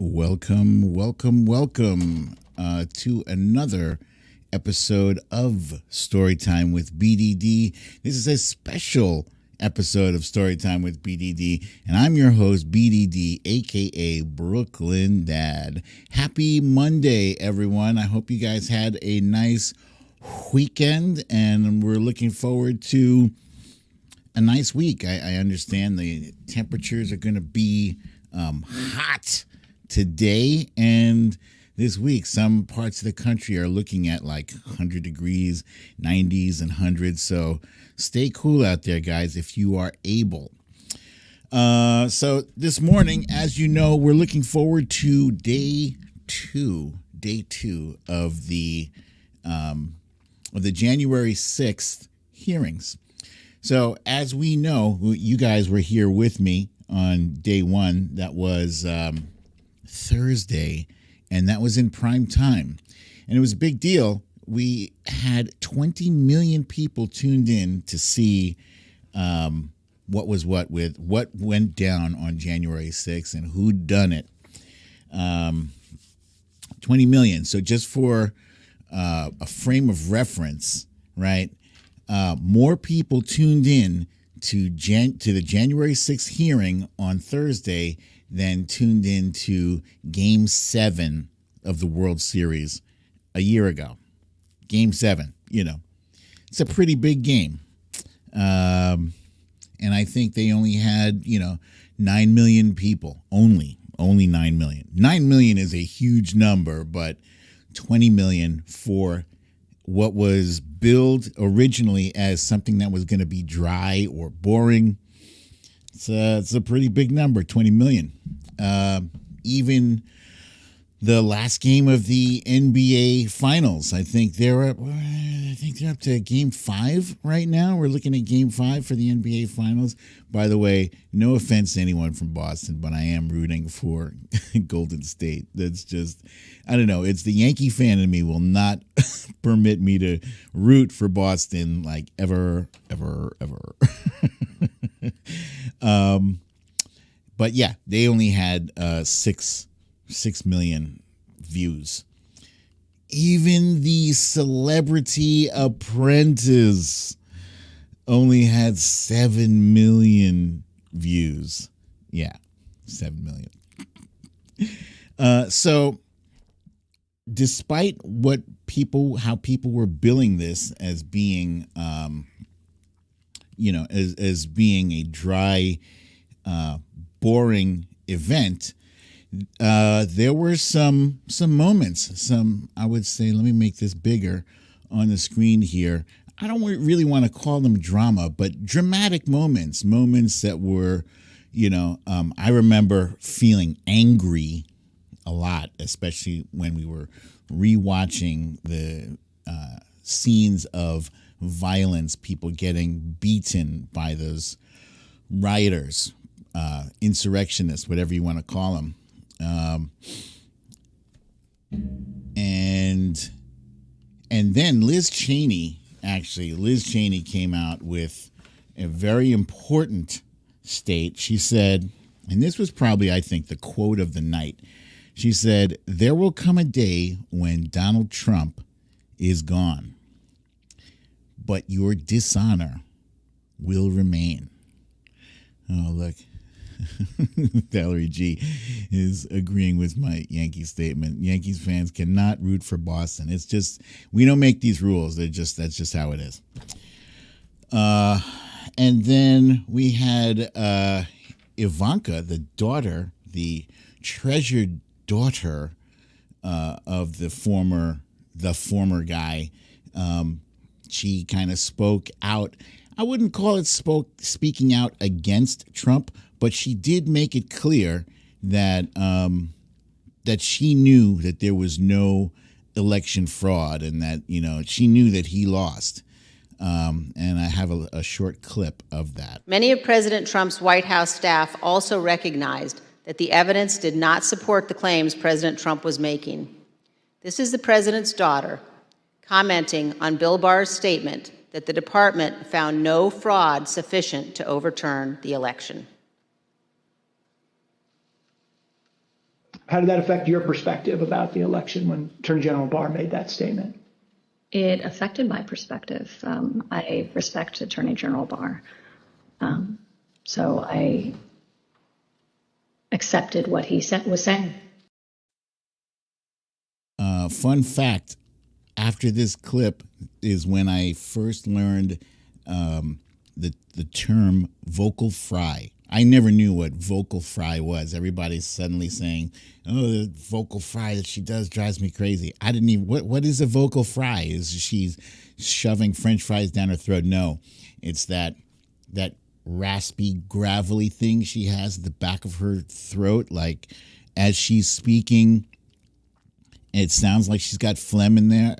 Welcome to another episode of Storytime with BDD. This is a special episode of Storytime with BDD, and I'm your host, BDD, aka Brooklyn Dad. Happy Monday, everyone. I hope you guys had a nice weekend, and we're looking forward to a nice week. I understand the temperatures are going to be hot today and this week. Some parts of the country are looking at like 100 degrees, 90s and 100s. So stay cool out there, guys, if you are able. So this morning, as you know, we're looking forward to day two of the January 6th hearings. So as we know, you guys were here with me on day one. That was Thursday, and that was in prime time. And it was a big deal. We had 20 million people tuned in to see what went down on January 6th and who done it. 20 million. So just for a frame of reference, right? More people tuned in to the January 6th hearing on Thursday than tuned in to Game 7 of the World Series a year ago. Game 7, it's a pretty big game. And I think they only had, 9 million people, only 9 million. 9 million is a huge number, but 20 million for what was billed originally as something that was going to be dry or boring. It's a pretty big number, 20 million. Even the last game of the NBA Finals, I think they're up to Game 5 right now. We're looking at Game 5 for the NBA Finals. By the way, no offense to anyone from Boston, but I am rooting for Golden State. That's just, I don't know. It's the Yankee fan in me will not permit me to root for Boston like ever. But yeah, they only had 6 million views. Even the Celebrity Apprentice only had 7 million views. Yeah, 7 million. So despite how people were billing this as being, as being a dry, boring event, there were some moments, I would say, let me make this bigger on the screen here. I don't really want to call them drama, but dramatic moments that were, I remember feeling angry a lot, especially when we were rewatching the scenes of violence, people getting beaten by those rioters, insurrectionists, whatever you want to call them. And then Liz Cheney came out with a very important state. She said, and this was probably, I think, the quote of the night. She said, "There will come a day when Donald Trump is gone, but your dishonor will remain." Oh, look. Valerie G is agreeing with my Yankees statement. Yankees fans cannot root for Boston. It's just, we don't make these rules. That's just how it is. And then we had Ivanka, the treasured daughter of the former guy. She kind of spoke out. I wouldn't call it speaking out against Trump, but she did make it clear that that she knew that there was no election fraud and that, she knew that he lost. And I have a short clip of that. Many of President Trump's White House staff also recognized that the evidence did not support the claims President Trump was making. This is the president's daughter commenting on Bill Barr's statement that the department found no fraud sufficient to overturn the election. How did that affect your perspective about the election when Attorney General Barr made that statement? It affected my perspective. I respect Attorney General Barr. So I accepted what he was saying. Fun fact, after this clip is when I first learned the term vocal fry. I never knew what vocal fry was. Everybody's suddenly saying, oh, the vocal fry that she does drives me crazy. I didn't even, what is a vocal fry? Is she's shoving French fries down her throat? No, it's that raspy, gravelly thing she has at the back of her throat. Like as she's speaking, it sounds like she's got phlegm in there.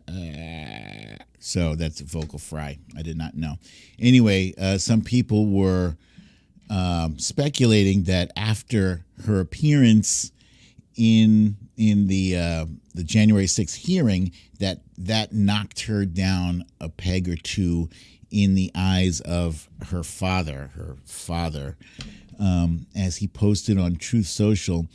So that's a vocal fry. I did not know. Anyway, some people were speculating that after her appearance in the January 6th hearing, that knocked her down a peg or two in the eyes of her father. As he posted on Truth Social,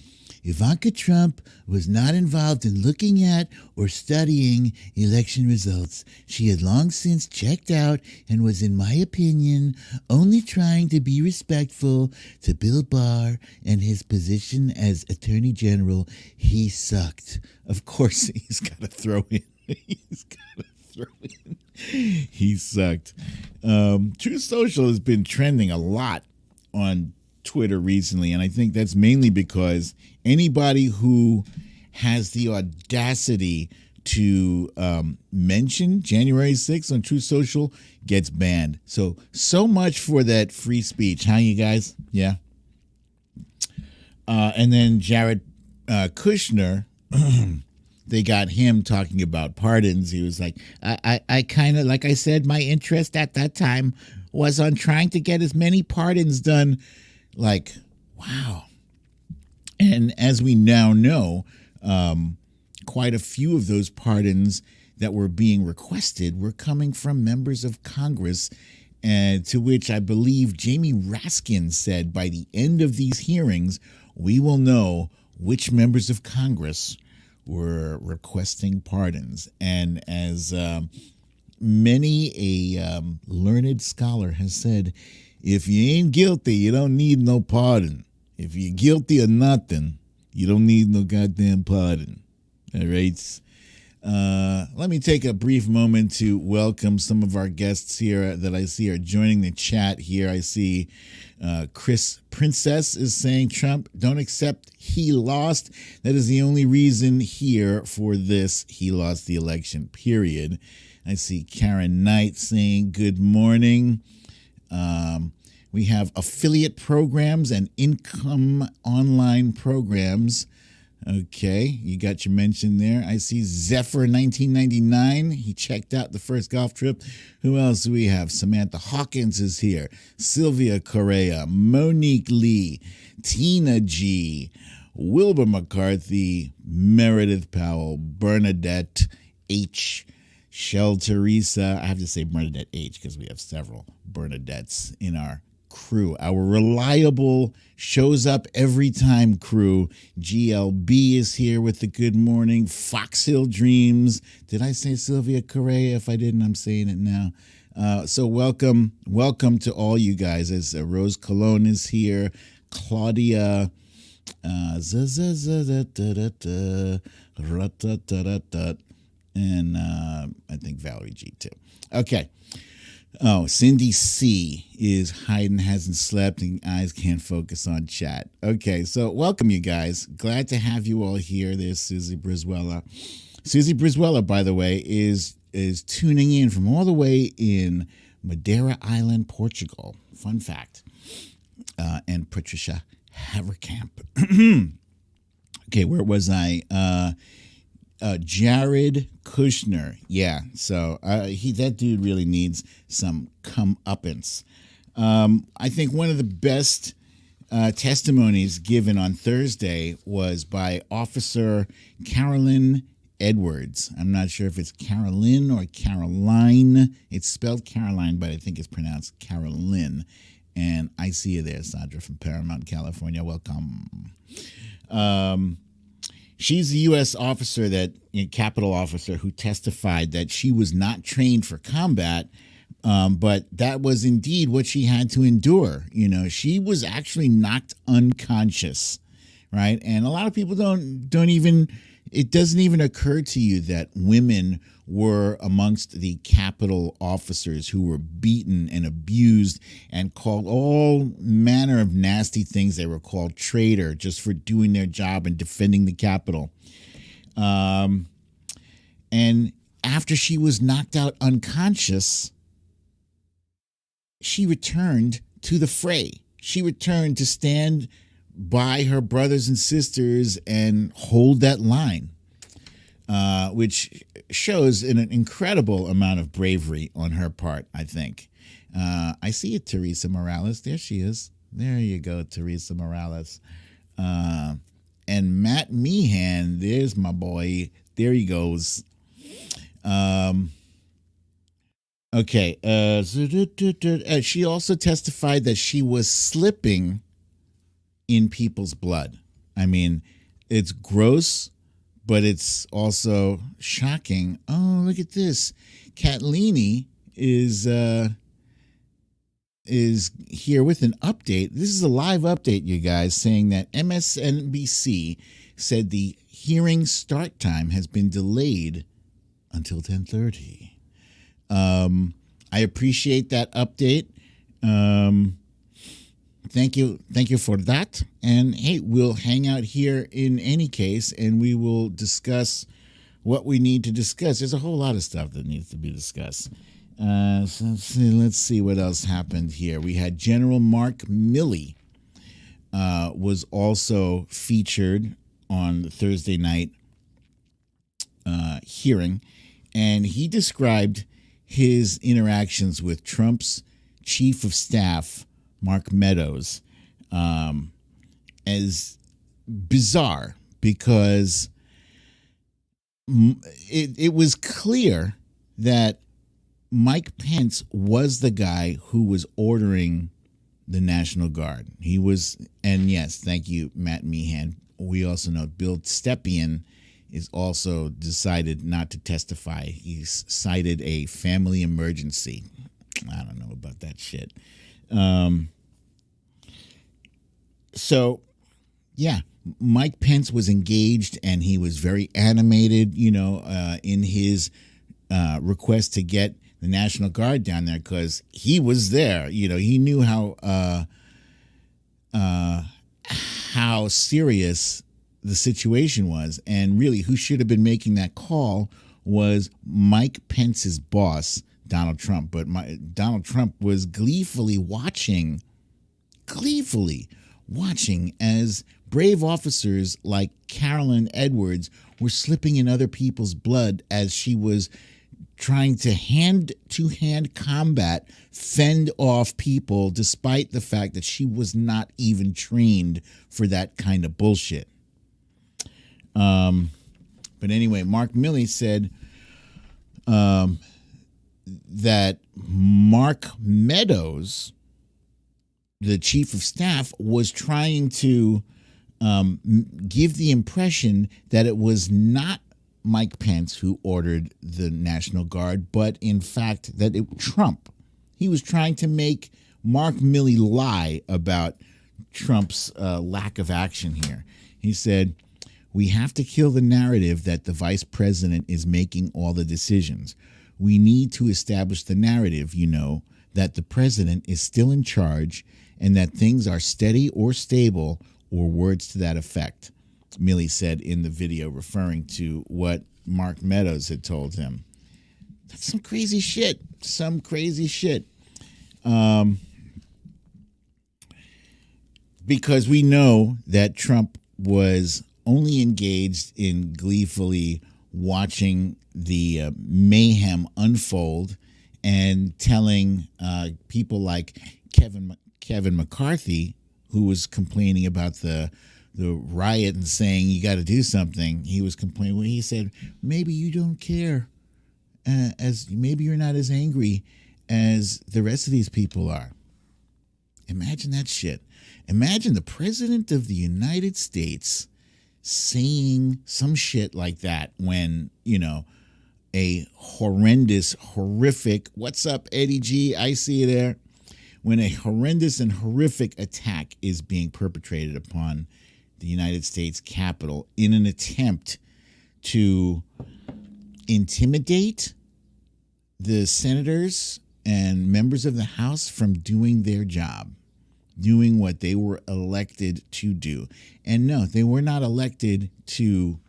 Ivanka Trump was not involved in looking at or studying election results. She had long since checked out and was, in my opinion, only trying to be respectful to Bill Barr and his position as Attorney General. He sucked. Of course, he's got to throw in. He sucked. Truth Social has been trending a lot on Twitter recently, and I think that's mainly because anybody who has the audacity to mention January 6th on Truth Social gets banned. So much for that free speech. Huh, you guys? Yeah. And then Jared Kushner, they got him talking about pardons. He was like, I kind of, like I said, my interest at that time was on trying to get as many pardons done. Like, wow. And as we now know, quite a few of those pardons that were being requested were coming from members of Congress, and to which I believe Jamie Raskin said by the end of these hearings, we will know which members of Congress were requesting pardons. And as many a learned scholar has said, if you ain't guilty, you don't need no pardon. If you're guilty of nothing, you don't need no goddamn pardon. All right. Let me take a brief moment to welcome some of our guests here that I see are joining the chat here. I see Chris Princess is saying Trump, don't accept he lost. That is the only reason here for this. He lost the election, period. I see Karen Knight saying good morning. We have affiliate programs and income online programs. Okay, you got your mention there. I see Zephyr 1999. He checked out the first golf trip. Who else do we have? Samantha Hawkins is here. Sylvia Correa, Monique Lee, Tina G, Wilbur McCarthy, Meredith Powell, Bernadette H, Shell Teresa. I have to say Bernadette H because we have several Bernadettes in our crew. Our reliable, shows up every time crew. GLB is here with the good morning. Foxhill Dreams. Did I say Sylvia Correa? If I didn't, I'm saying it now. So welcome to all you guys. As Rose Colon is here. Claudia. And I think Valerie G too. Okay. Oh, Cindy C is hiding, hasn't slept, and eyes can't focus on chat. Okay, so welcome you guys. Glad to have you all here. There's Susie Brizuela. Susie Brizuela, by the way, is tuning in from all the way in Madeira Island, Portugal. Fun fact. And Patricia Haverkamp. Okay, where was I? Jared Kushner. Yeah, so that dude really needs some comeuppance. I think one of the best testimonies given on Thursday was by Officer Carolyn Edwards. I'm not sure if it's Carolyn or Caroline. It's spelled Caroline, but I think it's pronounced Carolyn. And I see you there, Sandra from Paramount, California. Welcome. She's the U.S. officer Capitol officer who testified that she was not trained for combat, but that was indeed what she had to endure. She was actually knocked unconscious, right? And a lot of people don't even. It doesn't even occur to you that women were amongst the Capitol officers who were beaten and abused and called all manner of nasty things. They were called traitor just for doing their job and defending the Capitol. And after she was knocked out unconscious, she returned to the fray. She returned to stand by her brothers and sisters and hold that line, which shows an incredible amount of bravery on her part, I think. I see it, Teresa Morales. There she is. There you go, Teresa Morales. And Matt Meehan, there's my boy. There he goes. Okay. She also testified that she was slipping in people's blood. I mean, it's gross, but it's also shocking. Oh, look at this. Catlini is here with an update. This is a live update, you guys, saying that MSNBC said the hearing start time has been delayed until 10:30. I appreciate that update. Thank you for that. And hey, we'll hang out here in any case, and we will discuss what we need to discuss. There's a whole lot of stuff that needs to be discussed. So let's see what else happened here. We had General Mark Milley was also featured on the Thursday night hearing, and he described his interactions with Trump's chief of staff, Mark Meadows, as bizarre because it was clear that Mike Pence was the guy who was ordering the National Guard. He was, and yes, thank you, Matt Meehan. We also know Bill Stephan is also decided not to testify. He's cited a family emergency. I don't know about that shit. So, yeah, Mike Pence was engaged and he was very animated, in his request to get the National Guard down there because he was there. He knew how serious the situation was, and really who should have been making that call was Mike Pence's boss, Donald Trump. But Donald Trump was gleefully watching as brave officers like Carolyn Edwards were slipping in other people's blood as she was trying to hand-to-hand combat, fend off people, despite the fact that she was not even trained for that kind of bullshit. But anyway, Mark Milley said that Mark Meadows, the chief of staff, was trying to give the impression that it was not Mike Pence who ordered the National Guard, but in fact that Trump. He was trying to make Mark Milley lie about Trump's lack of action here. He said, "We have to kill the narrative that the vice president is making all the decisions. We need to establish the narrative, that the president is still in charge and that things are steady or stable, or words to that effect," Milley said in the video, referring to what Mark Meadows had told him. That's some crazy shit. Because we know that Trump was only engaged in gleefully watching the mayhem unfold and telling people like Kevin McCarthy, who was complaining about the riot and saying you got to do something. He was complaining. He said, maybe you don't care, as maybe you're not as angry as the rest of these people are. Imagine that shit. Imagine the president of the United States saying some shit like that when, a horrendous, horrific, what's up, Eddie G? I see you there. When a horrendous and horrific attack is being perpetrated upon the United States Capitol in an attempt to intimidate the senators and members of the House from doing their job, doing what they were elected to do. And no, they were not elected to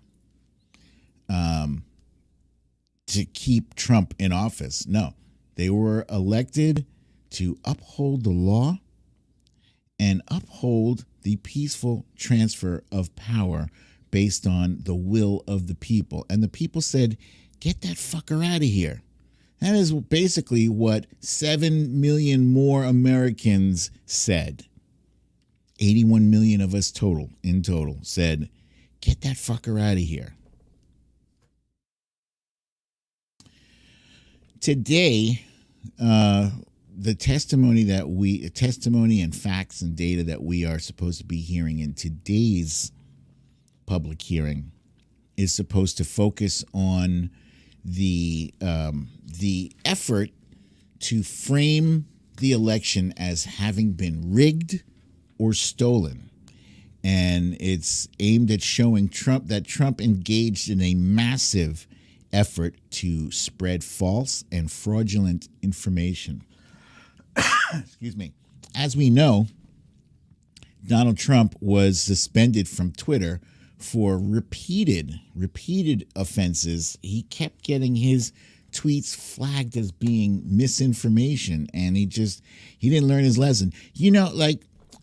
keep Trump in office. No, they were elected to uphold the law and uphold the peaceful transfer of power based on the will of the people. And the people said, get that fucker out of here. That is basically what 7 million more Americans said. 81 million of us in total said, get that fucker out of here. Today, the testimony and facts and data that we are supposed to be hearing in today's public hearing is supposed to focus on the effort to frame the election as having been rigged or stolen. And it's aimed at showing that Trump engaged in a massive effort to spread false and fraudulent information. Excuse me. As we know, Donald Trump was suspended from Twitter for repeated offenses. He kept getting his tweets flagged as being misinformation, and he didn't learn his lesson.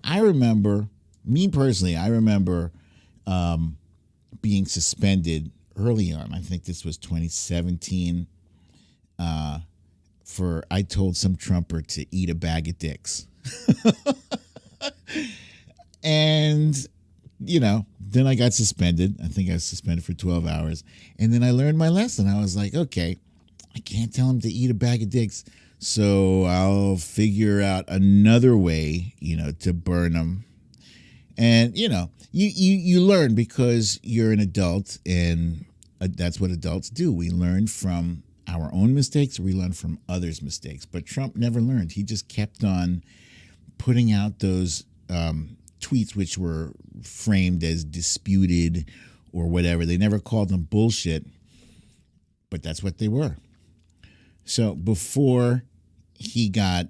I remember being suspended early on. I think this was 2017. I told some Trumper to eat a bag of dicks. And, then I got suspended. I think I was suspended for 12 hours. And then I learned my lesson. I was like, okay, I can't tell him to eat a bag of dicks. So I'll figure out another way, to burn him. And, you learn because you're an adult, and that's what adults do. We learn from our own mistakes, or we learn from others' mistakes. But Trump never learned. He just kept on putting out those tweets which were framed as disputed or whatever. They never called them bullshit, but that's what they were. So before he got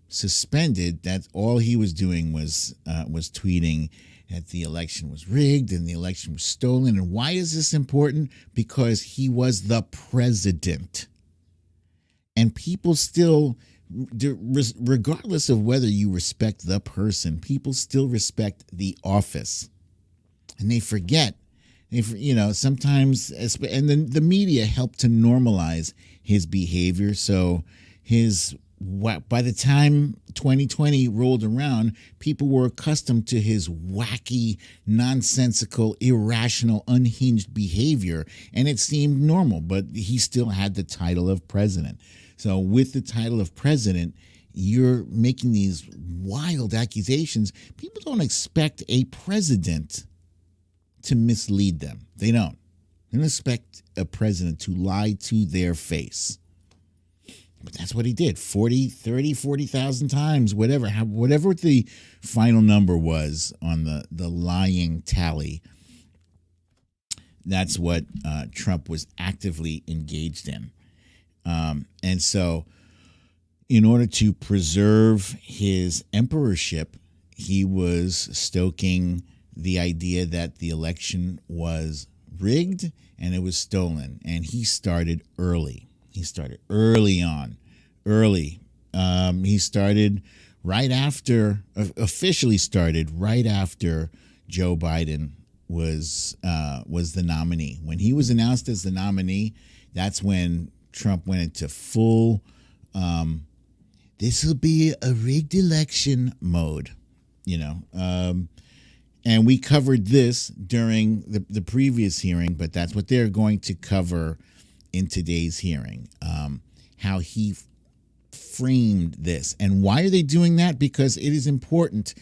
suspended, that's all he was doing was tweeting that the election was rigged and the election was stolen. And why is this important? Because he was the president. And people still, regardless of whether you respect the person, people still respect the office. And they forget. Sometimes, and then the media helped to normalize his behavior. So by the time 2020 rolled around, people were accustomed to his wacky, nonsensical, irrational, unhinged behavior, and it seemed normal, but he still had the title of president. So with the title of president, you're making these wild accusations. People don't expect a president to mislead them. They don't. They don't expect a president to lie to their face. But that's what he did. 40,000 times, whatever the final number was on the lying tally. That's what Trump was actively engaged in. And so in order to preserve his emperorship, he was stoking the idea that the election was rigged and it was stolen. And he started early. He started early on. He started officially started right after Joe Biden was the nominee. When he was announced as the nominee, that's when Trump went into full, this will be a rigged election mode, and we covered this during the previous hearing, but that's what they're going to cover in today's hearing, how he framed this. And why are they doing that? Because it is important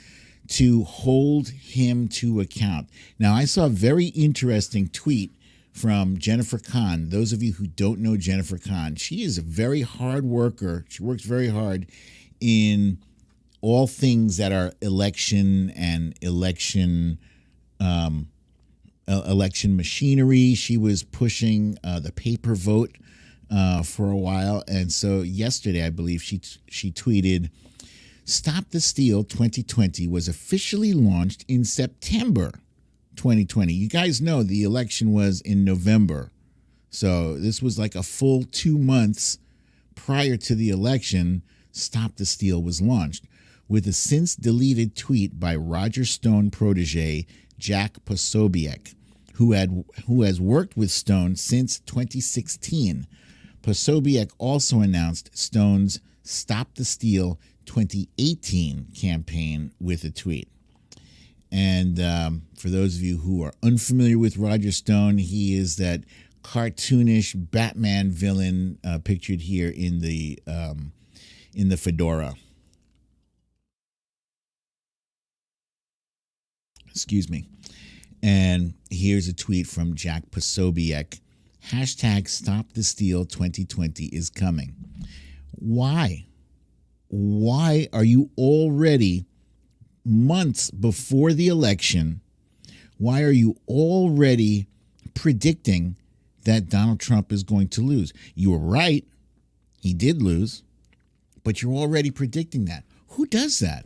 to hold him to account. Now, I saw a very interesting tweet from Jennifer Kahn. Those of you who don't know Jennifer Kahn, she is a very hard worker. She works very hard in all things that are election and election machinery. She was pushing the paper vote for a while. And so yesterday, I believe she tweeted, "Stop the Steal 2020 was officially launched in September 2020. You guys know the election was in November. So this was like a full 2 months prior to the election. Stop the Steal was launched with a since deleted tweet by Roger Stone protege Jack Posobiec, who has worked with Stone since 2016. Posobiec also announced Stone's Stop the Steal 2018 campaign with a tweet. And for those of you who are unfamiliar with Roger Stone, he is that cartoonish Batman villain pictured here in the fedora. Excuse me. And here's a tweet from Jack Posobiec. Hashtag Stop the Steal 2020 is coming. Why? Why are you already months before the election? Why are you already predicting that Donald Trump is going to lose? You were right. He did lose. But you're already predicting that. Who does that?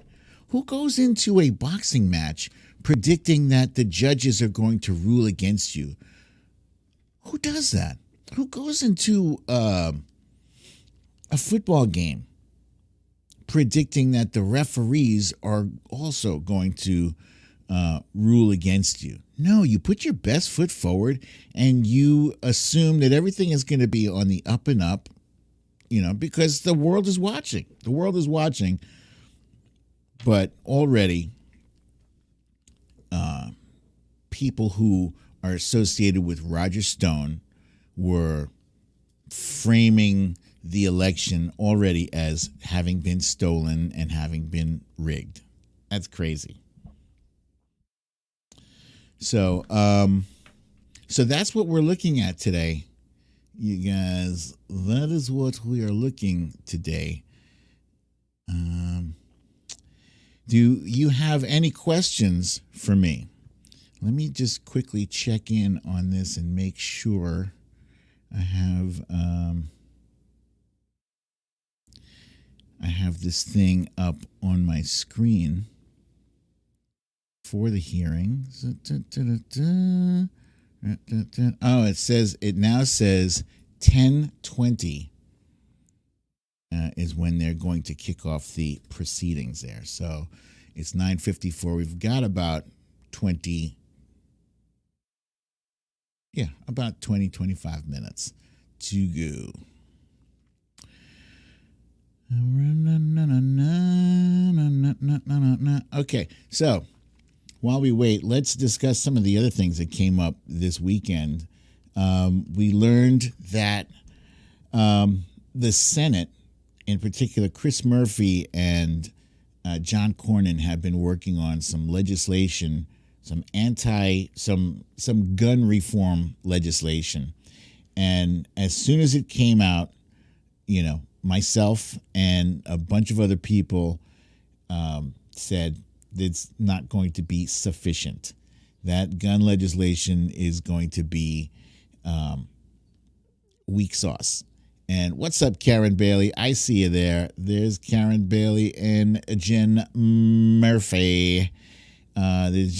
Who goes into a boxing match predicting that the judges are going to rule against you? Who does that? Who goes into a football game predicting that the referees are also going to rule against you? No, you put your best foot forward and you assume that everything is going to be on the up and up, because the world is watching. The world is watching. But already, people who are associated with Roger Stone were framing the election already as having been stolen and having been rigged. That's crazy. So that's what we're looking at today, you guys. That is what we are looking today. Do you have any questions for me? Let me just quickly check in on this and make sure I have this thing up on my screen for the hearing. Oh, it now says 10:20 is when they're going to kick off the proceedings there. So it's 9:54. We've got about 20, about 20, 25 minutes to go. Okay, so while we wait, let's discuss some of the other things that came up this weekend. We learned that the Senate, in particular, Chris Murphy and John Cornyn, have been working on some legislation, some gun reform legislation. And as soon as it came out, myself and a bunch of other people said it's not going to be sufficient. That gun legislation is going to be weak sauce. And what's up, Karen Bailey? I see you there. There's Karen Bailey and Jen Murphy. There's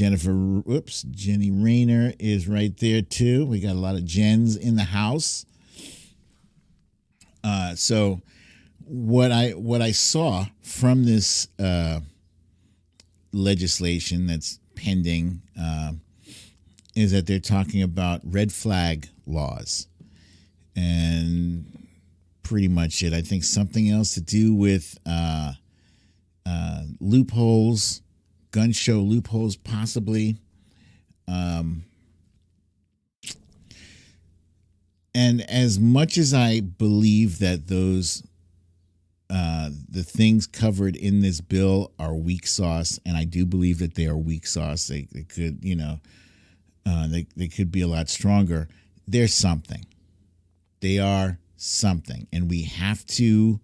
Jenny Rayner is right there too. We got a lot of Jens in the house. So what I saw from this legislation that's pending is that they're talking about red flag laws, and pretty much it. I think something else to do with loopholes, gun show loopholes, possibly. And as much as I believe that those the things covered in this bill are weak sauce, and I do believe that they are weak sauce. They could, they could be a lot stronger. There's something. They are something, and we have to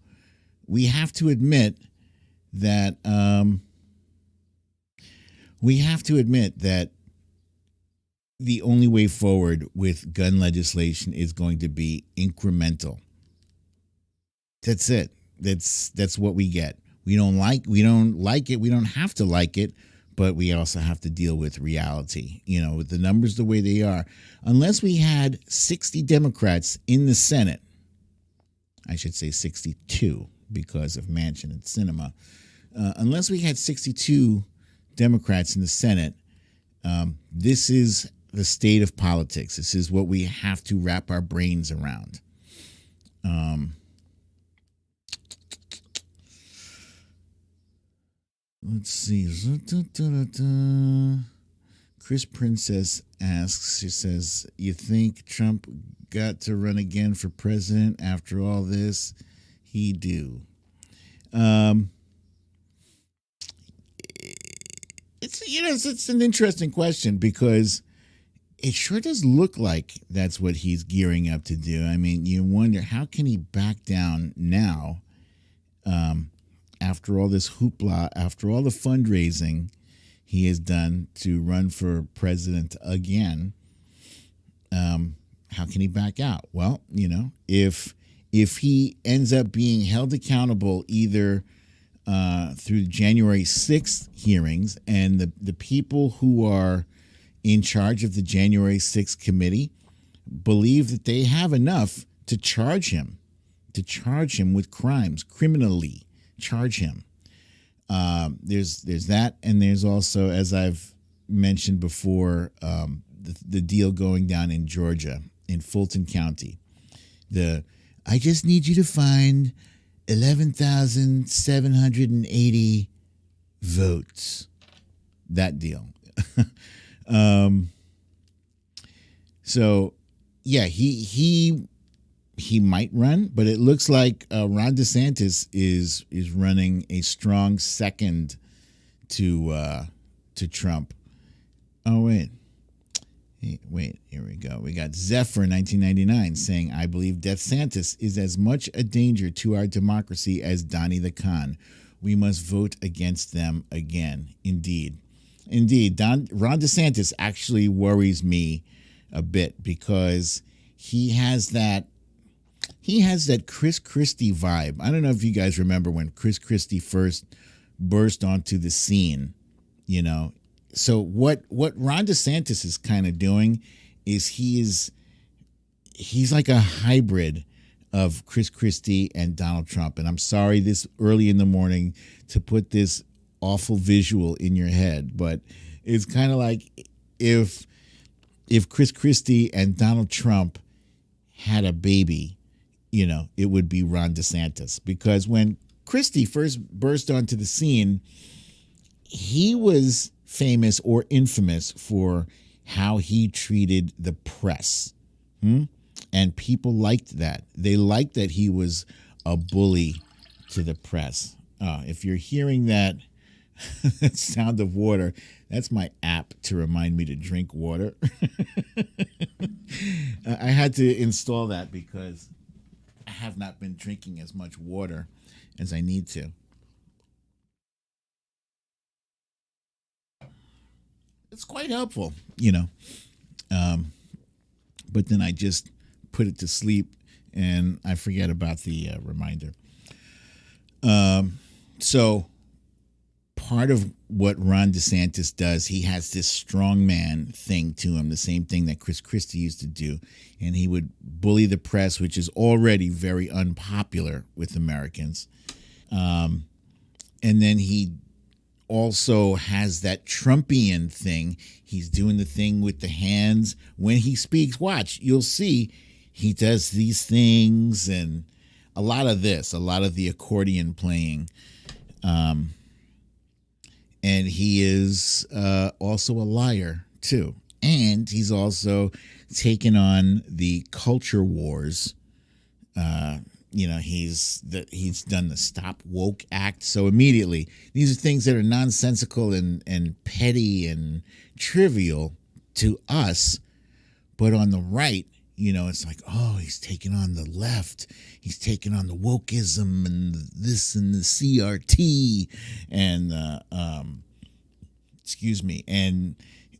admit that the only way forward with gun legislation is going to be incremental. That's it. That's what we get. We don't like it. We don't have to like it, but we also have to deal with reality. With the numbers the way they are, unless we had 60 Democrats in the Senate, I should say 62 because of Manchin and Sinema. Unless we had 62 Democrats in the Senate, this is the state of politics. This is what we have to wrap our brains around. Let's see. Chris Princess asks, she says, you think Trump got to run again for president after all this? He do. It's an interesting question because it sure does look like that's what he's gearing up to do. I mean, you wonder, how can he back down now after all this hoopla, after all the fundraising he has done to run for president again? How can he back out? Well, if he ends up being held accountable either through January 6th hearings, and the people who are in charge of the January 6th committee believe that they have enough to charge him with crimes, criminally charge him. There's that, and there's also, as I've mentioned before, the deal going down in Georgia, in Fulton County. I just need you to find 11,780 votes. That deal. So, yeah, he might run, but it looks like Ron DeSantis is running a strong second to Trump. Oh, wait, here we go. We got Zephyr 1999 saying, I believe DeSantis is as much a danger to our democracy as Donnie the Con. We must vote against them again. Indeed. Ron DeSantis actually worries me a bit because he has that Chris Christie vibe. I don't know if you guys remember when Chris Christie first burst onto the scene, So what Ron DeSantis is kind of doing is he's like a hybrid of Chris Christie and Donald Trump. And I'm sorry this early in the morning to put this awful visual in your head, but it's kind of like if Chris Christie and Donald Trump had a baby, it would be Ron DeSantis. Because when Christie first burst onto the scene, he was famous or infamous for how he treated the press. And people liked that. They liked that he was a bully to the press. If you're hearing that sound of water, that's my app to remind me to drink water. I had to install that because I have not been drinking as much water as I need to. It's quite helpful, but then I just put it to sleep and I forget about the reminder. So part of what Ron DeSantis does, he has this strongman thing to him, the same thing that Chris Christie used to do. And he would bully the press, which is already very unpopular with Americans. And then he also has that Trumpian thing. He's doing the thing with the hands. When he speaks, watch, you'll see he does these things and a lot of the accordion playing. And he is also a liar, too. And he's also taken on the culture wars, he's done the Stop Woke Act. So immediately, these are things that are nonsensical and petty and trivial to us, but on the right, it's like, oh, he's taking on the left, he's taking on the wokeism and this and the CRT and and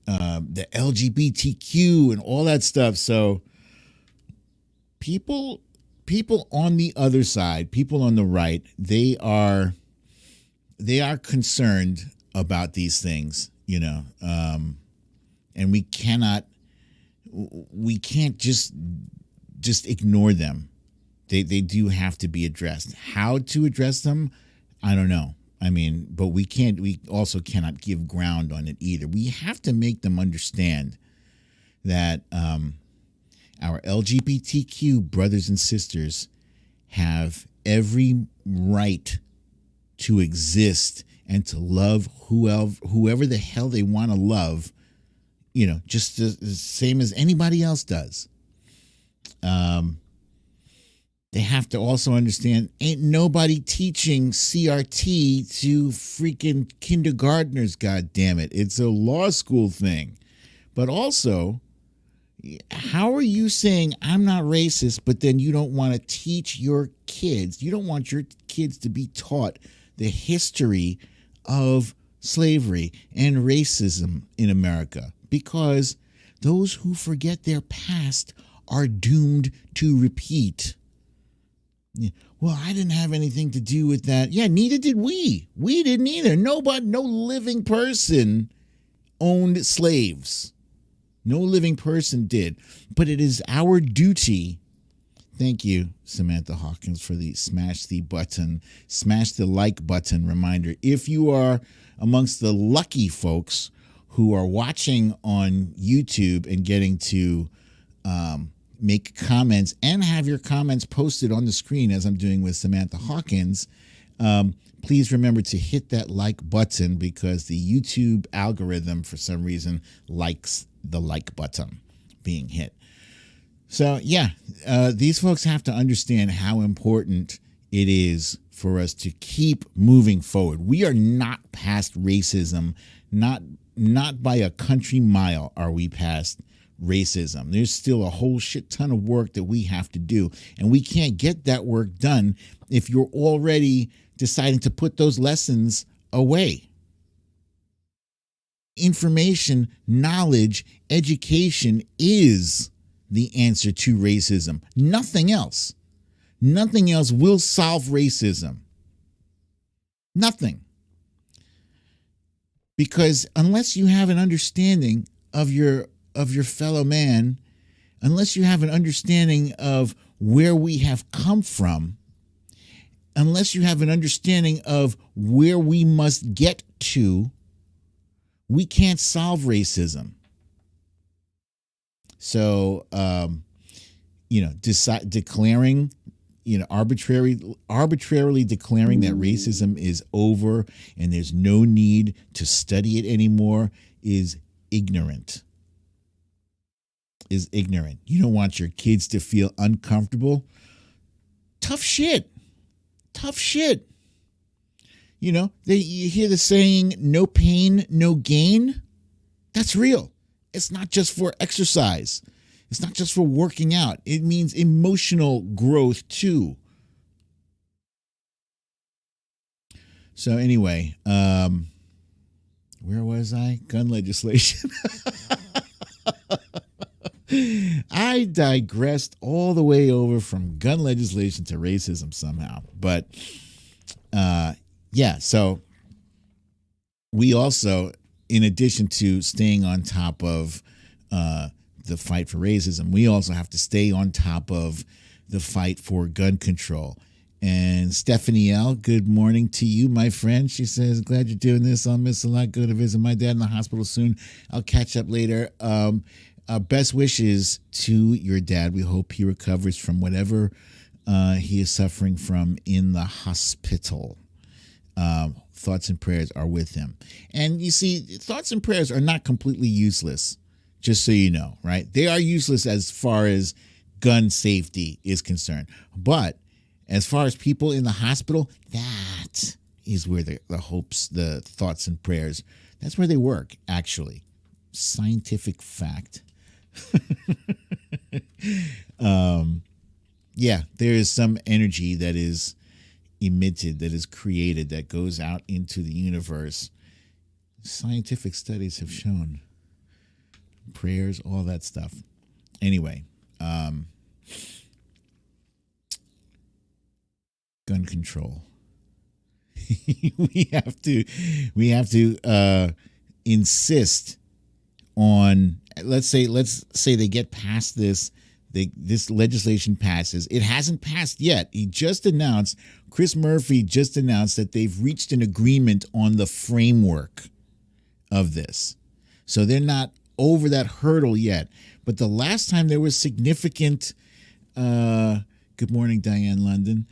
the LGBTQ and all that stuff. So people on the other side, people on the right, they are concerned about these things, and we can't just ignore them. They do have to be addressed. How to address them, I don't know. But we also cannot give ground on it either. We have to make them understand that our LGBTQ brothers and sisters have every right to exist and to love whoever the hell they want to love, just the same as anybody else does. They have to also understand ain't nobody teaching CRT to freaking kindergartners, God damn it. It's a law school thing. But also, how are you saying I'm not racist, but then you don't want to teach your kids? You don't want your kids to be taught the history of slavery and racism in America, because those who forget their past are doomed to repeat. Well, I didn't have anything to do with that. Yeah, neither did we. We didn't either. No living person owned slaves. No living person did. But it is our duty. Thank you, Samantha Hawkins, for the smash the like button reminder. If you are amongst the lucky folks who are watching on YouTube and getting to make comments and have your comments posted on the screen as I'm doing with Samantha Hawkins, please remember to hit that like button, because the YouTube algorithm for some reason likes the like button being hit. So yeah, these folks have to understand how important it is for us to keep moving forward. We are not past racism, not by a country mile are we past racism. There's still a whole shit ton of work that we have to do, and we can't get that work done if you're already deciding to put those lessons away. Information, knowledge, education is the answer to racism. Nothing else. Nothing else will solve racism. Nothing. Because unless you have an understanding of your fellow man, unless you have an understanding of where we have come from, unless you have an understanding of where we must get to, we can't solve racism. So, declaring, arbitrarily declaring that racism is over and there's no need to study it anymore is ignorant. You don't want your kids to feel uncomfortable. Tough shit. You hear the saying, no pain, no gain. That's real. It's not just for exercise. It's not just for working out. It means emotional growth too. So anyway, where was I? Gun legislation. I digressed all the way over from gun legislation to racism somehow. But so we also, in addition to staying on top of the fight for racism, we also have to stay on top of the fight for gun control. And Stephanie L., good morning to you, my friend. She says, glad you're doing this. I'll miss a lot. Go to visit my dad in the hospital soon. I'll catch up later. Best wishes to your dad. We hope he recovers from whatever he is suffering from in the hospital. Thoughts and prayers are with him. And you see, thoughts and prayers are not completely useless, just so you know, right? They are useless as far as gun safety is concerned. But As far as people in the hospital, that is where the hopes, the thoughts and prayers, that's where they work, actually. Scientific fact. Yeah, there is some energy that is emitted, that is created, that goes out into the universe. Scientific studies have shown. Prayers, all that stuff. Anyway, gun control. we have to insist on, let's say they get past this. This legislation passes. It hasn't passed yet. Chris Murphy just announced that they've reached an agreement on the framework of this. So they're not over that hurdle yet. But the last time there was significant, good morning, Diane London.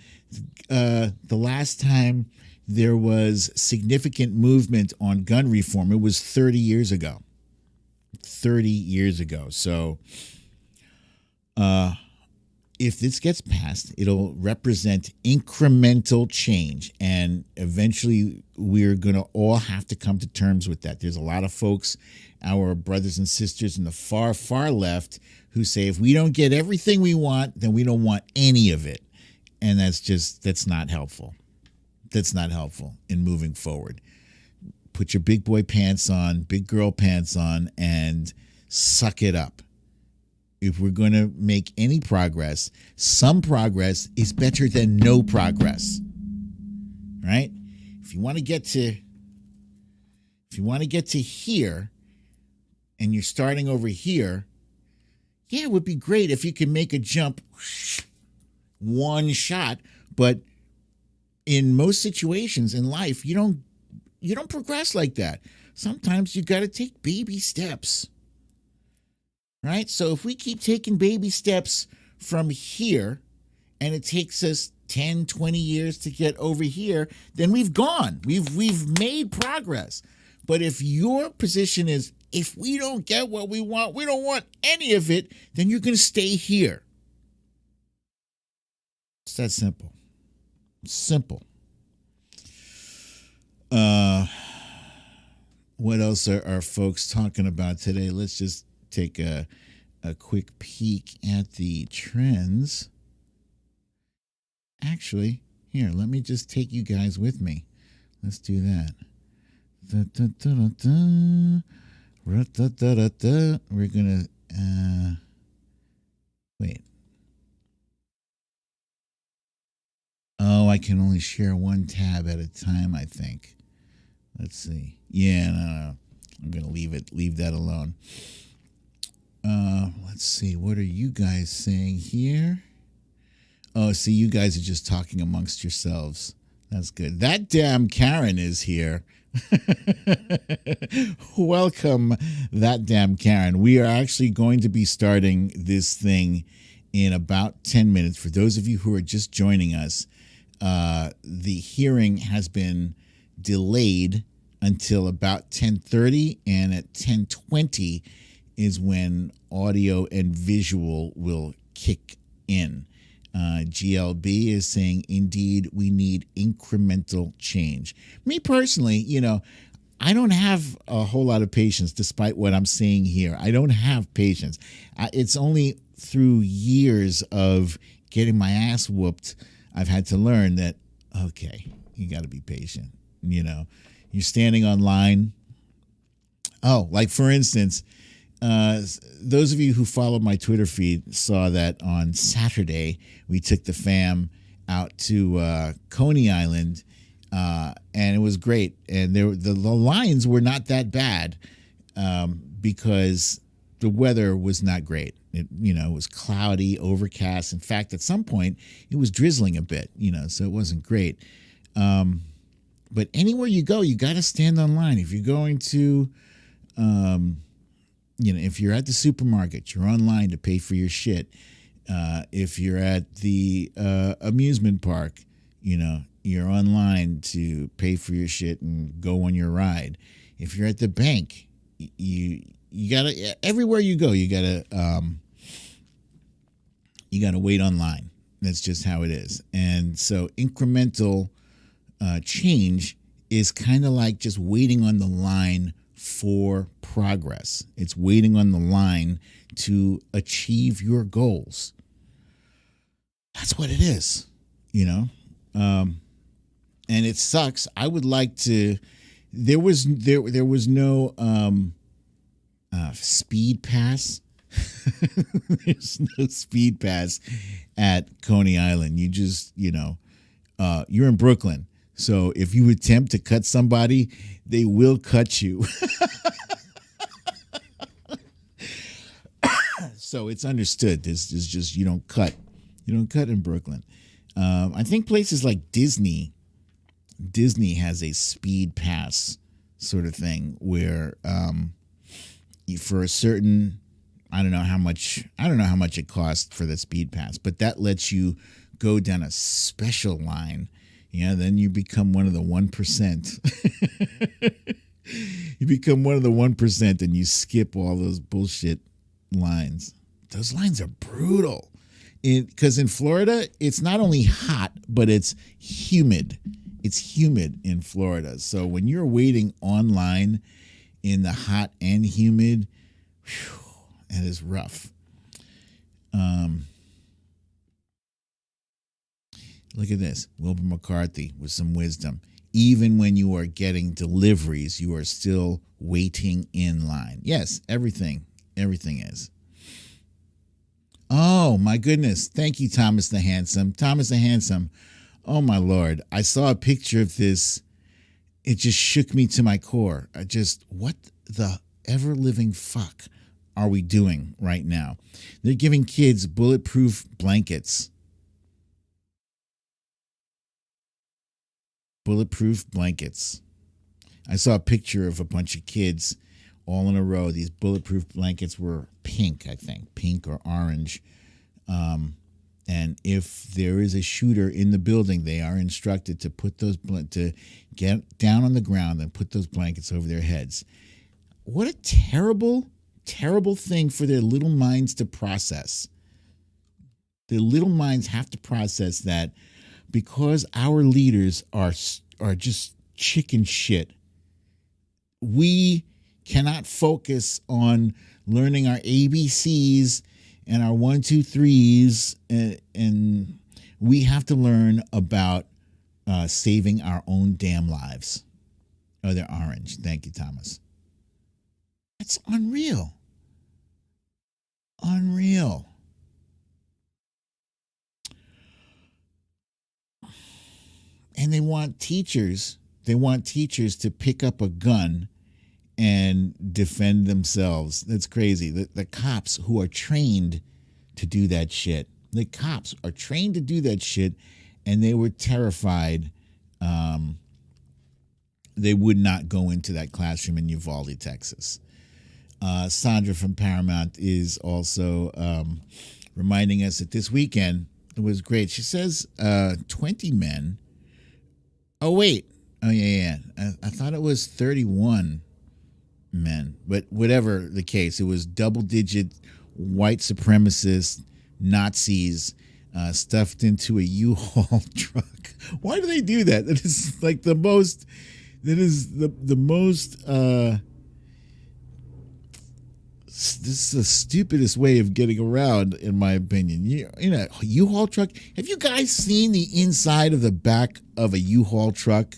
The last time there was significant movement on gun reform, it was 30 years ago. 30 years ago. So if this gets passed, it'll represent incremental change, and eventually we're going to all have to come to terms with that. There's a lot of folks, our brothers and sisters in the far, far left, who say if we don't get everything we want, then we don't want any of it. And that's not helpful. That's not helpful in moving forward. Put your big boy pants on, big girl pants on, and suck it up. If we're going to make any progress, some progress is better than no progress. Right? If you want to get to here and you're starting over here, yeah, it would be great if you could make a jump one shot, but in most situations in life, you don't progress like that. Sometimes you got to take baby steps. Right? So if we keep taking baby steps from here and it takes us 10, 20 years to get over here, then we've gone. We've made progress. But if your position is, if we don't get what we want, we don't want any of it, then you're going to stay here. It's that simple. Simple. What else are folks talking about today? Let's just take a quick peek at the trends. Actually, here, let me just take you guys with me. Let's do that. We're going to wait. Oh, I can only share one tab at a time, I think. Let's see. Yeah, no. I'm going to leave that alone. Let's see. What are you guys saying here? Oh, see, you guys are just talking amongst yourselves. That's good. That damn Karen is here. Welcome, that damn Karen. We are actually going to be starting this thing in about 10 minutes. For those of you who are just joining us, the hearing has been delayed until about 10:30, and at 10:20 is when audio and visual will kick in. GLB is saying, indeed, we need incremental change. Me personally, I don't have a whole lot of patience, despite what I'm saying here. I don't have patience. It's only through years of getting my ass whooped, I've had to learn that, okay, you got to be patient. You're standing online. Oh, like for instance, those of you who follow my Twitter feed saw that on Saturday we took the fam out to Coney Island, and it was great. And the lines were not that bad because the weather was not great. It was cloudy, overcast. In fact, at some point it was drizzling a bit. So it wasn't great. But anywhere you go, you got to stand online. If you're going to if you're at the supermarket, you're online to pay for your shit. If you're at the amusement park, you're online to pay for your shit and go on your ride. If you're at the bank, you gotta, everywhere you go, you gotta wait online. That's just how it is. And so incremental change is kind of like just waiting on the line for progress. It's waiting on the line to achieve your goals. That's what it is, you know. And it sucks. I would like to. There was no speed pass. There's no speed pass at Coney Island. You just, you're in Brooklyn. So if you attempt to cut somebody, they will cut you. So it's understood. This is just, you don't cut in Brooklyn. I think places like Disney has a speed pass sort of thing where for a certain, I don't know how much it costs for the speed pass, but that lets you go down a special line. Then you become one of the 1%. You become one of the 1% and you skip all those bullshit lines. Those lines are brutal. Because in Florida, it's not only hot, but it's humid. It's humid in Florida. So when you're waiting online in the hot and humid, that is rough. Look at this. Wilbur McCarthy with some wisdom. Even when you are getting deliveries, you are still waiting in line. Yes, everything is. Oh, my goodness. Thank you, Thomas the Handsome. Thomas the Handsome. Oh, my Lord. I saw a picture of this. It just shook me to my core. What the ever-living fuck are we doing right now? They're giving kids bulletproof blankets. Bulletproof blankets. I saw a picture of a bunch of kids all in a row. These bulletproof blankets were pink, I think, pink or orange. And if there is a shooter in the building, they are instructed to to get down on the ground and put those blankets over their heads. What a terrible, terrible thing for their little minds to process. Their little minds have to process that because our leaders are just chicken shit. We cannot focus on learning our ABCs and our 1, 2, 3s, and we have to learn about saving our own damn lives. Oh, they're orange. Thank you, Thomas. That's unreal. Unreal. And they want teachers to pick up a gun and defend themselves. That's crazy. The cops who are trained to do that shit. The cops are trained to do that shit, and they were terrified. They would not go into that classroom in Uvalde, Texas. Sandra from Paramount is also reminding us that this weekend it was great. She says 20 men. Oh, wait. Oh, yeah. I thought it was 31 men. But whatever the case, it was double-digit white supremacists, Nazis, stuffed into a U-Haul truck. Why do they do that? That is like the most... That is the most... This is the stupidest way of getting around, in my opinion. You know, U-Haul truck. Have you guys seen the inside of the back of a U-Haul truck?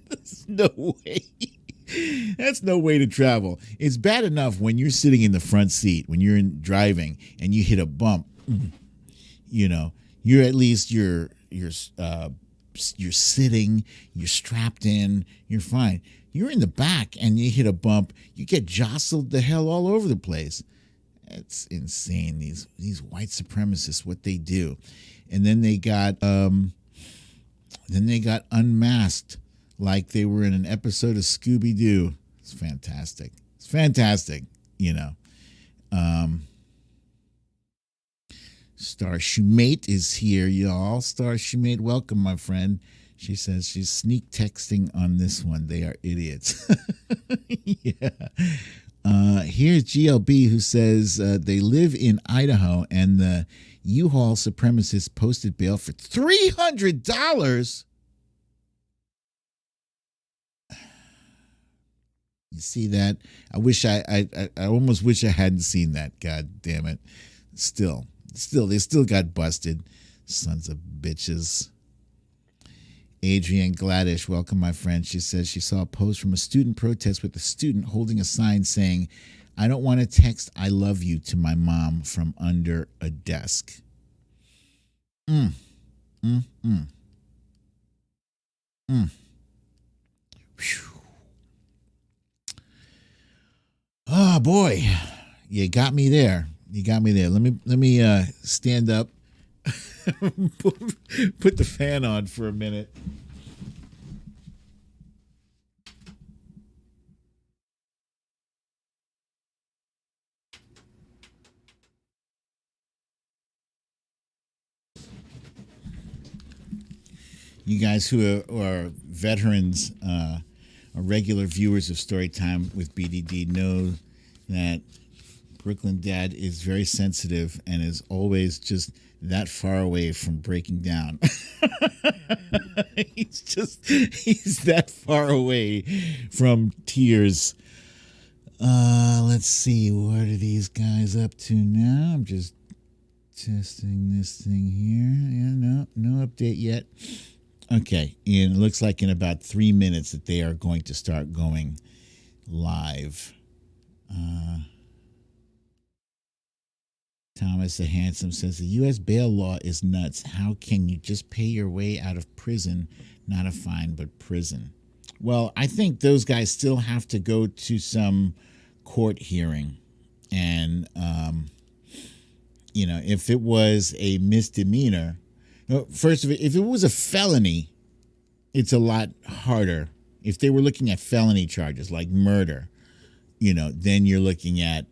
There's no way. That's no way to travel. It's bad enough when you're sitting in the front seat, when you're driving and you hit a bump. You know, you're at least you're sitting, you're strapped in, you're fine. You're in the back and you hit a bump, you get jostled the hell all over the place. It's insane. These white supremacists, what they do. And then they got unmasked like they were in an episode of Scooby-Doo. It's fantastic. It's fantastic, you know. Star Schmid is here, y'all. Star Schmid, welcome, my friend. She says she's sneak texting on this one. They are idiots. Yeah. Here's GLB who says they live in Idaho and the U-Haul supremacist posted bail for $300. You see that? I wish I almost wish I hadn't seen that. God damn it. Still, they still got busted. Sons of bitches. Adrienne Gladish, welcome, my friend. She says she saw a post from a student protest with a student holding a sign saying, "I don't want to text 'I love you' to my mom from under a desk." Whew. Oh boy, you got me there. Let me stand up, put the fan on for a minute. You guys who are veterans, or regular viewers of Storytime with BDD know that Brooklyn Dad is very sensitive and is always just that far away from breaking down. he's that far away from tears. Let's see, what are these guys up to now? I'm just testing this thing here. Yeah, no update yet. Okay, and it looks like in about 3 minutes that they are going to start going live. Thomas the Handsome says the U.S. bail law is nuts. How can you just pay your way out of prison? Not a fine, but prison. Well, I think those guys still have to go to some court hearing. And, if it was a misdemeanor, first of all, if it was a felony, it's a lot harder. If they were looking at felony charges like murder, then you're looking at,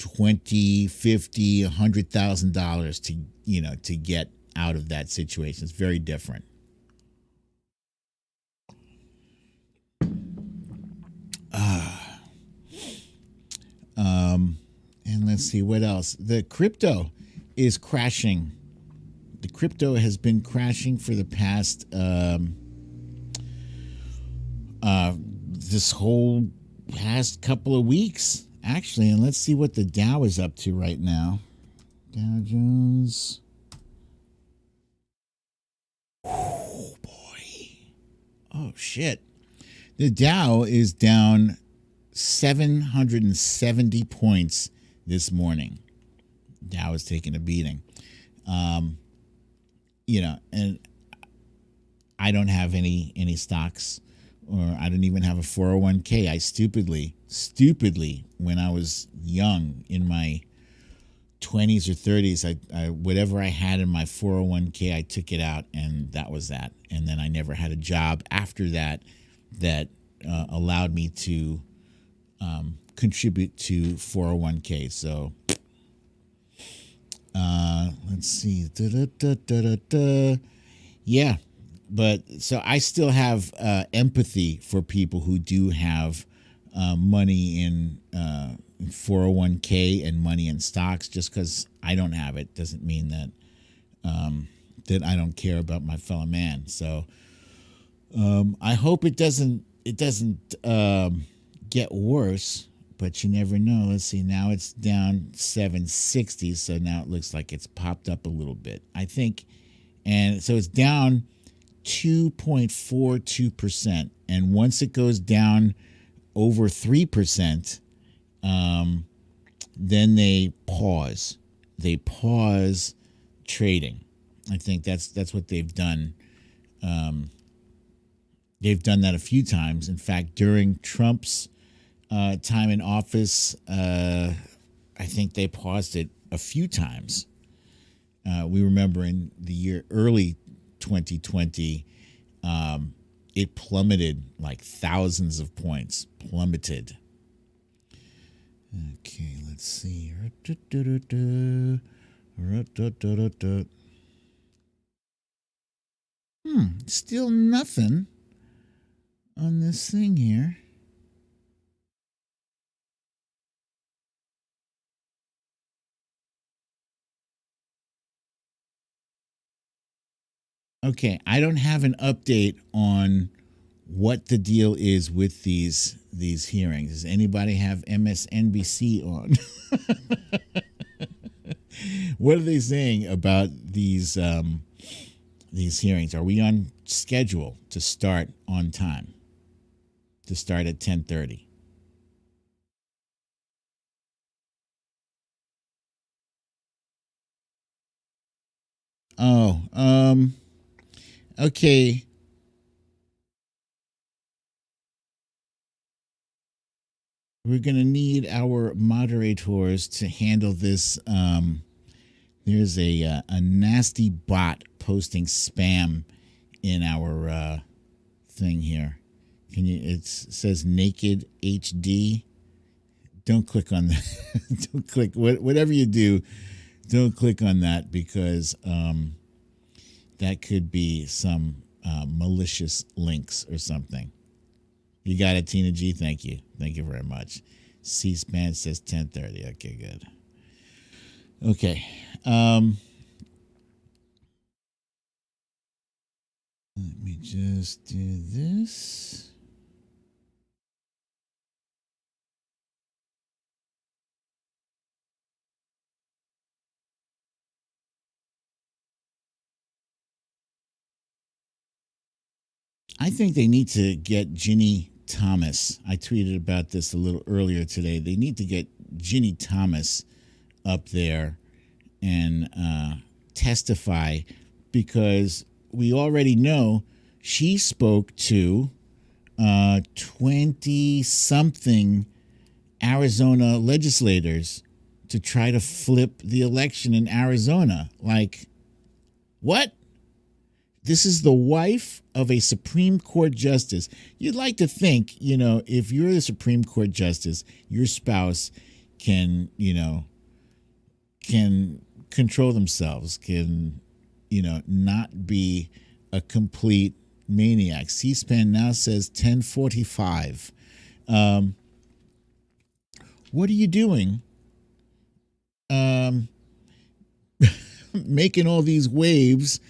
$20,000, $50,000, $100,000 to get out of that situation. It's very different. And let's see what else. The crypto is crashing. The crypto has been crashing for the past this whole past couple of weeks, actually. And let's see what the Dow is up to right now. Dow Jones. Oh boy. Oh shit. The Dow is down 770 points this morning. Dow is taking a beating. And I don't have any stocks, or I don't even have a 401k. I stupidly, when I was young, in my 20s or 30s, I whatever I had in my 401k, I took it out, and that was that. And then I never had a job after that allowed me to contribute to 401k. So let's see. Yeah, but so I still have empathy for people who do have money in 401k and money in stocks. Just because I don't have it doesn't mean that that I don't care about my fellow man. So I hope it doesn't get worse. But you never know. Let's see. Now it's down 760. So now it looks like it's popped up a little bit, I think. And so it's down 2.42%. And once it goes down over 3%, then they pause. They pause trading. I think that's what they've done. They've done that a few times. In fact, during Trump's time in office, I think they paused it a few times. We remember in the year early 2020, it plummeted like thousands of points. Plummeted. Okay, let's see. Still nothing on this thing here. Okay, I don't have an update on what the deal is with these hearings. Does anybody have MSNBC on? What are they saying about these hearings? Are we on schedule to start on time? To start at 10:30? Oh, okay. We're going to need our moderators to handle this. There's a nasty bot posting spam in our thing here. Can you? It says naked HD. Don't click on that. Don't click. Whatever you do, don't click on that, because that could be some malicious links or something. You got it, Tina G. Thank you. Thank you very much. C-SPAN says 10:30. Okay, good. Okay. Let me just do this. I think they need to get Ginny Thomas. I tweeted about this a little earlier today. They need to get Ginny Thomas up there and testify, because we already know she spoke to 20-something Arizona legislators to try to flip the election in Arizona. Like, what? This is the wife of a Supreme Court justice. You'd like to think, if you're the Supreme Court justice, your spouse can control themselves, can, not be a complete maniac. C-SPAN now says 10:45. What are you doing? Making all these waves,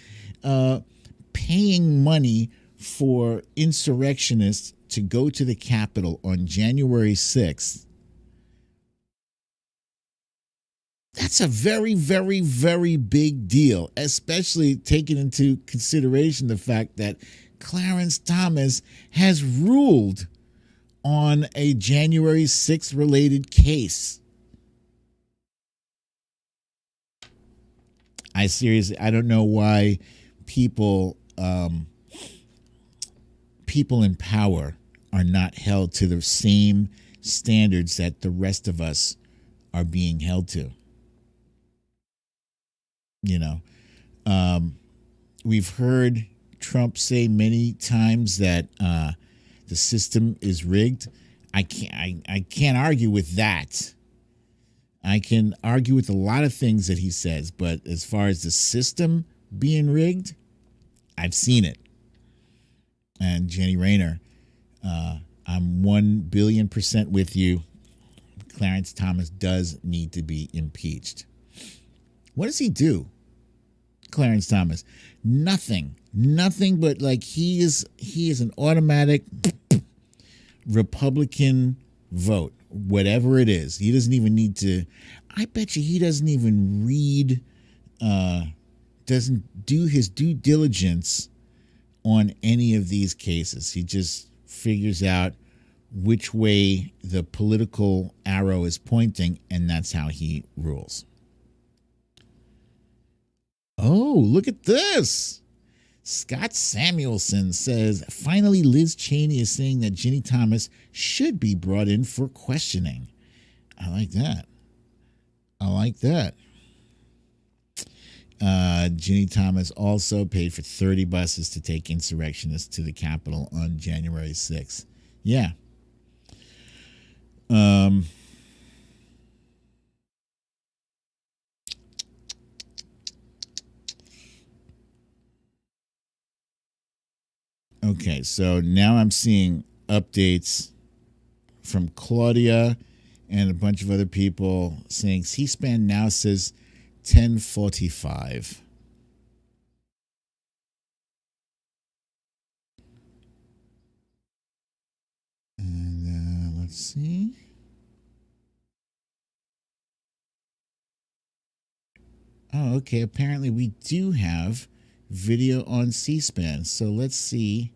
paying money for insurrectionists to go to the Capitol on January 6th. That's a very, very, very big deal, especially taking into consideration the fact that Clarence Thomas has ruled on a January 6th related case. I don't know why people in power are not held to the same standards that the rest of us are being held to. We've heard Trump say many times that the system is rigged. I can't argue with that. I can argue with a lot of things that he says, but as far as the system being rigged, I've seen it. And Jenny Rayner, I'm 1,000,000,000% with you. Clarence Thomas does need to be impeached. What does he do, Clarence Thomas? Nothing but he is an automatic Republican vote, whatever it is. He doesn't even need to. I bet you he doesn't even read, doesn't do his due diligence on any of these cases. He just figures out which way the political arrow is pointing, and that's how he rules. Oh, look at this. Scott Samuelson says, finally, Liz Cheney is saying that Ginny Thomas should be brought in for questioning. I like that. Ginny Thomas also paid for 30 buses to take insurrectionists to the Capitol on January 6th. Yeah. Okay, so now I'm seeing updates from Claudia and a bunch of other people saying C-SPAN now says 10:45. Let's see. Oh, okay. Apparently we do have video on C-SPAN. So let's see.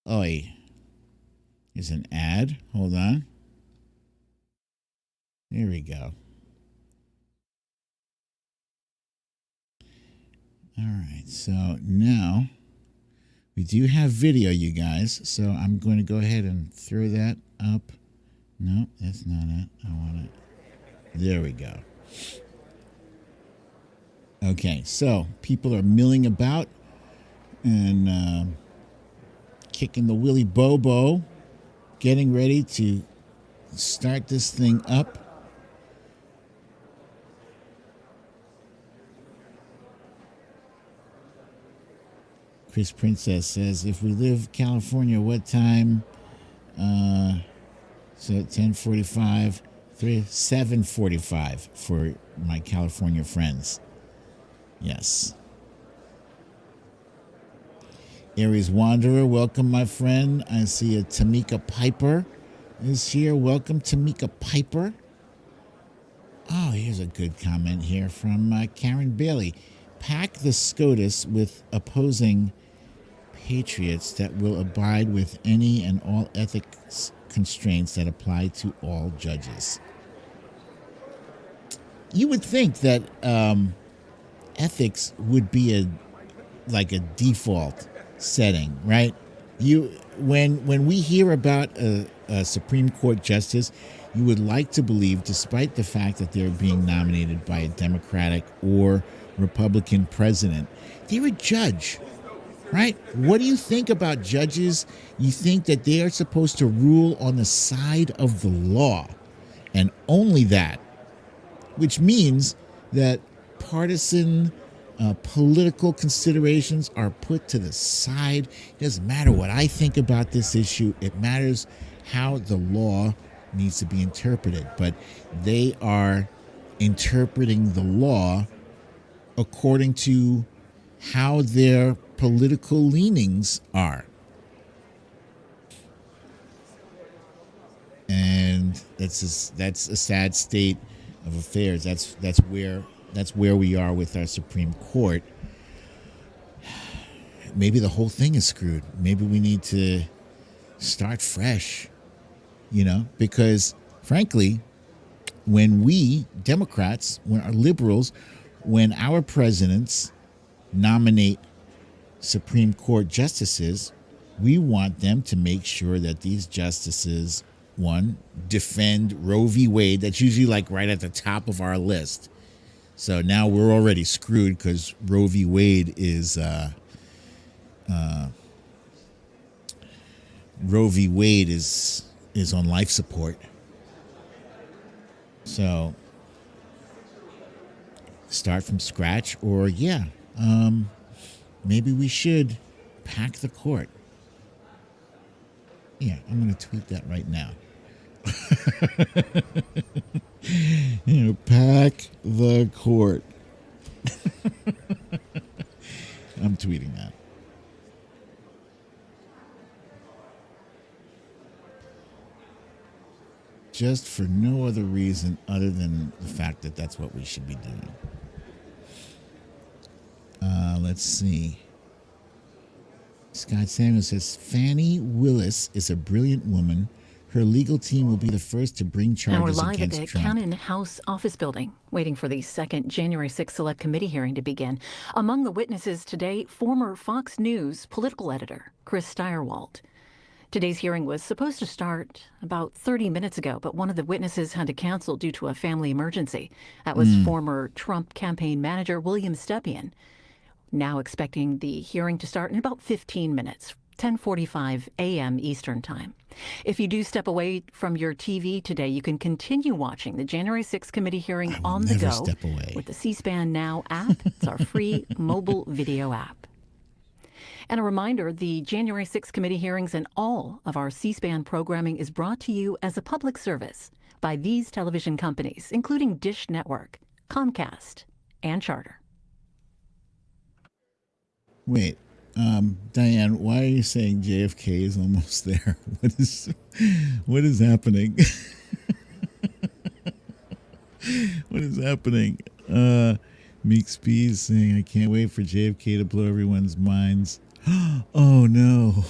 Oh, here's an ad. Hold on. There we go. All right. So now we do have video, you guys. So I'm going to go ahead and throw that up. No, that's not it. I want it. There we go. Okay, so people are milling about and kicking the Willy Bobo, getting ready to start this thing up. Chris Princess says, if we live California, what time? So 10:45, 7:45 for my California friends. Yes. Aries Wanderer, welcome, my friend. I see a Tamika Piper is here. Welcome, Tamika Piper. Oh, here's a good comment here from Karen Bailey. Pack the SCOTUS with opposing patriots that will abide with any and all ethics constraints that apply to all judges. You would think that ethics would be like a default setting, right? When we hear about a Supreme Court justice, you would like to believe, despite the fact that they're being nominated by a Democratic or Republican president, they're a judge, right? What do you think about judges? You think that they are supposed to rule on the side of the law, and only that, which means that partisan political considerations are put to the side. It doesn't matter what I think about this issue. It matters how the law needs to be interpreted. But they are interpreting the law according to how their political leanings are. And that's a sad state of affairs. That's where we are with our Supreme Court. Maybe the whole thing is screwed. Maybe we need to start fresh, because frankly, when we Democrats, when our liberals, when our presidents nominate Supreme Court justices, we want them to make sure that these justices, one, defend Roe v. Wade. That's usually like right at the top of our list. So now we're already screwed because Roe v. Wade is on life support. So start from scratch, or maybe we should pack the court. Yeah, I'm going to tweet that right now. Pack the court. I'm tweeting that. Just for no other reason other than the fact that that's what we should be doing. Let's see. Scott Samuel says, Fannie Willis is a brilliant woman. Her legal team will be the first to bring charges against Trump. Now we're live at the Cannon House office building, waiting for the second January 6th Select Committee hearing to begin. Among the witnesses today, former Fox News political editor Chris Steyerwalt. Today's hearing was supposed to start about 30 minutes ago, but one of the witnesses had to cancel due to a family emergency. That was former Trump campaign manager William Stephan. Now expecting the hearing to start in about 15 minutes. 10:45 a.m. Eastern Time. If you do step away from your TV today, you can continue watching the January 6th committee hearing on the go with the C-SPAN Now app. It's our free mobile video app. And a reminder, the January 6th committee hearings and all of our C-SPAN programming is brought to you as a public service by these television companies, including Dish Network, Comcast, and Charter. Wait. Diane, why are you saying JFK is almost there? What is happening? What is happening? Meek Speed is saying, I can't wait for JFK to blow everyone's minds. Oh no.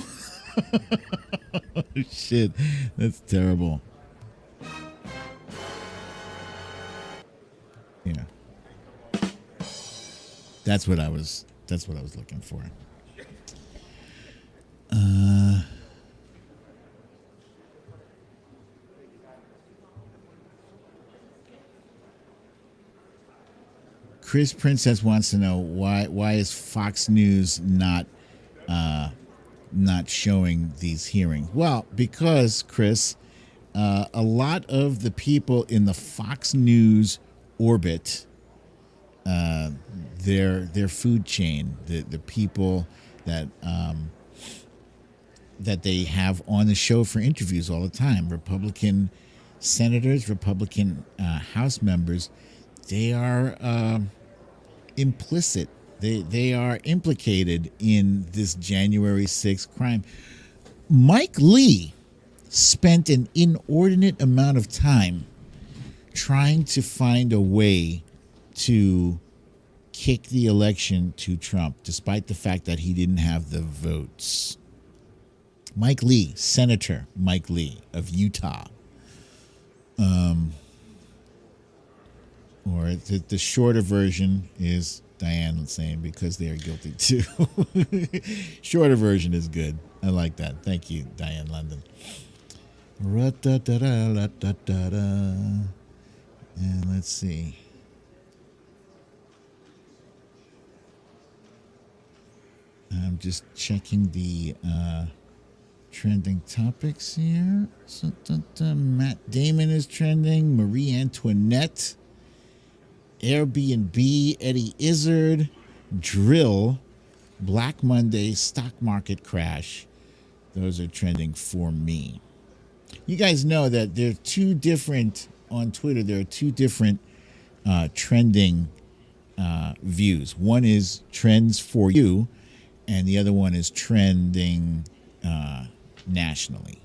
Shit. That's terrible. Yeah. That's what I was looking for. Chris Princess wants to know why is Fox News not showing these hearings? Well, because Chris, a lot of the people in the Fox News orbit, their food chain, the people that they have on the show for interviews all the time, Republican senators, Republican House members, they are implicit. They are implicated in this January 6th crime. Mike Lee spent an inordinate amount of time trying to find a way to kick the election to Trump, despite the fact that he didn't have the votes. Mike Lee, Senator Mike Lee of Utah. Or the shorter version is Diane saying because they are guilty too. Shorter version is good. I like that. Thank you, Diane London. And let's see. I'm just checking the trending topics here. Matt Damon is trending. Marie Antoinette. Airbnb, Eddie Izzard, drill, Black Monday, stock market crash. Those are trending for me. You guys know that there are two different, on Twitter, there are two different trending views. One is trends for you, and the other one is trending nationally.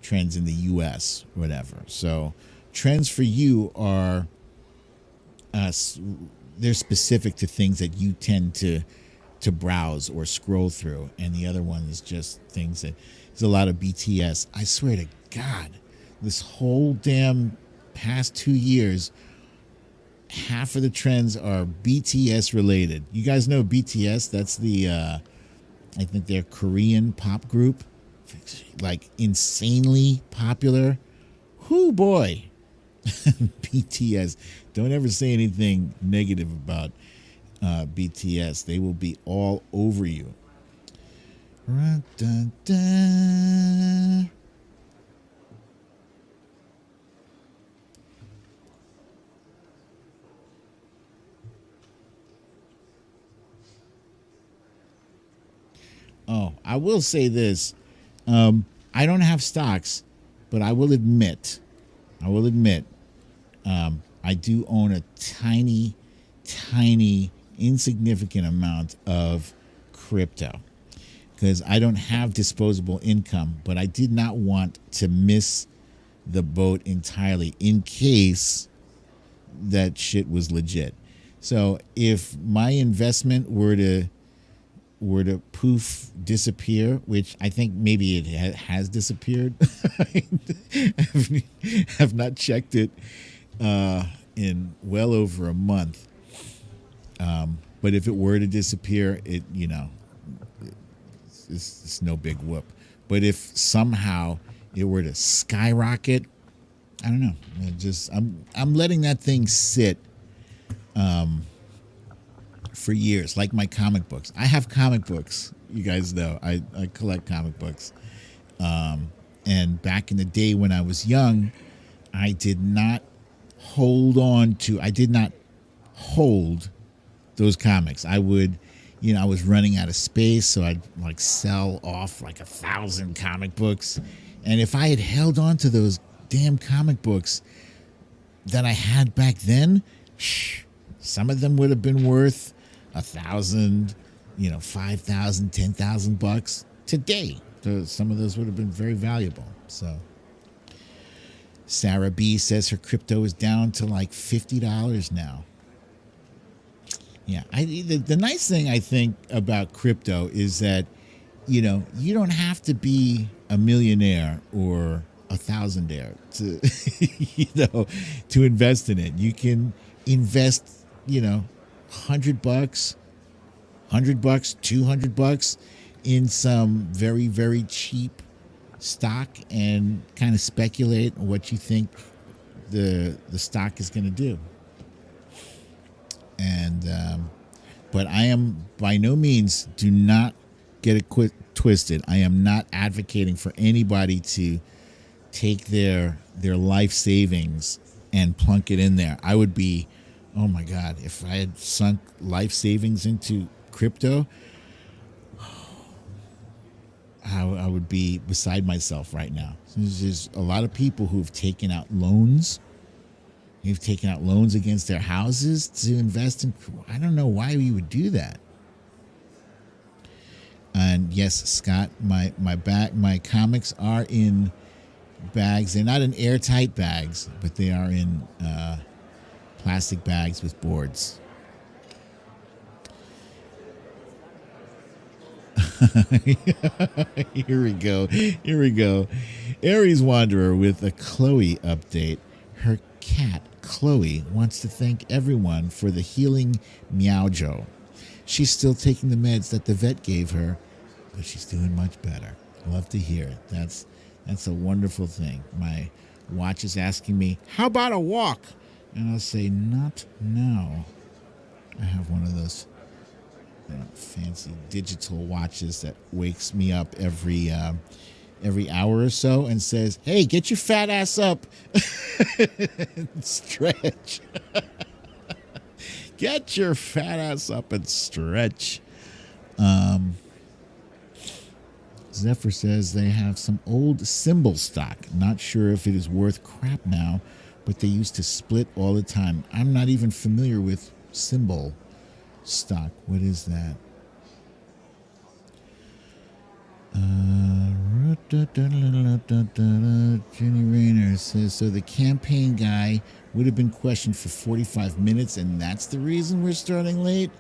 Trends in the U.S., whatever. So trends for you are they're specific to things that you tend to browse or scroll through, and the other one is just things that there's a lot of BTS. I swear to God, this whole damn past 2 years, half of the trends are BTS related. You guys know BTS? That's the I think they're Korean pop group, like insanely popular. Whoo boy. BTS. Don't ever say anything negative about BTS. They will be all over you. Oh, I will say this. I don't have stocks, but I will admit, I do own a tiny, insignificant amount of crypto because I don't have disposable income, but I did not want to miss the boat entirely in case that shit was legit. So if my investment were to poof disappear, which I think maybe it has disappeared. I have not checked it in well over a month. But if it were to disappear, it's no big whoop. But if somehow it were to skyrocket, I don't know. I'm letting that thing sit for years, like my comic books. I have comic books. You guys know I collect comic books. And back in the day when I was young, I did not hold those comics. I would, I was running out of space, so I'd like sell off like 1,000 comic books. And if I had held on to those damn comic books that I had back then, some of them would have been worth 1,000, $5,000, $10,000 today. So some of those would have been very valuable. So Sarah B says her crypto is down to like $50 now. Yeah, the nice thing I think about crypto is that, you don't have to be a millionaire or a thousandaire to, to invest in it. You can invest, $100, $100, $200 in some very, very cheap stock and kind of speculate on what you think the stock is going to do. And but I am by no means, do not get it twisted. I am not advocating for anybody to take their life savings and plunk it in there. I would be, oh my God, if I had sunk life savings into crypto, I would be beside myself right now. There's a lot of people who have taken out loans. You've taken out loans against their houses to invest in. I don't know why you would do that. And yes, Scott, my comics are in bags. They're not in airtight bags, but they are in plastic bags with boards. Here we go. Aries Wanderer with a Chloe update. Her cat, Chloe, wants to thank everyone for the healing Meowjo. She's still taking the meds that the vet gave her, but she's doing much better. Love to hear it. That's a wonderful thing. My watch is asking me, how about a walk? And I'll say, not now. I have one of those fancy digital watches that wakes me up every hour or so and says, hey, get your fat ass up and stretch. Get your fat ass up and stretch. Zephyr says they have some old symbol stock. Not sure if it is worth crap now, but they used to split all the time. I'm not even familiar with symbol stock. What is that? Jenny Rayner says, so the campaign guy would have been questioned for 45 minutes and that's the reason we're starting late?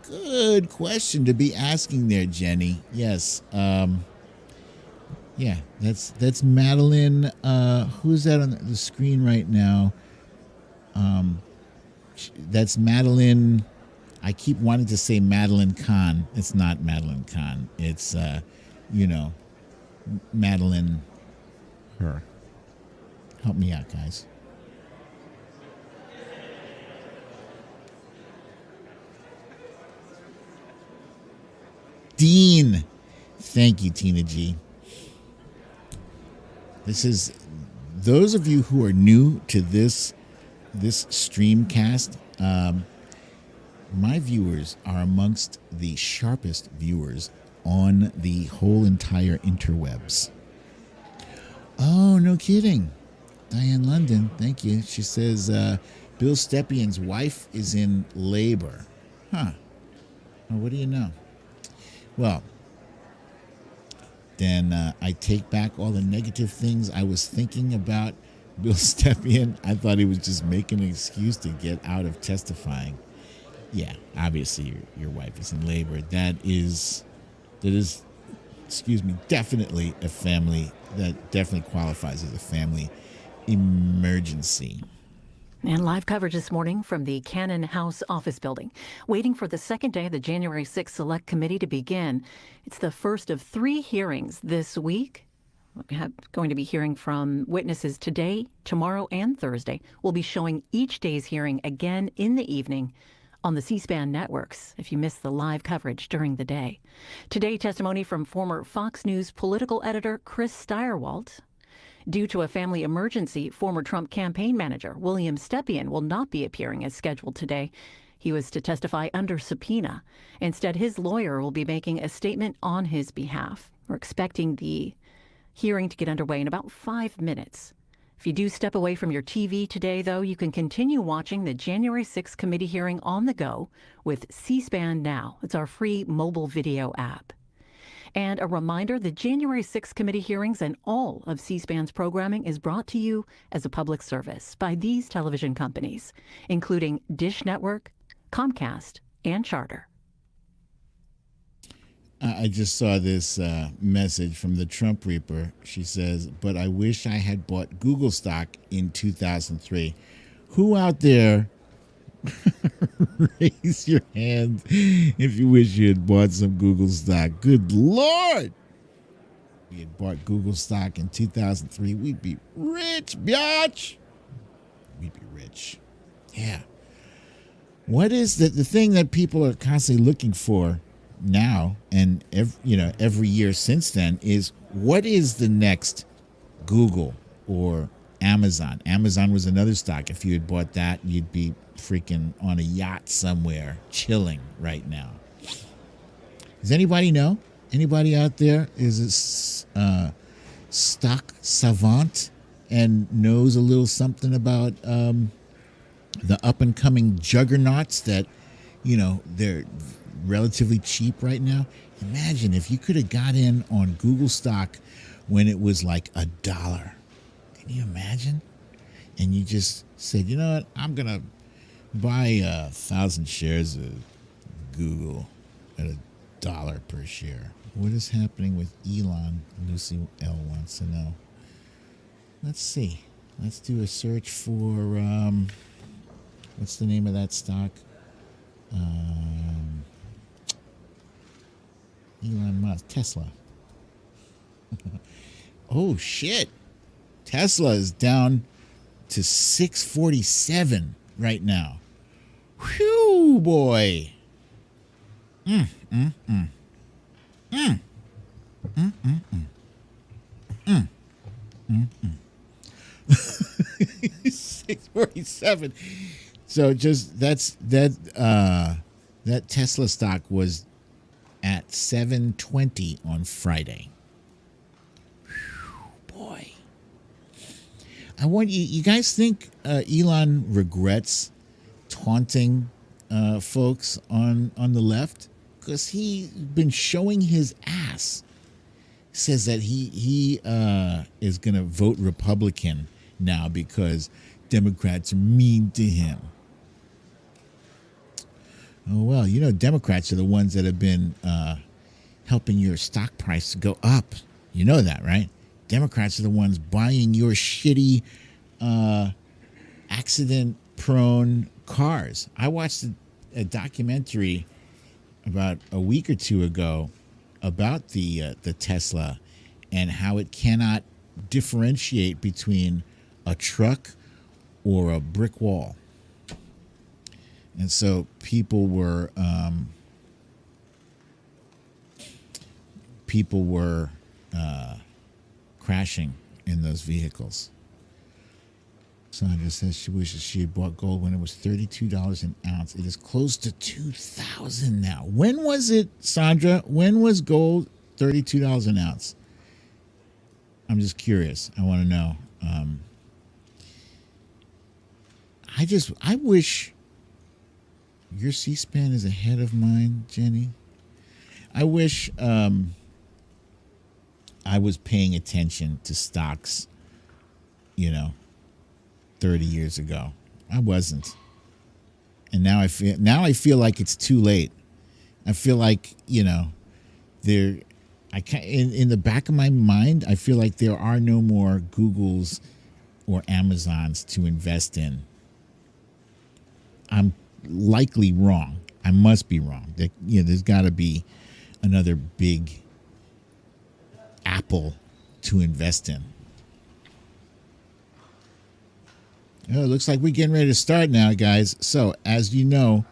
Good question to be asking there, Jenny. Yes. Yeah, that's Madeline. Who's that on the screen right now? That's Madeline. I keep wanting to say Madeline Kahn. It's not Madeline Kahn. It's, Madeline her. Help me out, guys. Dean. Thank you, Tina G. This is, those of you who are new to this streamcast, my viewers are amongst the sharpest viewers on the whole entire interwebs. Oh, no kidding. Diane London, thank you. She says, Bill Stepian's wife is in labor. Huh. Well, what do you know? Well, then I take back all the negative things I was thinking about Bill Stephan. I thought he was just making an excuse to get out of testifying. Yeah, obviously your wife is in labor. That is, definitely a family, that definitely qualifies as a family emergency. And live coverage this morning from the Cannon House office building, waiting for the second day of the January 6th Select Committee to begin. It's the first of 3 hearings this week. We're going to be hearing from witnesses today, tomorrow, and Thursday. We'll be showing each day's hearing again in the evening on the C-SPAN networks if you missed the live coverage during the day. Today, testimony from former Fox News political editor Chris Steyerwalt. Due to a family emergency, former Trump campaign manager William Stephan will not be appearing as scheduled today. He was to testify under subpoena. Instead, his lawyer will be making a statement on his behalf. We're expecting the hearing to get underway in about 5 minutes. If you do step away from your TV today, though, you can continue watching the January 6th committee hearing on the go with C-SPAN Now. It's our free mobile video app. And a reminder, the January 6th committee hearings and all of C-SPAN's programming is brought to you as a public service by these television companies, including Dish Network, Comcast, and Charter. I just saw this message from the Trump Reaper. She says, but I wish I had bought Google stock in 2003. Who out there, raise your hand if you wish you had bought some Google stock. Good Lord. If we had bought Google stock in 2003, we'd be rich, biatch. We'd be rich. Yeah. What is the thing that people are constantly looking for now and every year since then is what is the next Google or Amazon? Amazon was another stock. If you had bought that, you'd be freaking on a yacht somewhere chilling right now. Does anybody know? Anybody out there is a stock savant and knows a little something about the up and coming juggernauts that, they're relatively cheap right now? Imagine if you could have got in on Google stock when it was like $1. Can you imagine? And you just said, you know what? I'm going to buy 1,000 shares of Google at $1 per share. What is happening with Elon? Lucy L wants to know. Let's see. Let's do a search for, what's the name of that stock? Elon Musk, Tesla. Oh, shit. Tesla is down to 647 right now. Whew, boy. 647. So just that Tesla stock was at 720 on Friday. Whew, boy. I want you guys think Elon regrets taunting folks on the left? Because he's been showing his ass. Says that he is going to vote Republican now because Democrats are mean to him. Oh, well, Democrats are the ones that have been helping your stock price go up. You know that, right? Democrats are the ones buying your shitty accident-prone cars. I watched a documentary about a week or two ago about the Tesla and how it cannot differentiate between a truck or a brick wall. And so people were crashing in those vehicles. Sandra says she wishes she had bought gold when it was $32 an ounce. It is close to $2,000 now. When was it, Sandra? When was gold $32 an ounce? I'm just curious. I want to know. I wish your C-SPAN is ahead of mine, Jenny. I wish I was paying attention to stocks, 30 years ago. I wasn't. And now I feel like it's too late. I feel like, in the back of my mind, I feel like there are no more Googles or Amazons to invest in. I'm likely wrong. I must be wrong. There's got to be another big Apple to invest in. Oh, it looks like we're getting ready to start now, guys. So, as you know,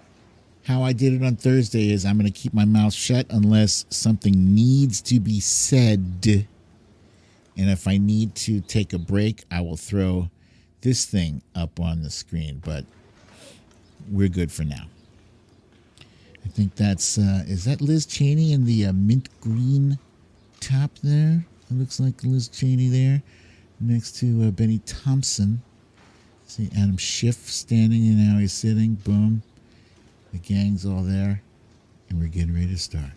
how I did it on Thursday is I'm going to keep my mouth shut unless something needs to be said. And if I need to take a break, I will throw this thing up on the screen. But we're good for now. I think that's, is that Liz Cheney in the mint green top there? It looks like Liz Cheney there. next to Benny Thompson. See Adam Schiff standing, and now he's sitting. Boom. The gang's all there, and we're getting ready to start.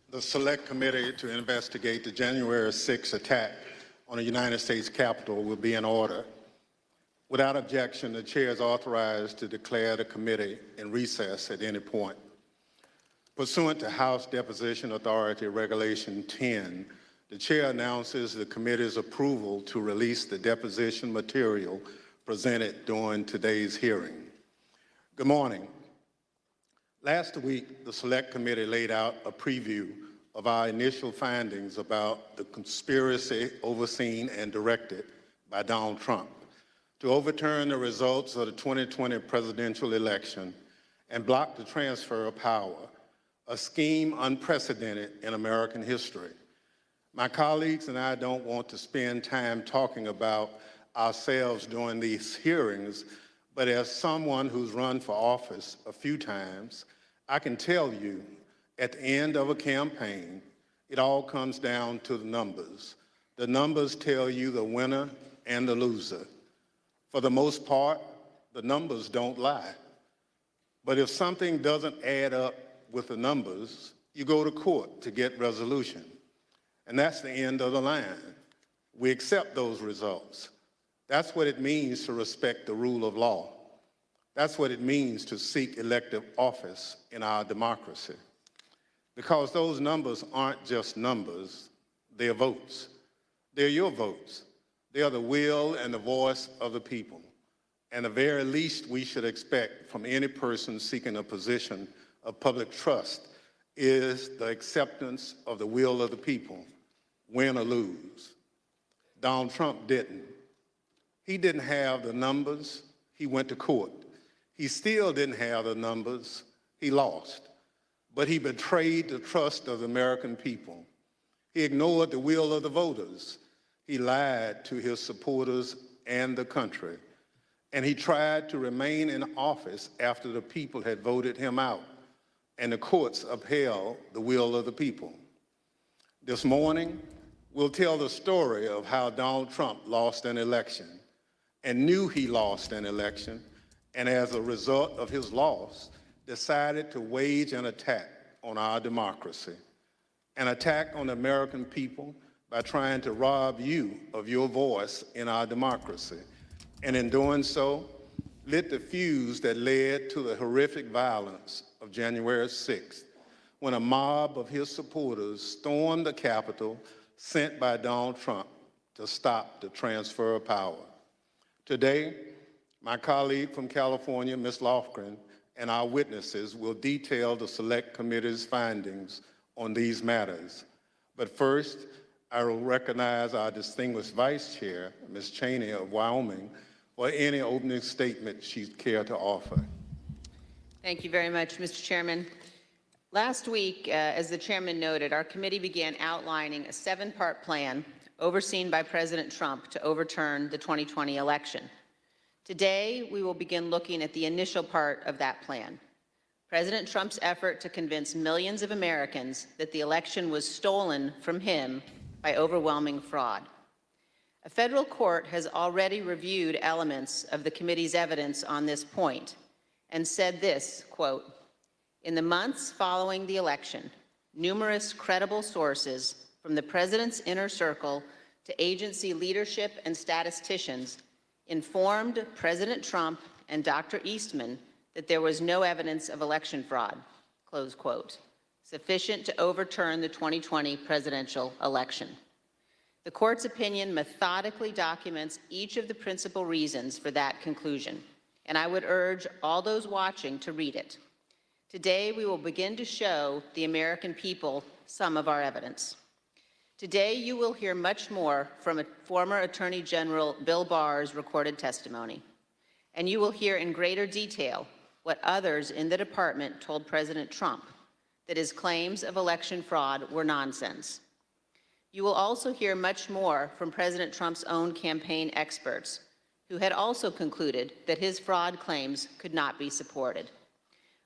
The Select Committee to investigate the January 6th attack on the United States Capitol will be in order. Without objection, the chair is authorized to declare the committee in recess at any point. Pursuant to House Deposition Authority Regulation 10, the chair announces the committee's approval to release the deposition material presented during today's hearing. Good morning. Last week, the Select Committee laid out a preview of our initial findings about the conspiracy overseen and directed by Donald Trump to overturn the results of the 2020 presidential election and block the transfer of power, a scheme unprecedented in American history. My colleagues and I don't want to spend time talking about ourselves during these hearings, but as someone who's run for office a few times, I can tell you, at the end of a campaign, it all comes down to the numbers. The numbers tell you the winner and the loser. For the most part, the numbers don't lie. But if something doesn't add up with the numbers, you go to court to get resolution. And that's the end of the line. We accept those results. That's what it means to respect the rule of law. That's what it means to seek elective office in our democracy. Because those numbers aren't just numbers, they're votes. They're your votes. They are the will and the voice of the people. And the very least we should expect from any person seeking a position of public trust is the acceptance of the will of the people, win or lose. Donald Trump didn't. He didn't have the numbers, he went to court. He still didn't have the numbers, he lost. But he betrayed the trust of the American people. He ignored the will of the voters. He lied to his supporters and the country. And he tried to remain in office after the people had voted him out, and the courts upheld the will of the people. This morning, we'll tell the story of how Donald Trump lost an election and knew he lost an election, and as a result of his loss, decided to wage an attack on our democracy, an attack on the American people by trying to rob you of your voice in our democracy, and in doing so, lit the fuse that led to the horrific violence of January 6th, when a mob of his supporters stormed the Capitol sent by Donald Trump to stop the transfer of power. Today, my colleague from California, Ms. Lofgren, and our witnesses will detail the Select Committee's findings on these matters. But first, I will recognize our distinguished Vice Chair, Ms. Cheney of Wyoming, for any opening statement she'd care to offer. Thank you very much, Mr. Chairman. Last week, as the chairman noted, our committee began outlining a 7-part plan overseen by President Trump to overturn the 2020 election. Today, we will begin looking at the initial part of that plan, President Trump's effort to convince millions of Americans that the election was stolen from him by overwhelming fraud. A federal court has already reviewed elements of the committee's evidence on this point and said this, quote, "In the months following the election, numerous credible sources from the president's inner circle to agency leadership and statisticians informed President Trump and Dr. Eastman that there was no evidence of election fraud," close quote, sufficient to overturn the 2020 presidential election. The court's opinion methodically documents each of the principal reasons for that conclusion, and I would urge all those watching to read it. Today, we will begin to show the American people some of our evidence. Today, you will hear much more from former Attorney General Bill Barr's recorded testimony, and you will hear in greater detail what others in the department told President Trump, that his claims of election fraud were nonsense. You will also hear much more from President Trump's own campaign experts, who had also concluded that his fraud claims could not be supported.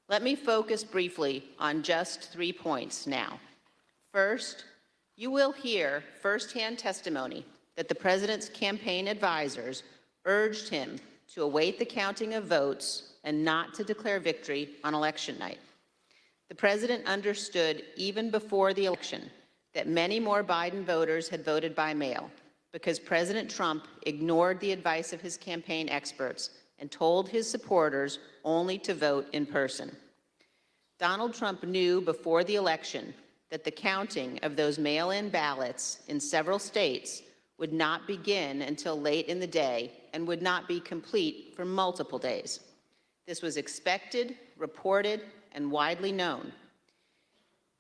Let me focus briefly on just 3 points now. First, you will hear firsthand testimony that the president's campaign advisors urged him to await the counting of votes and not to declare victory on election night. The president understood even before the election that many more Biden voters had voted by mail because President Trump ignored the advice of his campaign experts and told his supporters only to vote in person. Donald Trump knew before the election that the counting of those mail-in ballots in several states would not begin until late in the day and would not be complete for multiple days. This was expected, reported, and widely known.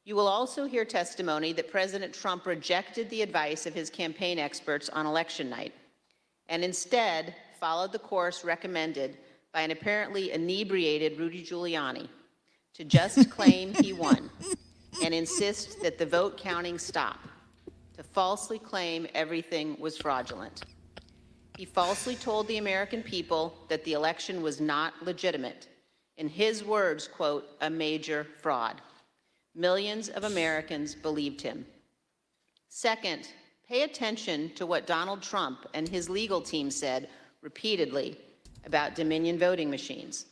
You will also hear testimony that President Trump rejected the advice of his campaign experts on election night and instead followed the course recommended by an apparently inebriated Rudy Giuliani to just claim he won and insist that the vote counting stop, to falsely claim everything was fraudulent. He falsely told the American people that the election was not legitimate. In his words, quote, a major fraud. Millions of Americans believed him. Second, pay attention to what Donald Trump and his legal team said repeatedly about Dominion voting machines.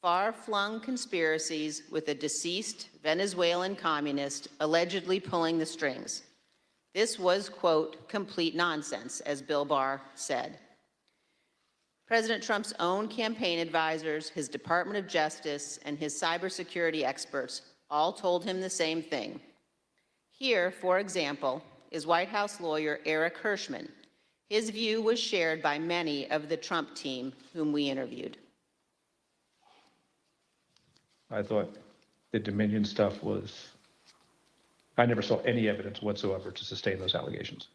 Far-flung conspiracies with a deceased Venezuelan communist allegedly pulling the strings. This was, quote, complete nonsense, as Bill Barr said. President Trump's own campaign advisors, his Department of Justice, and his cybersecurity experts all told him the same thing. Here, for example, is White House lawyer Eric Hirschman. His view was shared by many of the Trump team whom we interviewed. I thought the Dominion stuff was, I never saw any evidence whatsoever to sustain those allegations.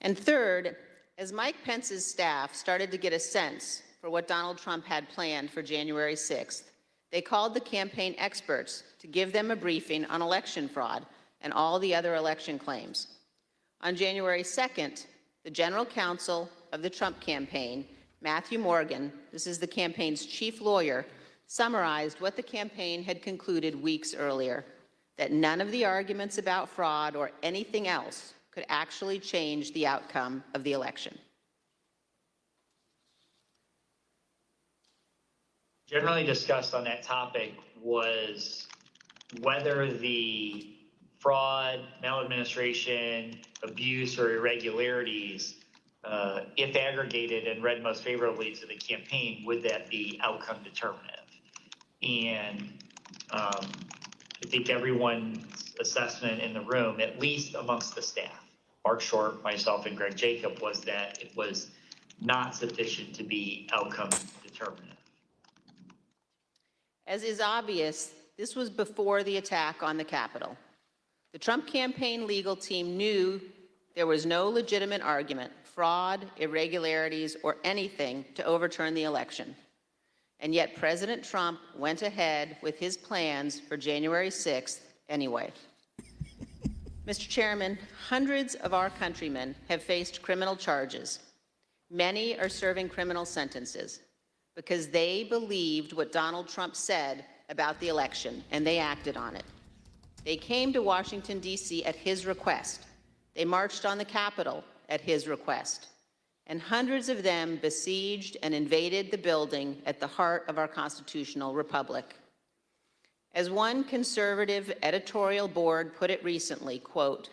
And third, as Mike Pence's staff started to get a sense for what Donald Trump had planned for January 6th, they called the campaign experts to give them a briefing on election fraud and all the other election claims. On January 2nd, the general counsel of the Trump campaign, Matthew Morgan, this is the campaign's chief lawyer, summarized what the campaign had concluded weeks earlier, that none of the arguments about fraud or anything else could actually change the outcome of the election. Generally discussed on that topic was whether the fraud, maladministration, abuse, or irregularities, if aggregated and read most favorably to the campaign, would that be outcome determinative? And I think everyone's assessment in the room, at least amongst the staff, Mark Short, myself, and Greg Jacob, was that it was not sufficient to be outcome determinative. As is obvious, this was before the attack on the Capitol. The Trump campaign legal team knew there was no legitimate argument, fraud, irregularities, or anything to overturn the election. And yet President Trump went ahead with his plans for January 6th anyway. Mr. Chairman, hundreds of our countrymen have faced criminal charges. Many are serving criminal sentences because they believed what Donald Trump said about the election, and they acted on it. They came to Washington, D.C. at his request. They marched on the Capitol at his request. And hundreds of them besieged and invaded the building at the heart of our constitutional republic. As one conservative editorial board put it recently, quote,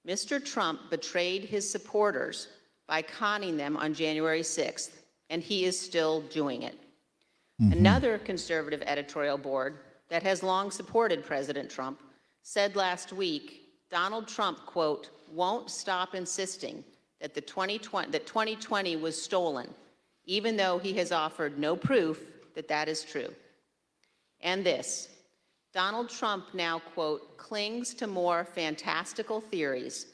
Mr. Trump betrayed his supporters by conning them on January 6th, and he is still doing it. Another conservative editorial board that has long supported President Trump said last week, Donald Trump, quote, won't stop insisting that 2020 was stolen, even though he has offered no proof that that is true. And this, Donald Trump now, quote, clings to more fantastical theories,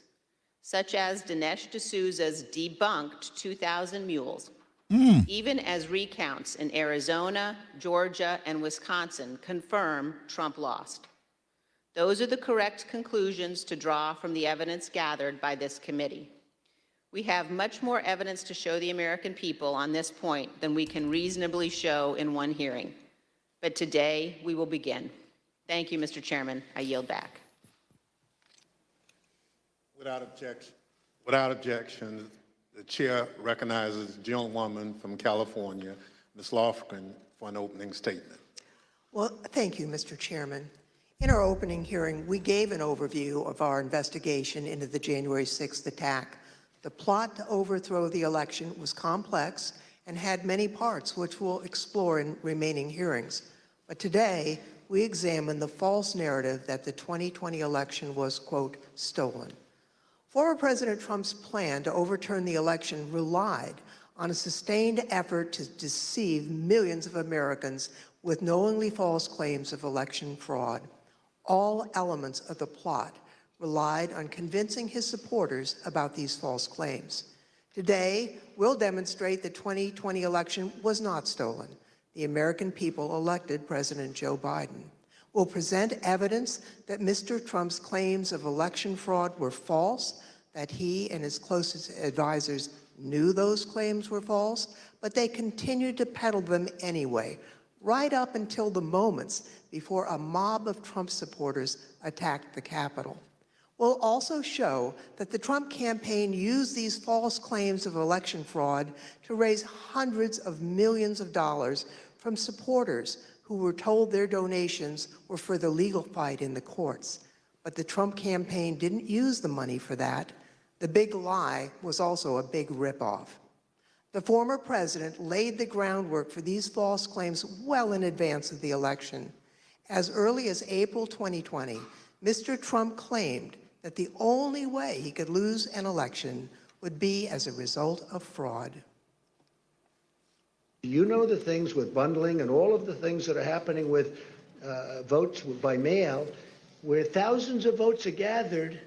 such as Dinesh D'Souza's debunked 2,000 mules, even as recounts in Arizona, Georgia, and Wisconsin confirm Trump lost. Those are the correct conclusions to draw from the evidence gathered by this committee. We have much more evidence to show the American people on this point than we can reasonably show in one hearing. But today, we will begin. Thank you, Mr. Chairman. I yield back. Without objection, the chair recognizes the gentlewoman from California, Ms. Lofgren, for an opening statement. Well, thank you, Mr. Chairman. In our opening hearing, we gave an overview of our investigation into the January 6th attack. The plot to overthrow the election was complex and had many parts, which we'll explore in remaining hearings. But today, we examine the false narrative that the 2020 election was, quote, stolen. Former President Trump's plan to overturn the election relied on a sustained effort to deceive millions of Americans with knowingly false claims of election fraud. All elements of the plot relied on convincing his supporters about these false claims. Today, we'll demonstrate the 2020 election was not stolen. The American people elected President Joe Biden. We'll present evidence that Mr. Trump's claims of election fraud were false, that he and his closest advisors knew those claims were false, but they continued to peddle them anyway, right up until the moments before a mob of Trump supporters attacked the Capitol. We'll also show that the Trump campaign used these false claims of election fraud to raise hundreds of millions of dollars from supporters who were told their donations were for the legal fight in the courts. But the Trump campaign didn't use the money for that. The big lie was also a big ripoff. The former president laid the groundwork for these false claims well in advance of the election. As early as April 2020, Mr. Trump claimed that the only way he could lose an election would be as a result of fraud. You know the things with bundling and all of the things that are happening with votes by mail, where thousands of votes are gathered,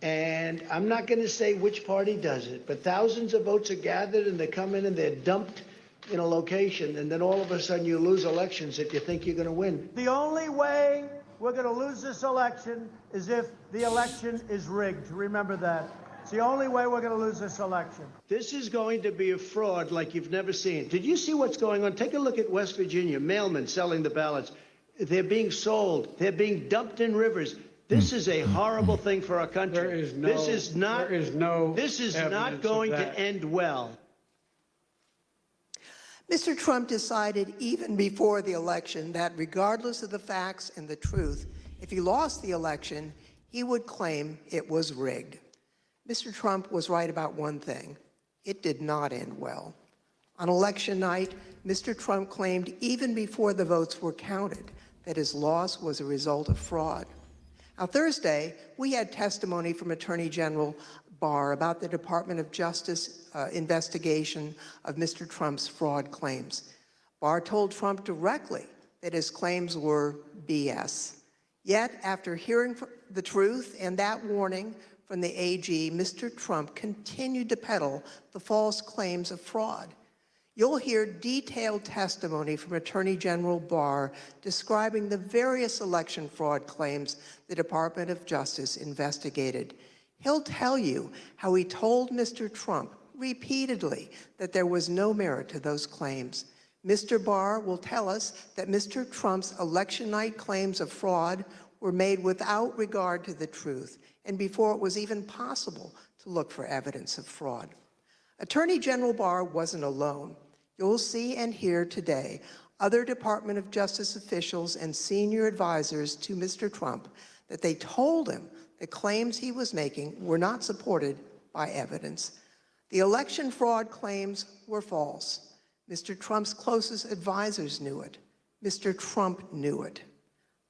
and I'm not going to say which party does it, but thousands of votes are gathered and they come in and they're dumped in a location, and then all of a sudden you lose elections that you think you're going to win. The only way we're going to lose this election is if the election is rigged. Remember that. It's the only way we're going to lose this election. This is going to be a fraud like you've never seen. Did you see what's going on? Take a look at West Virginia, mailmen selling the ballots. They're being sold. They're being dumped in rivers. This is a horrible thing for our country. This is not going to end well. Mr. Trump decided even before the election that regardless of the facts and the truth, if he lost the election, he would claim it was rigged. Mr. Trump was right about one thing. It did not end well. On election night, Mr. Trump claimed even before the votes were counted that his loss was a result of fraud. Now, Thursday, we had testimony from Attorney General Barr about the Department of Justice investigation of Mr. Trump's fraud claims. Barr told Trump directly that his claims were BS. Yet, after hearing the truth and that warning from the AG, Mr. Trump continued to peddle the false claims of fraud. You'll hear detailed testimony from Attorney General Barr describing the various election fraud claims the Department of Justice investigated. He'll tell you how he told Mr. Trump repeatedly that there was no merit to those claims. Mr. Barr will tell us that Mr. Trump's election night claims of fraud were made without regard to the truth and before it was even possible to look for evidence of fraud. Attorney General Barr wasn't alone. You'll see and hear today other Department of Justice officials and senior advisors to Mr. Trump that they told him the claims he was making were not supported by evidence. The election fraud claims were false. Mr. Trump's closest advisors knew it. Mr. Trump knew it.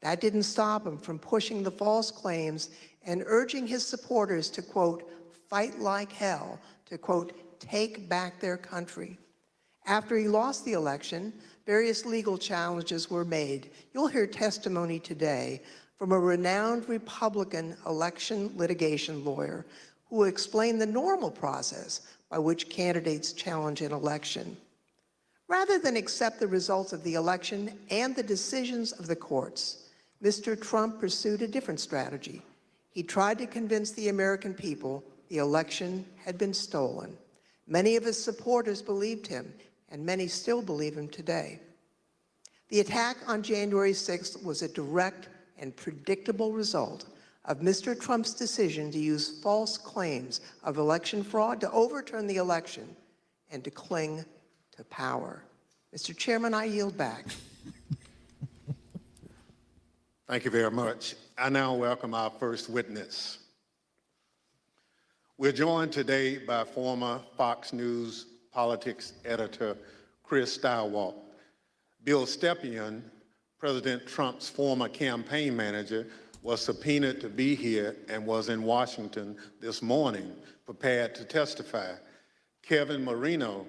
That didn't stop him from pushing the false claims and urging his supporters to, quote, fight like hell, to, quote, take back their country. After he lost the election, various legal challenges were made. You'll hear testimony today from a renowned Republican election litigation lawyer who will explain the normal process by which candidates challenge an election. Rather than accept the results of the election and the decisions of the courts, Mr. Trump pursued a different strategy. He tried to convince the American people the election had been stolen. Many of his supporters believed him, and many still believe him today. The attack on January 6th was a direct and predictable result of Mr. Trump's decision to use false claims of election fraud to overturn the election and to cling to power. Mr. Chairman, I yield back. Thank you very much. I now welcome our first witness. We're joined today by former Fox News politics editor Chris Steiwalt. Bill Stephan, President Trump's former campaign manager, was subpoenaed to be here and was in Washington this morning, prepared to testify. Kevin Marino,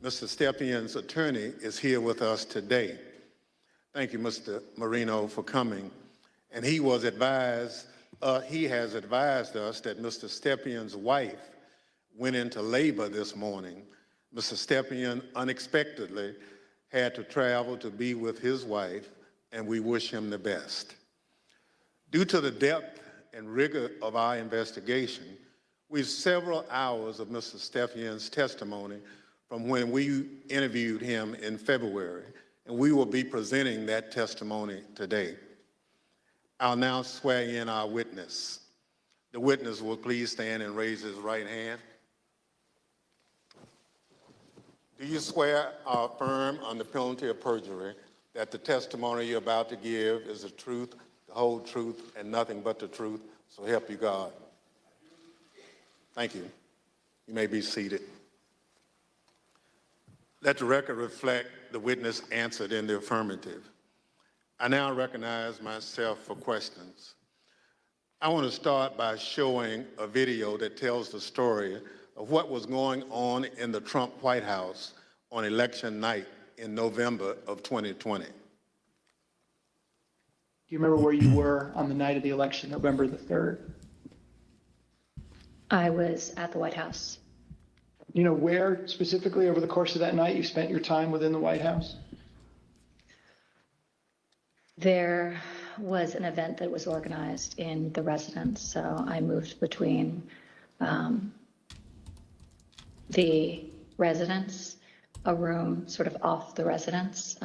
Mr. Stephan's attorney, is here with us today. Thank you, Mr. Marino, for coming. And he has advised us that Mr. Stephan's wife went into labor this morning. Mr. Stephan unexpectedly had to travel to be with his wife, and we wish him the best. Due to the depth and rigor of our investigation, we have several hours of Mr. Stephan's testimony from when we interviewed him in February, and we will be presenting that testimony today. I'll now swear in our witness. The witness will please stand and raise his right hand. Do you swear or affirm under penalty of perjury that the testimony you're about to give is the truth, the whole truth, and nothing but the truth? So help you God. Thank you. You may be seated. Let the record reflect the witness answered in the affirmative. I now recognize myself for questions. I want to start by showing a video that tells the story of what was going on in the Trump White House on election night in November of 2020. Do you remember where you were on the night of the election, November the 3rd? I was at the White House. You know where specifically over the course of that night you spent your time within the White House? There was an event that was organized in the residence, so I moved between the residence, a room sort of off the residence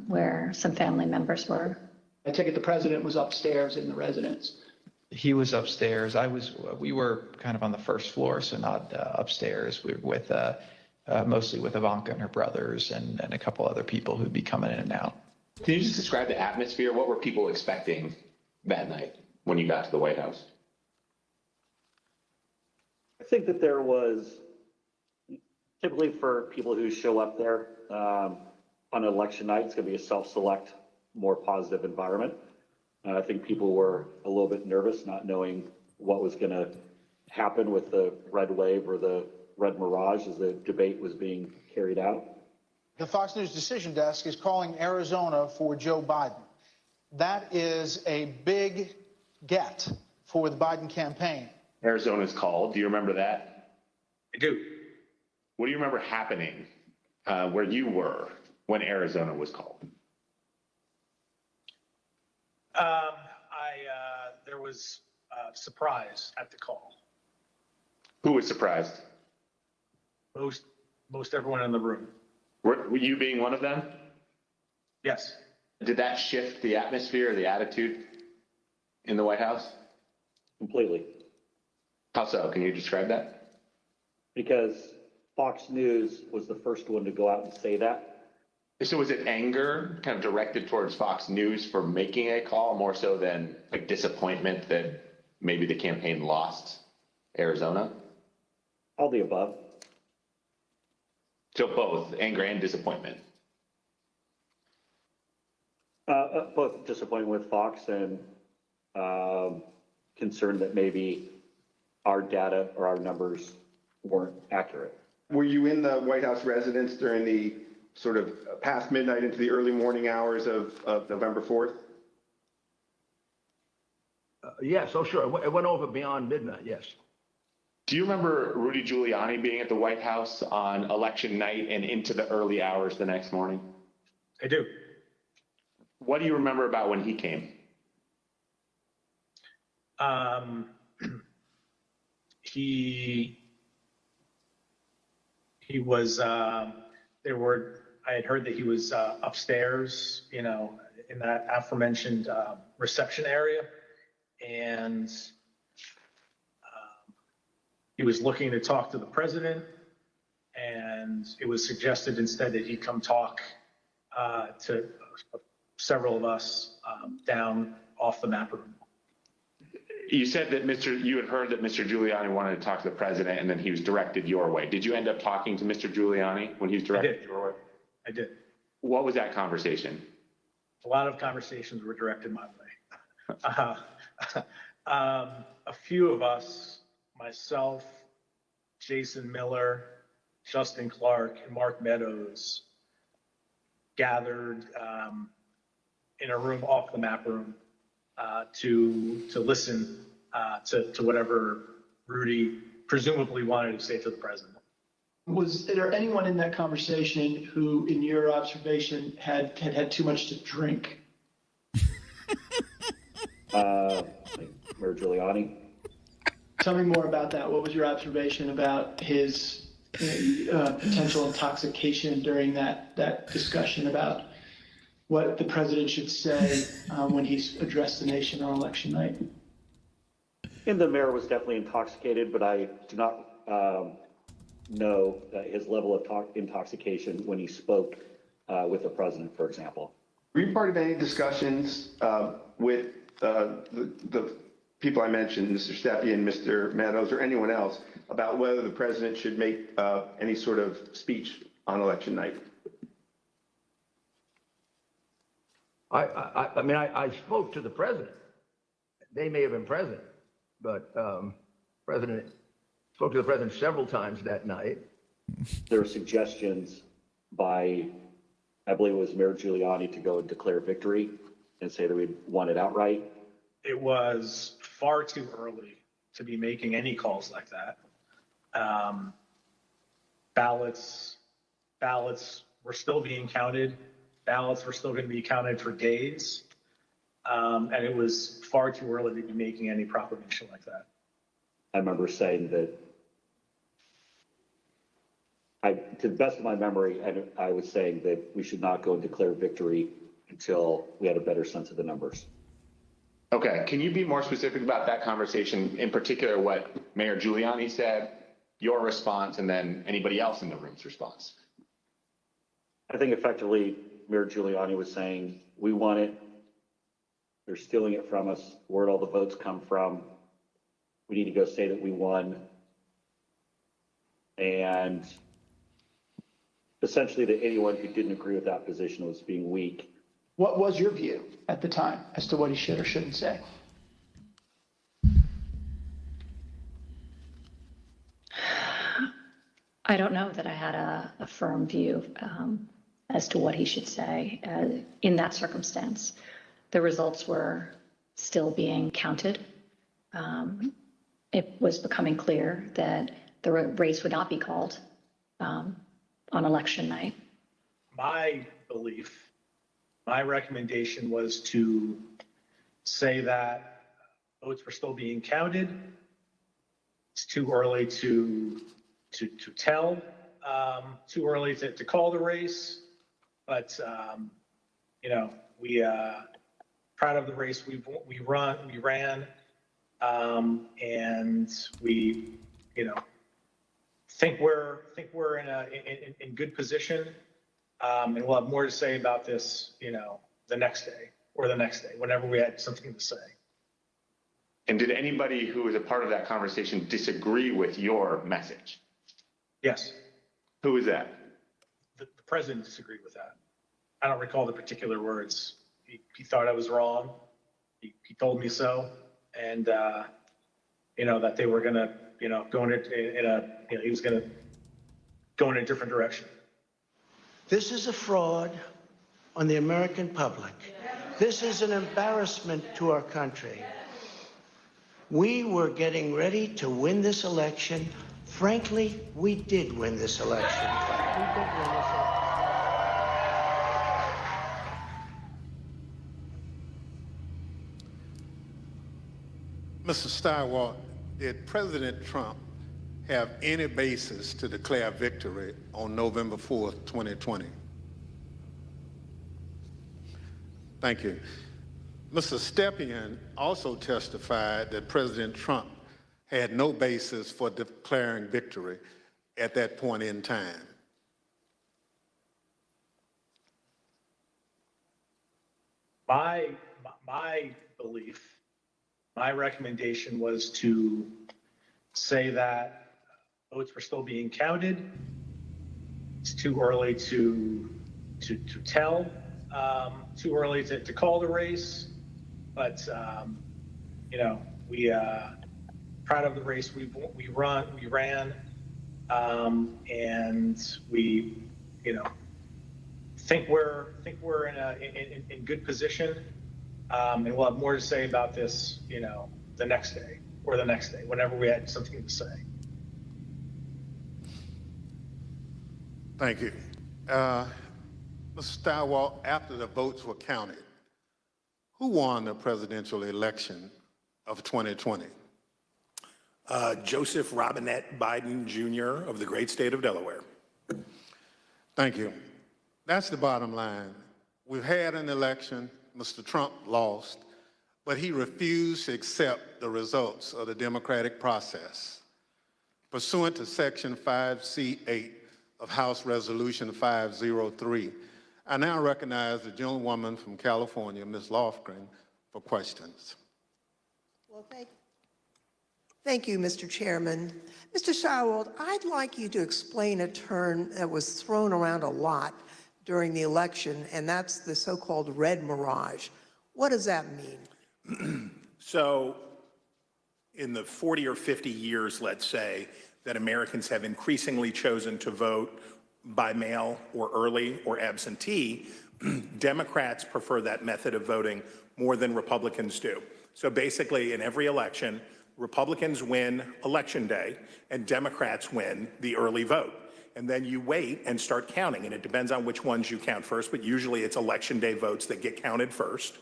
where some family members were. I take it the president was upstairs in the residence. He was upstairs. We were kind of on the first floor, so not upstairs. We were with mostly with Ivanka and her brothers and a couple other people who'd be coming in and out. Can you just describe the atmosphere? What were people expecting that night when you got to the White House? I think that there was, typically for people who show up there on election night, it's going to be a self-select, more positive environment. I think people were a little bit nervous, not knowing what was going to happen with the red wave or the red mirage as the debate was being carried out. The Fox News Decision Desk is calling Arizona for Joe Biden. That is a big get for the Biden campaign. Arizona's called. Do you remember that? I do. What do you remember happening where you were when Arizona was called? There was surprise at the call. Who was surprised? Most everyone in the room. Were you being one of them? Yes. Did that shift the atmosphere, the attitude in the White House? Completely. How so? Can you describe that? Because Fox News was the first one to go out and say that. So was it anger kind of directed towards Fox News for making a call more so than like disappointment that maybe the campaign lost Arizona? All the above. So both anger and disappointment. Both disappointed with Fox and concerned that maybe our data or our numbers weren't accurate. Were you in the White House residence during the sort of past midnight into the early morning hours of November 4th? Yes, oh sure, it went over beyond midnight, yes. Do you remember Rudy Giuliani being at the White House on election night and into the early hours the next morning? I do. What do you remember about when he came? He was, I had heard that he was upstairs, in that aforementioned reception area. And he was looking to talk to the president. And it was suggested instead that he come talk to several of us down off the map room. You said that you had heard that Mr. Giuliani wanted to talk to the president and then he was directed your way. Did you end up talking to Mr. Giuliani when he was directed your way? I did. What was that conversation? A lot of conversations were directed my way. A few of us, myself, Jason Miller, Justin Clark, and Mark Meadows, gathered in a room off the map room to listen to whatever Rudy presumably wanted to say to the president. Was there anyone in that conversation who, in your observation, had too much to drink? Mayor Giuliani. Tell me more about that. What was your observation about his potential intoxication during that discussion about what the president should say when he's addressed the nation on election night? And the mayor was definitely intoxicated, but I do not know his level of intoxication when he spoke with the president, for example. Were you part of any discussions with the people I mentioned, Mr. Stephan, Mr. Meadows, or anyone else, about whether the president should make any sort of speech on election night? I mean, I spoke to the president. They may have been present, but president spoke to the president several times that night. There were suggestions by, I believe it was Mayor Giuliani, to go and declare victory and say that we won it outright. It was far too early to be making any calls like that. Ballots were still being counted. Ballots were still going to be counted for days. And it was far too early to be making any proclamation like that. I remember saying that, to the best of my memory, I was saying that we should not go and declare victory until we had a better sense of the numbers. Okay, can you be more specific about that conversation, in particular what Mayor Giuliani said, your response, and then anybody else in the room's response? I think effectively Mayor Giuliani was saying, we won it. They're stealing it from us. Where'd all the votes come from? We need to go say that we won. And essentially that anyone who didn't agree with that position was being weak. What was your view at the time as to what he should or shouldn't say? I don't know that I had a firm view as to what he should say in that circumstance. The results were still being counted. It was becoming clear that the race would not be called on election night. My belief, my recommendation was to say that votes were still being counted. It's too early to tell, too early to call the race, but we proud of the race we ran, and we think we're in good position, and we'll have more to say about this the next day or the next day whenever we had something to say. And did anybody who was a part of that conversation disagree with your message? Yes. Who was that? The president disagreed with that. I don't recall the particular words. He thought I was wrong. He told me so, and that they were gonna go he was gonna go in a different direction. This is a fraud on the American public. This is an embarrassment to our country. We were getting ready to win this election. Frankly, we did win this election. Mr. Steiwalt, did President Trump have any basis to declare victory on November 4th, 2020? Thank you. Mr. Stephan also testified that President Trump had no basis for declaring victory at that point in time. My belief, my recommendation was to say that votes were still being counted. It's too early to tell, too early to call the race, but you know, we proud of the race we ran, and we, you know, think we're in good position, and we'll have more to say about this, you know, the next day or the next day, whenever we had something to say. Thank you. Mr. Steiwalt, after the votes were counted, who won the presidential election of 2020? Joseph Robinette Biden Jr. of the great state of Delaware. Thank you. That's the bottom line. We've had an election. Mr. Trump lost, but he refused to accept the results of the democratic process. Pursuant to Section 5C8 of House Resolution 503, I now recognize the gentlewoman from California, Ms. Lofgren, for questions. Well, thank you, Mr. Chairman. Mr. Steiwalt, I'd like you to explain a term that was thrown around a lot during the election, and that's the so-called red mirage. What does that mean? So in the 40 or 50 years, let's say, that Americans have increasingly chosen to vote by mail or early or absentee, Democrats prefer that method of voting more than Republicans do. So basically, in every election, Republicans win Election Day and Democrats win the early vote. And then you wait and start counting, and it depends on which ones you count first, but usually it's Election Day votes that get counted first.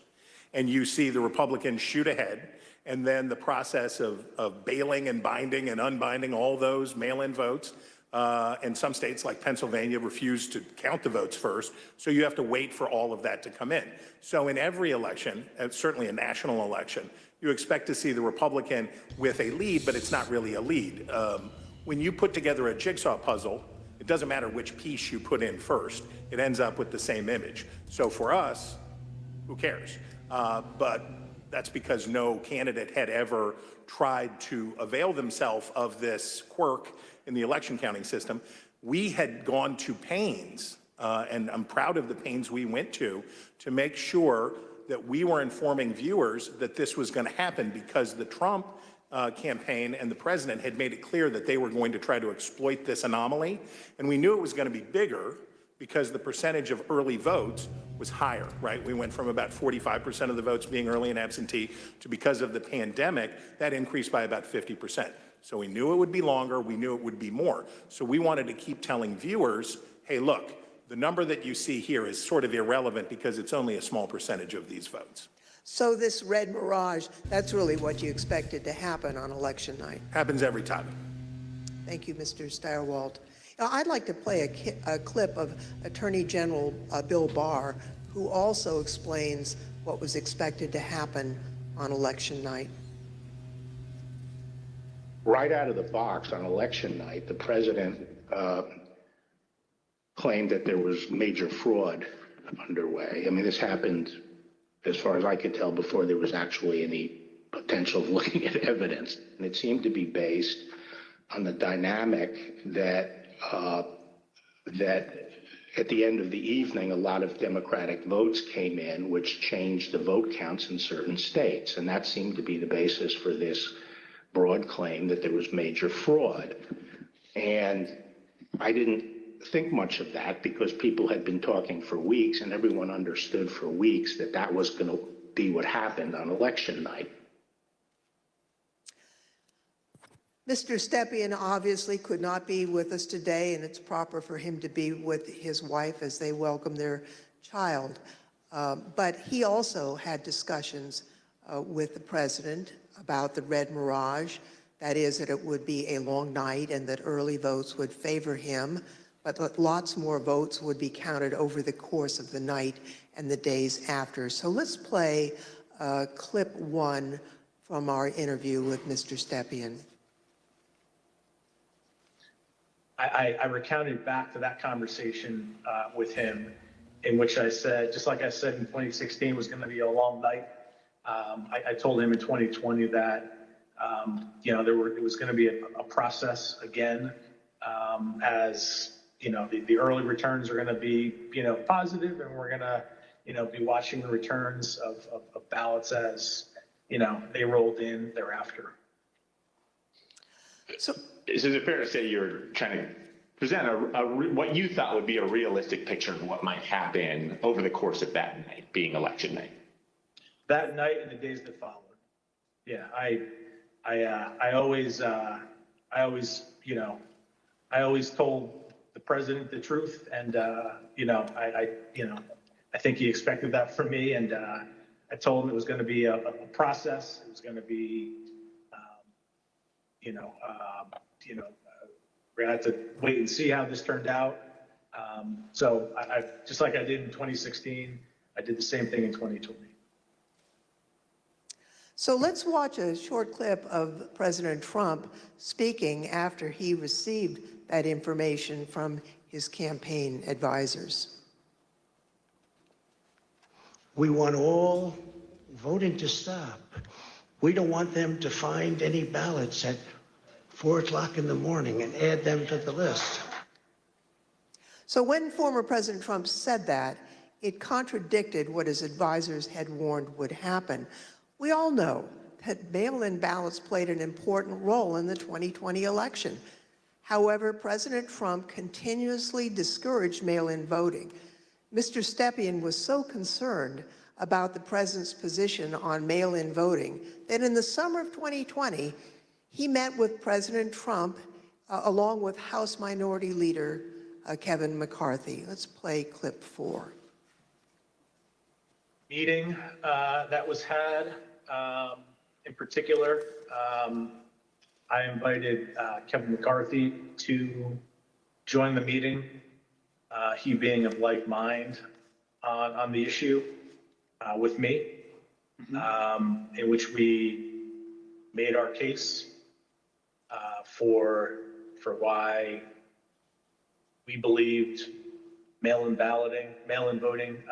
And you see the Republicans shoot ahead, and then the process of bailing and binding and unbinding all those mail-in votes. And some states like Pennsylvania refuse to count the votes first, so you have to wait for all of that to come in. So in every election, certainly a national election, you expect to see the Republican with a lead, but it's not really a lead. When you put together a jigsaw puzzle, it doesn't matter which piece you put in first, it ends up with the same image. So for us, who cares? But that's because no candidate had ever tried to avail themselves of this quirk in the election counting system. We had gone to pains, and I'm proud of the pains we went to make sure that we were informing viewers that this was going to happen, because the Trump campaign and the president had made it clear that they were going to try to exploit this anomaly. And we knew it was going to be bigger because the percentage of early votes was higher, right? We went from about 45% of the votes being early and absentee to, because of the pandemic, that increased by about 50%. So we knew it would be longer, we knew it would be more. So we wanted to keep telling viewers, hey, look, the number that you see here is sort of irrelevant because it's only a small percentage of these votes. So this red mirage, that's really what you expected to happen on election night. Happens every time. Thank you, Mr. Steiwalt. Now, I'd like to play a clip of Attorney General Bill Barr, who also explains what was expected to happen on election night. Right out of the box on election night, the president claimed that there was major fraud underway. I mean, this happened, as far as I could tell, before there was actually any potential of looking at evidence. And it seemed to be based on the dynamic that at the end of the evening, a lot of Democratic votes came in, which changed the vote counts in certain states. And that seemed to be the basis for this broad claim that there was major fraud. And I didn't think much of that because people had been talking for weeks and everyone understood for weeks that that was going to be what happened on election night. Mr. Stephan obviously could not be with us today, and it's proper for him to be with his wife as they welcome their child. But he also had discussions with the president about the red mirage. That is, that it would be a long night and that early votes would favor him, but that lots more votes would be counted over the course of the night and the days after. So let's play clip 1 from our interview with Mr. Stephan. I recounted back to that conversation with him, in which I said, just like I said in 2016 was going to be a long night. I told him in 2020 that it was going to be a process again, as the early returns are going to be positive, and we're going to be watching the returns of ballots as they rolled in thereafter. So is it fair to say you're trying to present what you thought would be a realistic picture of what might happen over the course of that night, being election night? That night and the days that followed. Yeah, I always told the president the truth, and I think he expected that from me, and I told him it was going to be a process. It was going to be, we're going to have to wait and see how this turned out. So I just like I did in 2016, I did the same thing in 2020. So let's watch a short clip of President Trump speaking after he received that information from his campaign advisors. We want all voting to stop. We don't want them to find any ballots at 4 o'clock in the morning and add them to the list. So when former President Trump said that, it contradicted what his advisors had warned would happen. We all know that mail-in ballots played an important role in the 2020 election. However, President Trump continuously discouraged mail-in voting. Mr. Stephan was so concerned about the president's position on mail-in voting that in the summer of 2020, he met with President Trump along with House Minority Leader Kevin McCarthy. Let's play clip 4. Meeting that was had, in particular, I invited Kevin McCarthy to join the meeting, he being of like mind on the issue with me, in which we made our case for why we believed mail-in voting,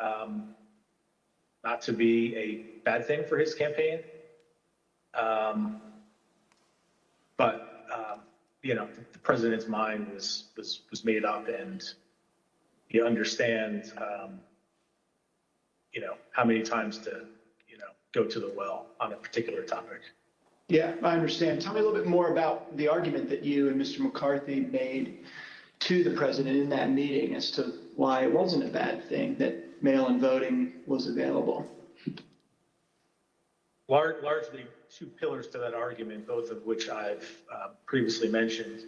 not to be a bad thing for his campaign. The president's mind was made up, and he understands, how many times to, go to the well on a particular topic. Yeah, I understand. Tell me a little bit more about the argument that you and Mr. McCarthy made to the president in that meeting as to why it wasn't a bad thing that mail-in voting was available. Largely two pillars to that argument, both of which I've previously mentioned.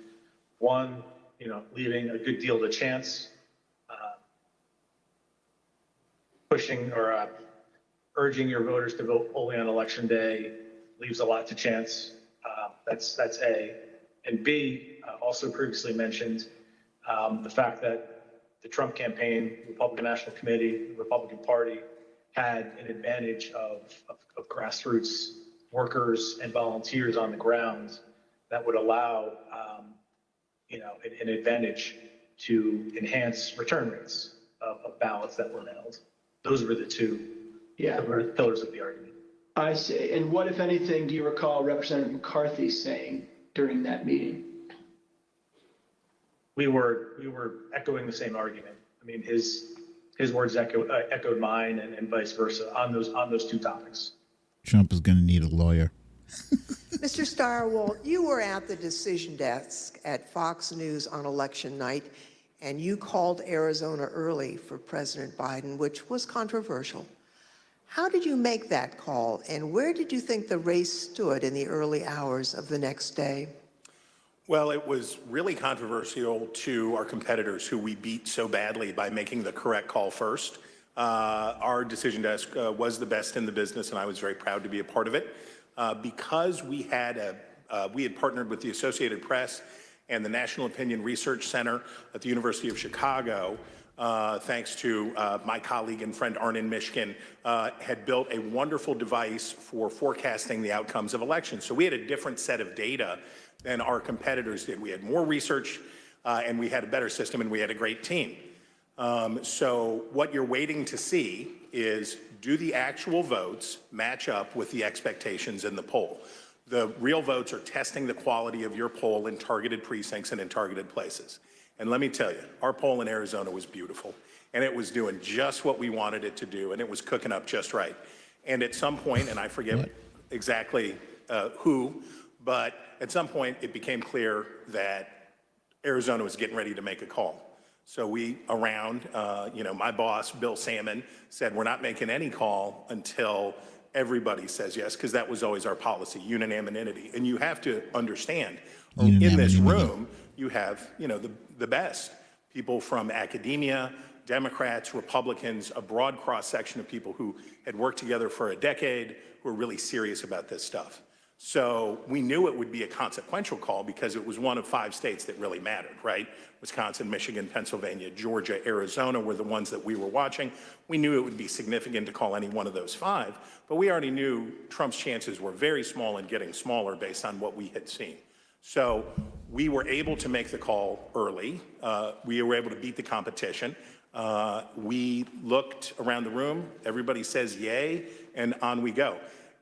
One, leaving a good deal to chance, pushing or urging your voters to vote only on election day leaves a lot to chance. That's A. And B, also previously mentioned, the fact that the Trump campaign, Republican National Committee, the Republican Party had an advantage of grassroots workers and volunteers on the ground that would allow, an advantage to enhance return rates of ballots that were mailed. Those were the two pillars of the argument. I see. And what, if anything, do you recall Representative McCarthy saying during that meeting? We were echoing the same argument. I mean, his words echoed mine, and vice versa on those two topics. Trump is going to need a lawyer. Mr. Stirewalt, you were at the decision desk at Fox News on election night, and you called Arizona early for President Biden, which was controversial. How did you make that call, and where did you think the race stood in the early hours of the next day? Well, it was really controversial to our competitors who we beat so badly by making the correct call first. Our decision desk was the best in the business, and I was very proud to be a part of it. Because we had partnered with the Associated Press and the National Opinion Research Center at the University of Chicago, thanks to my colleague and friend Arnon Mishkin, had built a wonderful device for forecasting the outcomes of elections. So we had a different set of data than our competitors did. We had more research, and we had a better system, and we had a great team. So what you're waiting to see is, do the actual votes match up with the expectations in the poll? The real votes are testing the quality of your poll in targeted precincts and in targeted places. And let me tell you, our poll in Arizona was beautiful, and it was doing just what we wanted it to do, and it was cooking up just right. And at some point, and I forget exactly who, but at some point it became clear that Arizona was getting ready to make a call. So we, my boss, Bill Salmon, said we're not making any call until everybody says yes, because that was always our policy, unanimity. And you have to understand, in this room, you have, the best people from academia, Democrats, Republicans, a broad cross-section of people who had worked together for a decade, who are really serious about this stuff. So we knew it would be a consequential call because it was one of 5 states that really mattered, right? Wisconsin, Michigan, Pennsylvania, Georgia, Arizona were the ones that we were watching. We knew it would be significant to call any one of those 5, but we already knew Trump's chances were very small and getting smaller based on what we had seen. So we were able to make the call early. We were able to beat the competition. We looked around the room, everybody says yay, and on we go.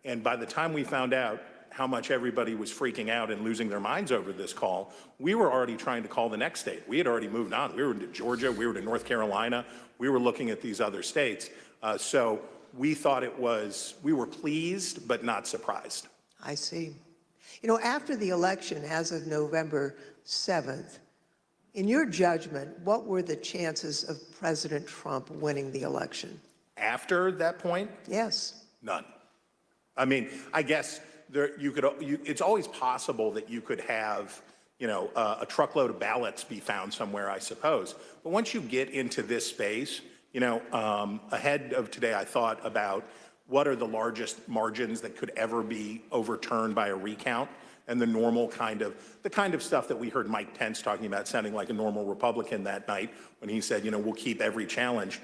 And by the time we found out how much everybody was freaking out and losing their minds over this call, we were already trying to call the next state. We had already moved on. We were to Georgia, we were to North Carolina, we were looking at these other states. So we thought we were pleased, but not surprised. I see. After the election, as of November 7th, in your judgment, what were the chances of President Trump winning the election? After that point? Yes. None. I mean, I guess it's always possible that you could have, a truckload of ballots be found somewhere, I suppose. But once you get into this space, ahead of today, I thought about what are the largest margins that could ever be overturned by a recount, and the kind of stuff that we heard Mike Pence talking about, sounding like a normal Republican that night when he said, we'll keep every challenge.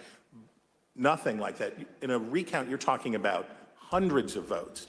Nothing like that. In a recount, you're talking about hundreds of votes.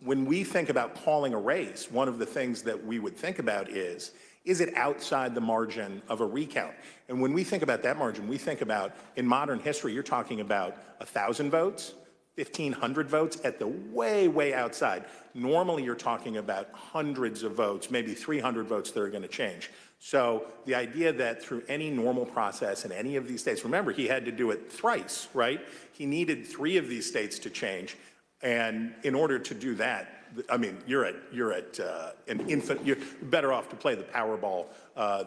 When we think about calling a race, one of the things that we would think about is it outside the margin of a recount? And when we think about that margin, we think about, in modern history, you're talking about 1,000 votes, 1,500 votes at the way, way outside. Normally, you're talking about hundreds of votes, maybe 300 votes that are going to change. So the idea that through any normal process in any of these states, remember, he had to do it thrice, right? He needed 3 of these states to change. And in order to do that, I mean, you're at an infant. You're better off to play the Powerball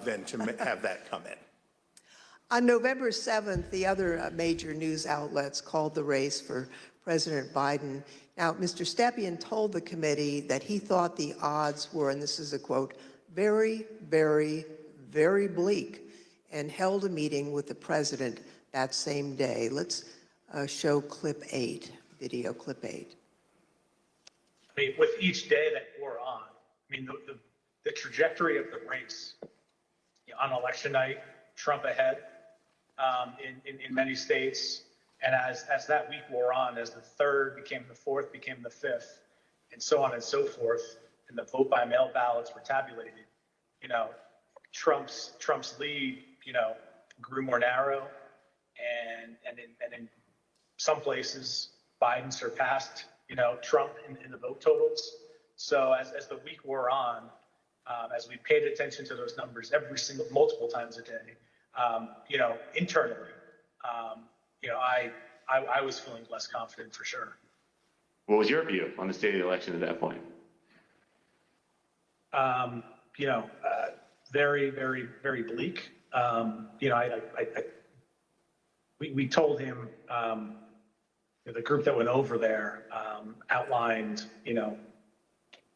than to have that come in. On November 7th, the other major news outlets called the race for President Biden. Now, Mr. Stephan told the committee that he thought the odds were, and this is a quote, very, very, very bleak, and held a meeting with the president that same day. Let's show clip 8. Video clip 8. I mean, with each day that wore on, the trajectory of the race on election night, Trump ahead in many states, and as that week wore on, as the 3rd became the 4th, became the 5th, and so on and so forth, and the vote by mail ballots were tabulated, Trump's lead, grew more narrow, and in some places, Biden surpassed, Trump in the vote totals. So as the week wore on, as we paid attention to those numbers multiple times a day, internally, I was feeling less confident for sure. What was your view on the state of the election at that point? Very, very, very bleak. We told him, the group that went over there outlined,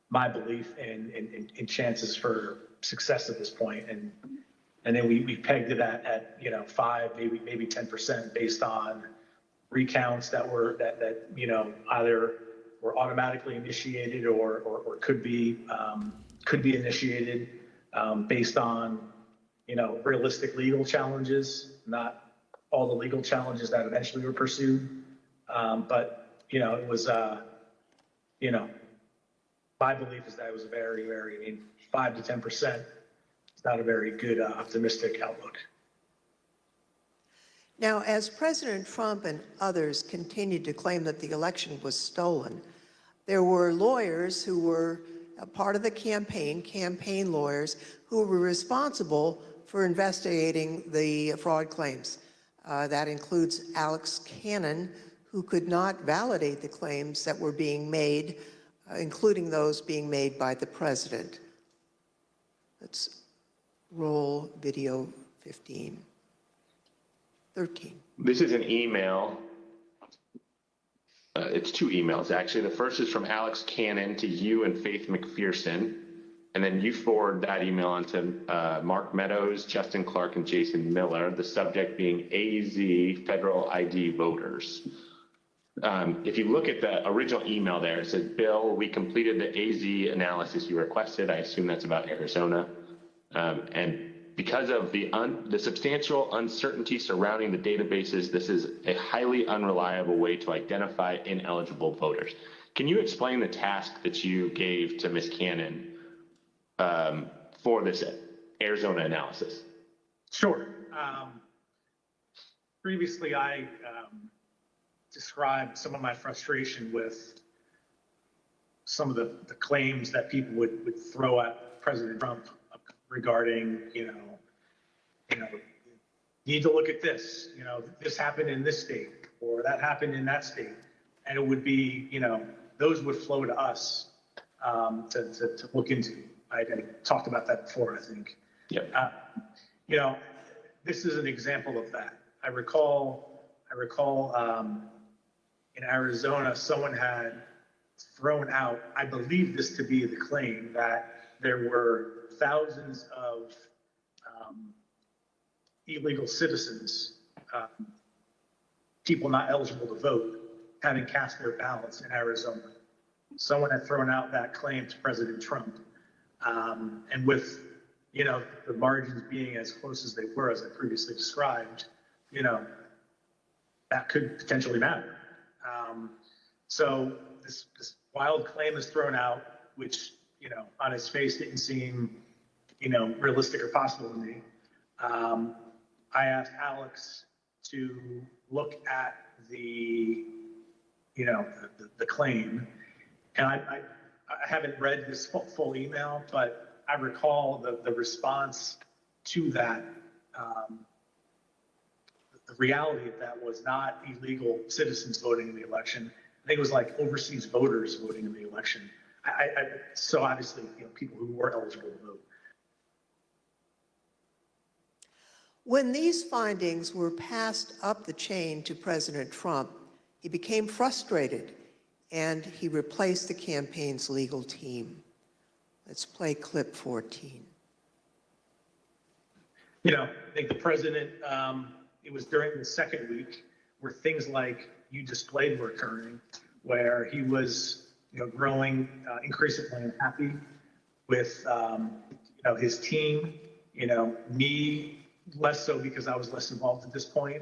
my belief in chances for success at this point, and then we pegged it at 5, maybe 10% based on recounts that either were automatically initiated or could be initiated based on realistic legal challenges, not all the legal challenges that eventually were pursued. But it was my belief is that it was a very 5 to 10%. It's not a very good optimistic outlook. Now, as President Trump and others continued to claim that the election was stolen, there were lawyers who were a part of the campaign lawyers, who were responsible for investigating the fraud claims. That includes Alex Cannon, who could not validate the claims that were being made, including those being made by the president. Let's roll video 13. This is an email. It's 2 emails, actually. The first is from Alex Cannon to you and Faith McPherson. And then you forward that email on to Mark Meadows, Justin Clark, and Jason Miller, the subject being AZ Federal ID voters. If you look at the original email there, it says, Bill, we completed the AZ analysis you requested. I assume that's about Arizona. And because of the substantial uncertainty surrounding the databases, this is a highly unreliable way to identify ineligible voters. Can you explain the task that you gave to Ms. Cannon for this Arizona analysis? Sure. Previously, I described some of my frustration with some of the claims that people would throw at President Trump regarding, you need to look at this, this happened in this state or that happened in that state. And it would be, those would flow to us to look into. I talked about that before, I think. Yep. This is an example of that. I recall in Arizona, someone had thrown out, I believe this to be the claim, that there were thousands of illegal citizens, people not eligible to vote, having cast their ballots in Arizona. Someone had thrown out that claim to President Trump. And with, the margins being as close as they were, as I previously described, that could potentially matter. So this wild claim is thrown out, which, on its face didn't seem, realistic or possible to me. I asked Alex to look at the claim, and I haven't read this full email, but I recall the response to that. The reality of that was not illegal citizens voting in the election. I think it was like overseas voters voting in the election. So obviously, people who were eligible to vote. When these findings were passed up the chain to President Trump, he became frustrated and he replaced the campaign's legal team. Let's play clip 14. I think the president, it was during the second week where things like you displayed were occurring, where he was, growing increasingly unhappy with, his team, me, less so because I was less involved at this point,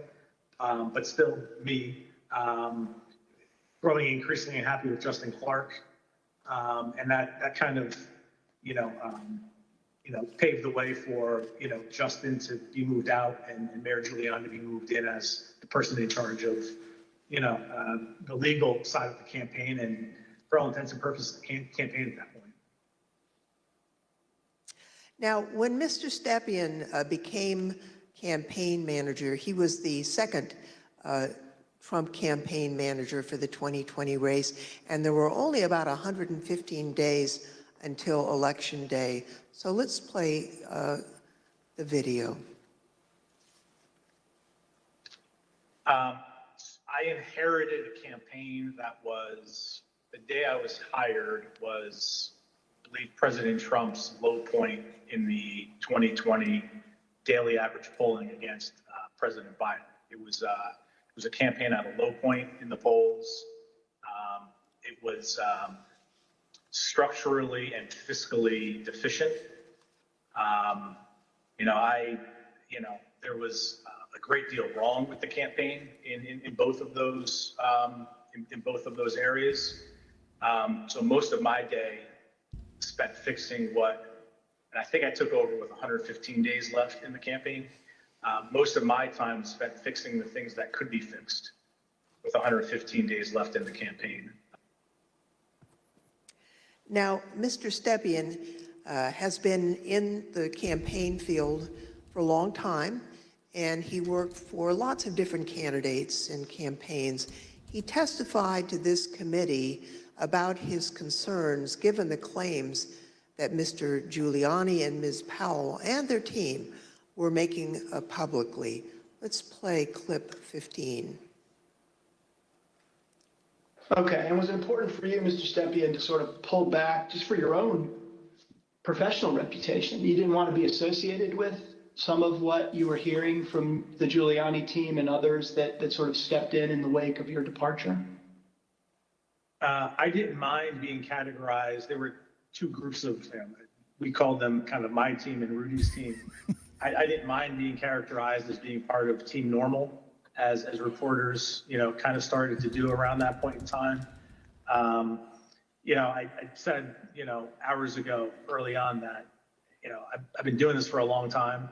but still me, growing increasingly unhappy with Justin Clark. And that kind of, paved the way for, Justin to be moved out and Mayor Giuliani to be moved in as the person in charge of, the legal side of the campaign and for all intents and purposes, the campaign at that point. Now, when Mr. Stephan became campaign manager, he was the second Trump campaign manager for the 2020 race, and there were only about 115 days until Election Day. So let's play the video. I inherited a campaign that was, the day I was hired was, I believe, President Trump's low point in the 2020 daily average polling against President Biden. It was a campaign at a low point in the polls. It was structurally and fiscally deficient. There was a great deal wrong with the campaign in both of those areas. So most of my day spent fixing and I think I took over with 115 days left in the campaign. Most of my time spent fixing the things that could be fixed with 115 days left in the campaign. Now, Mr. Stephan has been in the campaign field for a long time, and he worked for lots of different candidates and campaigns. He testified to this committee about his concerns given the claims that Mr. Giuliani and Ms. Powell and their team were making publicly. Let's play clip 15. Okay, and was it important for you, Mr. Stephan, to sort of pull back just for your own professional reputation? You didn't want to be associated with some of what you were hearing from the Giuliani team and others that sort of stepped in the wake of your departure? I didn't mind being categorized. There were two groups of, we called them kind of my team and Rudy's team. I didn't mind being characterized as being part of Team Normal, as reporters, kind of started to do around that point in time. I said, hours ago, early on that, I've been doing this for a long time,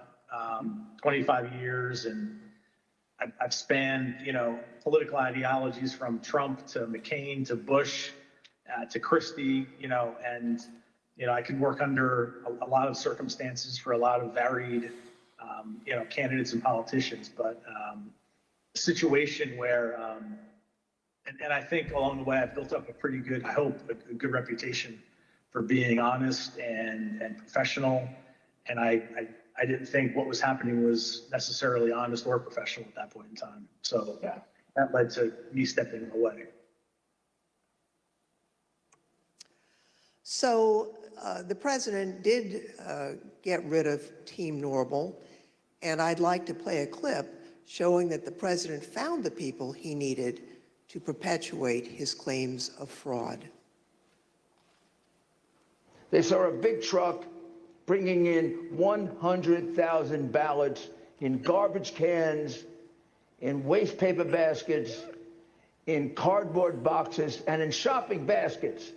25 years, and I've spanned, political ideologies from Trump to McCain to Bush to Christie, and, I could work under a lot of circumstances for a lot of varied, candidates and politicians, but a situation where, and I think along the way I've built up a pretty good, I hope, a good reputation for being honest and professional, and I didn't think what was happening was necessarily honest or professional at that point in time. So yeah, that led to me stepping away. So the president did get rid of Team Normal, and I'd like to play a clip showing that the president found the people he needed to perpetuate his claims of fraud. They saw a big truck bringing in 100,000 ballots in garbage cans, in waste paper baskets, in cardboard boxes, and in shopping baskets.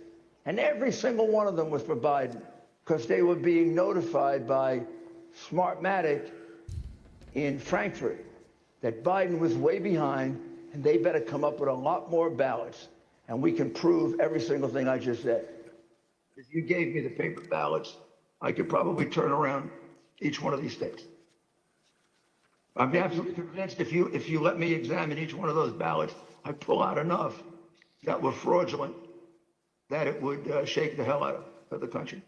And every single one of them was for Biden, because they were being notified by Smartmatic in Frankfurt that Biden was way behind, and they better come up with a lot more ballots. And we can prove every single thing I just said. If you gave me the paper ballots, I could probably turn around each one of these states. I'm absolutely convinced if you let me examine each one of those ballots, I'd pull out enough that were fraudulent that it would shake the hell out of the country.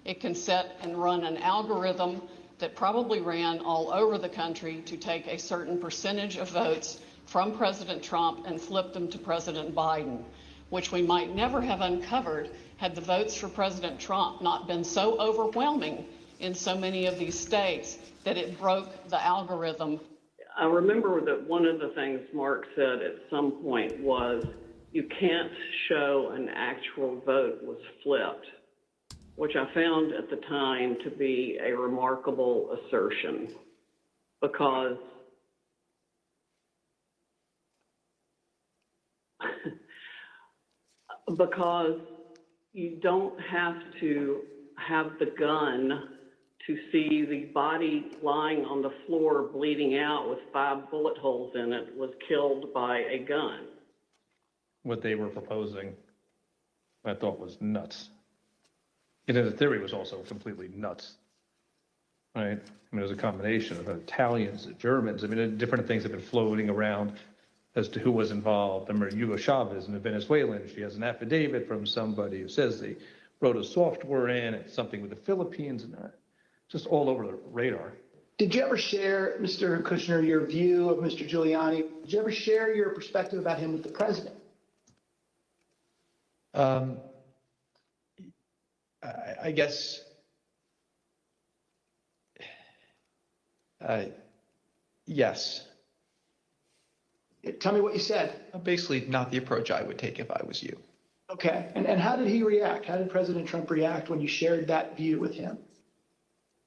It can set and run an algorithm that probably ran all over the country to take a certain percentage of votes from President Trump and flip them to President Biden, which we might never have uncovered had the votes for President Trump not been so overwhelming in so many of these states that it broke the algorithm. I remember that one of the things Mark said at some point was, you can't show an actual vote was flipped, which I found at the time to be a remarkable assertion, because you don't have to have the gun to see the body lying on the floor bleeding out with 5 bullet holes in it was killed by a gun. What they were proposing, I thought was nuts. And the theory was also completely nuts, right? I mean, there's a combination of Italians, Germans. I mean, different things have been floating around as to who was involved. I remember Hugo Chavez, and a Venezuelan. She has an affidavit from somebody who says they wrote a software in, it's something with the Philippines, and just all over the radar. Did you ever share, Mr. Kushner, your view of Mr. Giuliani? Did you ever share your perspective about him with the president? I guess, yes. Tell me what you said. Basically, not the approach I would take if I was you. Okay, and how did he react? How did President Trump react when you shared that view with him?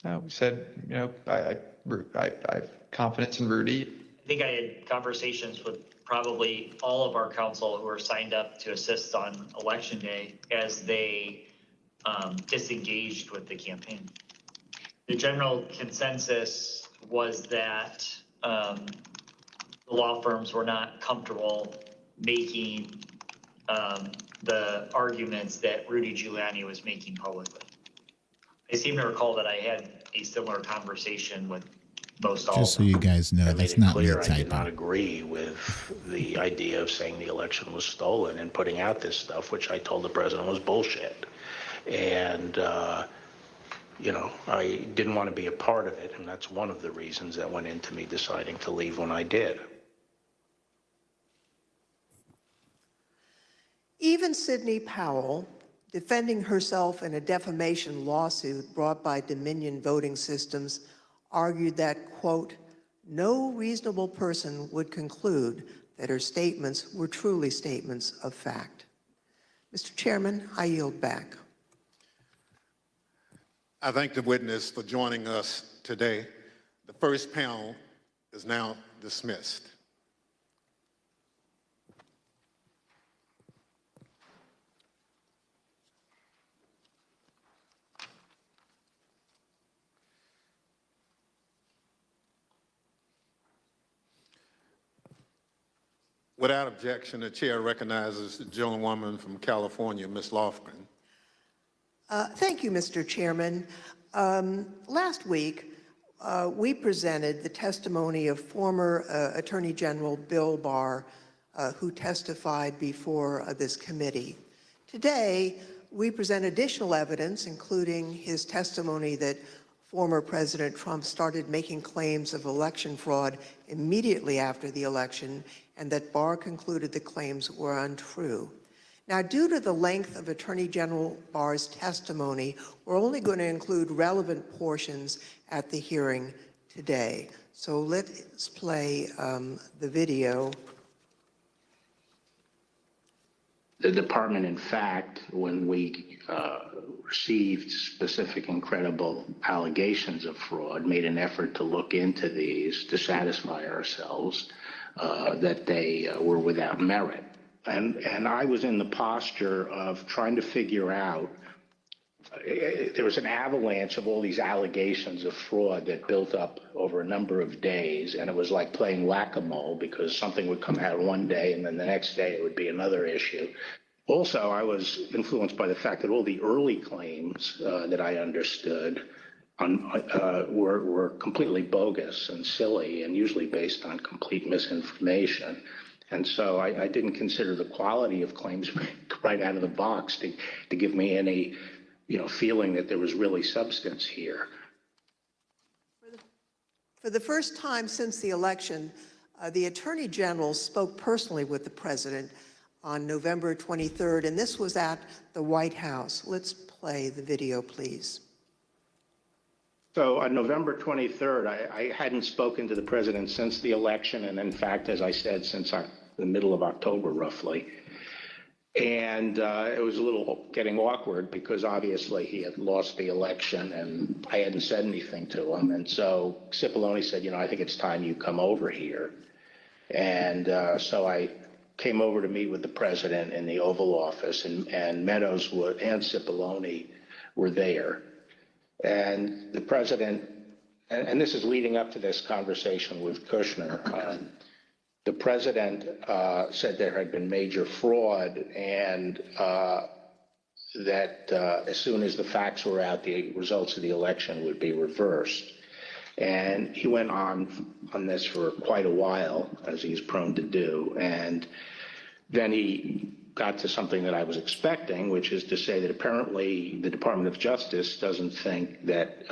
We said, I have confidence in Rudy. I think I had conversations with probably all of our council who are signed up to assist on election day as they disengaged with the campaign. The general consensus was that the law firms were not comfortable making the arguments that Rudy Giuliani was making publicly. I seem to recall that I had a similar conversation with most all Just of so them. you guys know, that's not me I did typing. not agree with the idea of saying the election was stolen and putting out this stuff, which I told the president was bullshit. And, I didn't want to be a part of it. And that's one of the reasons that went into me deciding to leave when I did. Even Sidney Powell, defending herself in a defamation lawsuit brought by Dominion Voting Systems, argued that, quote, no reasonable person would conclude that her statements were truly statements of fact. Mr. Chairman, I yield back. I thank the witness for joining us today. The first panel is now dismissed. Without objection, the chair recognizes the gentlewoman from California, Ms. Lofgren. Thank you, Mr. Chairman. Last week, we presented the testimony of former Attorney General Bill Barr, who testified before this committee. Today, we present additional evidence, including his testimony that former President Trump started making claims of election fraud immediately after the election, and that Barr concluded the claims were untrue. Now, due to the length of Attorney General Barr's testimony, we're only going to include relevant portions at the hearing today. So let's play the video. The department, in fact, when we received specific and credible allegations of fraud, made an effort to look into these to satisfy ourselves that they were without merit. And I was in the posture of trying to figure out, there was an avalanche of all these allegations of fraud that built up over a number of days, and it was like playing whack-a-mole because something would come out one day and then the next day it would be another issue. Also, I was influenced by the fact that all the early claims that I understood were completely bogus and silly and usually based on complete misinformation. And so I didn't consider the quality of claims right out of the box to give me any, feeling that there was really substance here. For the first time since the election, the Attorney General spoke personally with the President on November 23rd, and this was at the White House. Let's play the video, please. So on November 23rd, I hadn't spoken to the president since the election, and in fact, as I said, since the middle of October, roughly. And it was a little getting awkward because obviously he had lost the election and I hadn't said anything to him. And so Cipollone said, I think it's time you come over here. And so I came over to meet with the president in the Oval Office, and Meadows and Cipollone were there. And the president, and this is leading up to this conversation with Kushner, the president said there had been major fraud and that as soon as the facts were out, the results of the election would be reversed. And he went on this for quite a while, as he's prone to do. And then he got to something that I was expecting, which is to say that apparently the Department of Justice doesn't think that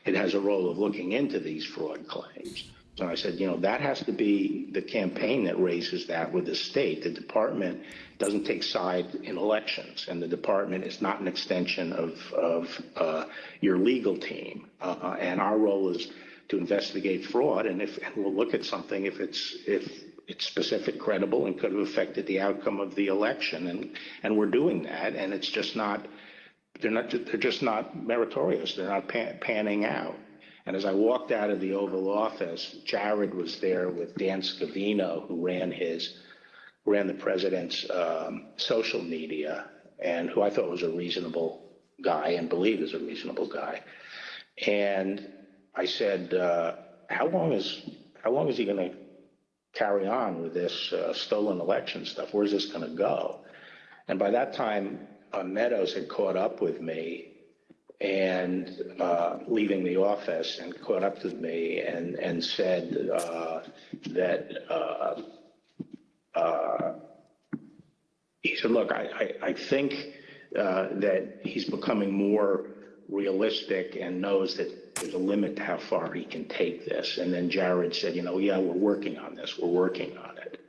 it has a role of looking into these fraud claims. So I said, you know, that has to be the campaign that raises that with the state. The department doesn't take side in elections, and the department is not an extension of your legal team. And our role is to investigate fraud, and we'll look at something if it's specific, credible, and could have affected the outcome of the election. And we're doing that, and it's just not. They're just not meritorious. They're not panning out. And as I walked out of the Oval Office, Jared was there with Dan Scavino, who ran the president's social media, and who I thought was a reasonable guy and believe is a reasonable guy. And I said, how long is he going to carry on with this stolen election stuff? Where's this going to go? And by that time, Meadows had caught up with me and leaving the office, and caught up with me and said that he said, look, I think that he's becoming more realistic and knows that there's a limit to how far he can take this. And then Jared said, you know, yeah, we're working on this. We're working on it.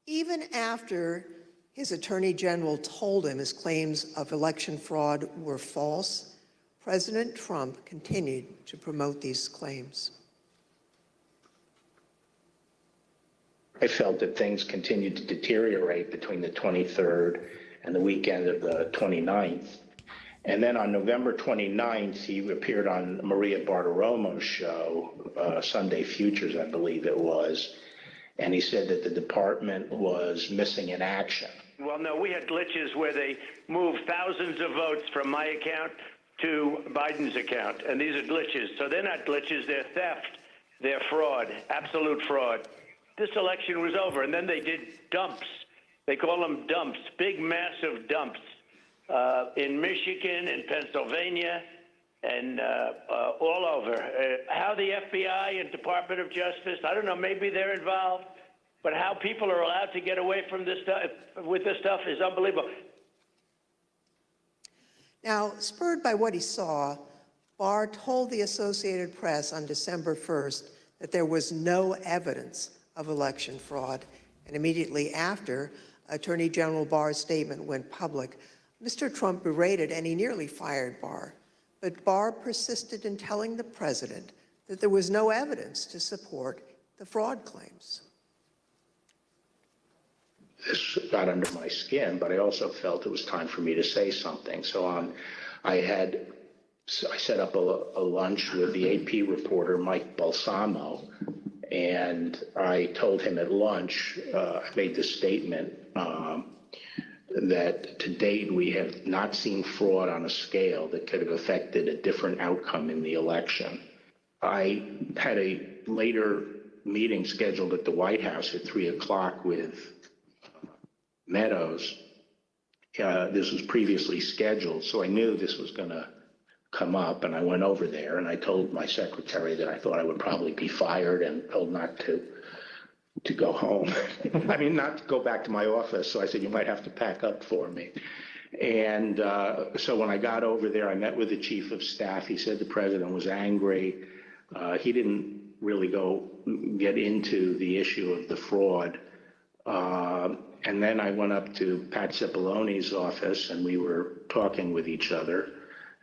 Even after his attorney general told him his claims of election fraud were false, President Trump continued to promote these claims. I felt that things continued to deteriorate between the 23rd and the weekend of the 29th. And then on November 29th, he appeared on Maria Bartiromo's show, Sunday Futures, I believe it was. And he said that the department was missing in action. Well, no, we had glitches where they moved thousands of votes from my account to Biden's account. And these are glitches. So they're not glitches, they're theft. They're fraud, absolute fraud. This election was over, and then they did dumps. They call them dumps, big, massive dumps in Michigan and Pennsylvania and all over. How the FBI and Department of Justice, I don't know, maybe they're involved, but how people are allowed to get away from this stuff with this stuff is unbelievable. Now, spurred by what he saw, Barr told the Associated Press on December 1st that there was no evidence of election fraud. And immediately after Attorney General Barr's statement went public, Mr. Trump berated and he nearly fired Barr. But Barr persisted in telling the president that there was no evidence to support the fraud claims. This got under my skin, but I also felt it was time for me to say something. So I set up a lunch with the AP reporter, Mike Balsamo, and I told him at lunch, I made this statement that to date we have not seen fraud on a scale that could have affected a different outcome in the election. I had a later meeting scheduled at the White House at 3 o'clock with Meadows. This was previously scheduled, so I knew this was going to come up, and I went over there and I told my secretary that I thought I would probably be fired and told not to go home. I mean, not to go back to my office. So I said, you might have to pack up for me. And so when I got over there, I met with the chief of staff. He said the president was angry. He didn't really get into the issue of the fraud. And then I went up to Pat Cipollone's office and we were talking with each other.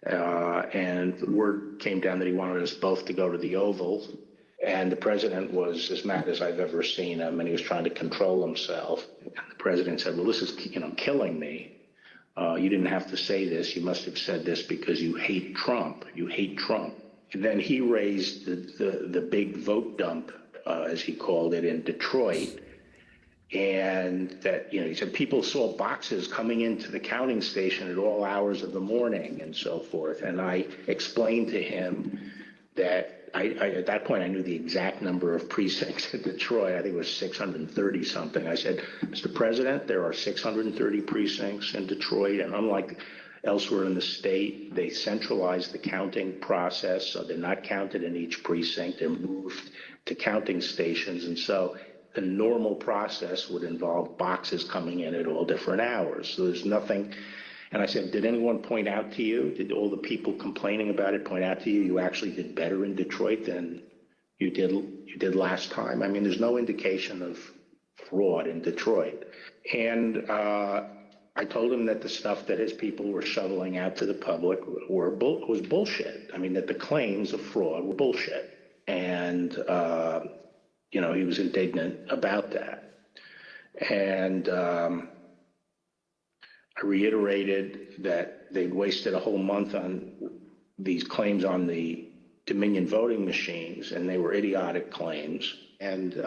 And the word came down that he wanted us both to go to the Oval. And the president was as mad as I've ever seen him, and he was trying to control himself. And the president said, well, this is killing me. You didn't have to say this. You must have said this because you hate Trump. You hate Trump. And then he raised the big vote dump, as he called it, in Detroit. And that, he said people saw boxes coming into the counting station at all hours of the morning and so forth. And I explained to him that at that point, I knew the exact number of precincts in Detroit. I think it was 630 something. I said, Mr. President, there are 630 precincts in Detroit. And unlike elsewhere in the state, they centralized the counting process. So they're not counted in each precinct. They're moved to counting stations. And so a normal process would involve boxes coming in at all different hours. So there's nothing. And I said, did anyone point out to you, did all the people complaining about it point out to you, you actually did better in Detroit than you did last time? I mean, there's no indication of fraud in Detroit. And I told him that the stuff that his people were shoveling out to the public was bullshit. I mean, that the claims of fraud were bullshit. And, you know, he was indignant about that. And I reiterated that they'd wasted a whole month on these claims on the Dominion voting machines, and they were idiotic claims. And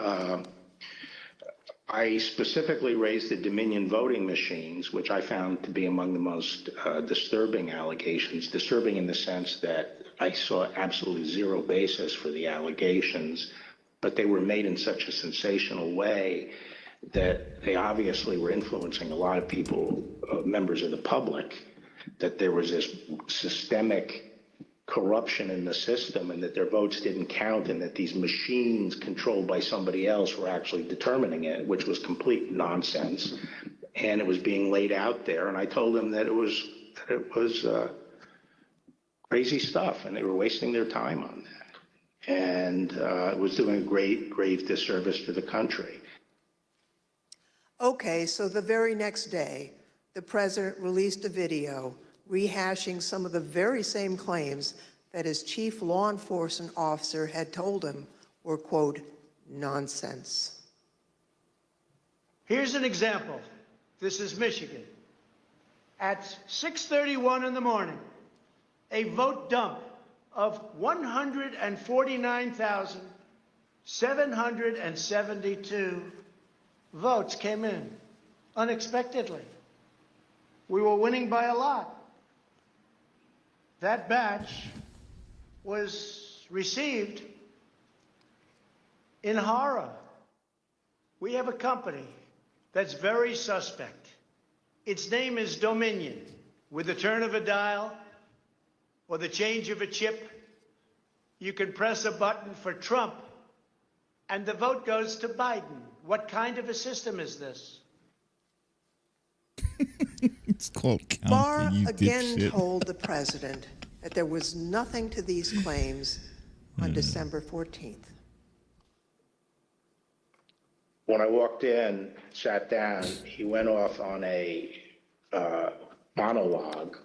I specifically raised the Dominion voting machines, which I found to be among the most disturbing allegations, disturbing in the sense that I saw absolutely zero basis for the allegations, but they were made in such a sensational way that they obviously were influencing a lot of people, members of the public, that there was this systemic corruption in the system and that their votes didn't count and that these machines controlled by somebody else were actually determining it, which was complete nonsense. And it was being laid out there. And I told them that it was crazy stuff and they were wasting their time on that. And it was doing a grave disservice to the country. Okay, so the very next day, the president released a video rehashing some of the very same claims that his chief law enforcement officer had told him were, quote, nonsense. Here's an example. This is Michigan. At 6:31 in the morning, a vote dump of 149,772 votes came in unexpectedly. We were winning by a lot. That batch was received in horror. We have a company that's very suspect. Its name is Dominion. With the turn of a dial or the change of a chip, you can press a button for Trump and the vote goes to Biden. What kind of a system is this? It's called counting, Barr you again dipshit. told the president that there was nothing to these claims on December 14th. When I walked in, sat down, he went off on a monologue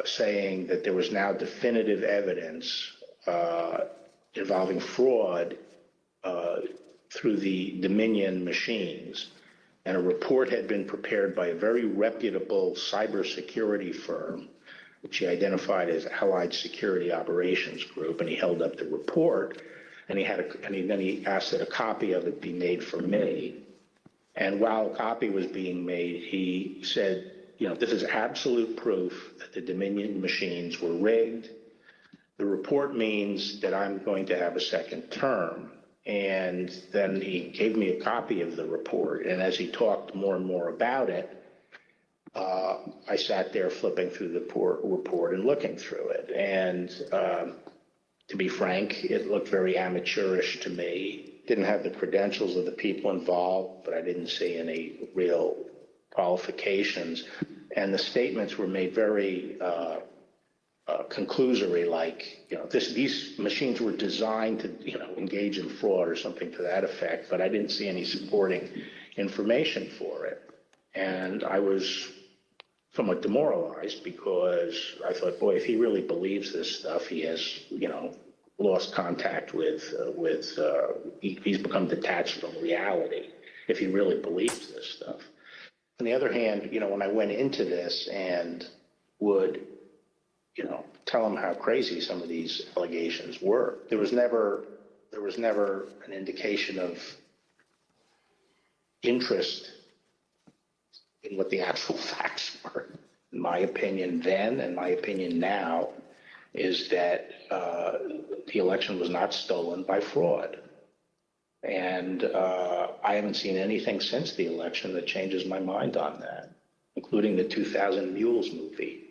saying that there was now definitive evidence involving fraud through the Dominion machines. And a report had been prepared by a very reputable cybersecurity firm, which he identified as Allied Security Operations Group, and he held up the report, and then he asked that a copy of it be made for me. And while a copy was being made, he said, you know, this is absolute proof that the Dominion machines were rigged. The report means that I'm going to have a second term. And then he gave me a copy of the report. And as he talked more and more about it, I sat there flipping through the report and looking through it. And to be frank, it looked very amateurish to me. Didn't have the credentials of the people involved, but I didn't see any real qualifications. And the statements were made very conclusory, like, you know, these machines were designed to, you know, engage in fraud or something to that effect, but I didn't see any supporting information for it. And I was somewhat demoralized because I thought, boy, if he really believes this stuff, he has, you know, lost contact with he's become detached from reality if he really believes this stuff. On the other hand, you know, when I went into this and would, you know, tell him how crazy some of these allegations were, there was never an indication of interest in what the actual facts were. In my opinion then, and my opinion now, is that the election was not stolen by fraud. And I haven't seen anything since the election that changes my mind on that, including the 2000 Mules movie.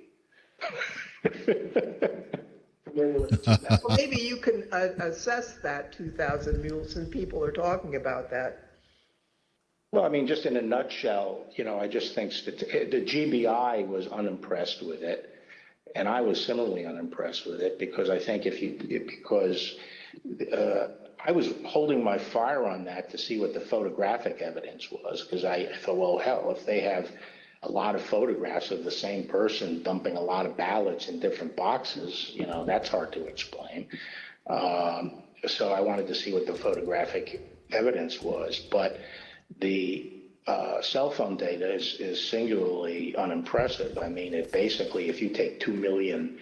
familiar with the 2,000. Well, maybe you can assess that 2,000 mules since people are talking about that. Well, I mean, just in a nutshell, I just think the GBI was unimpressed with it. And I was similarly unimpressed with it because I think I was holding my fire on that to see what the photographic evidence was, because I thought, well, hell, if they have a lot of photographs of the same person dumping a lot of ballots in different boxes, that's hard to explain. So I wanted to see what the photographic evidence was, but the cell phone data is singularly unimpressive. I mean, it basically, if you take 2 million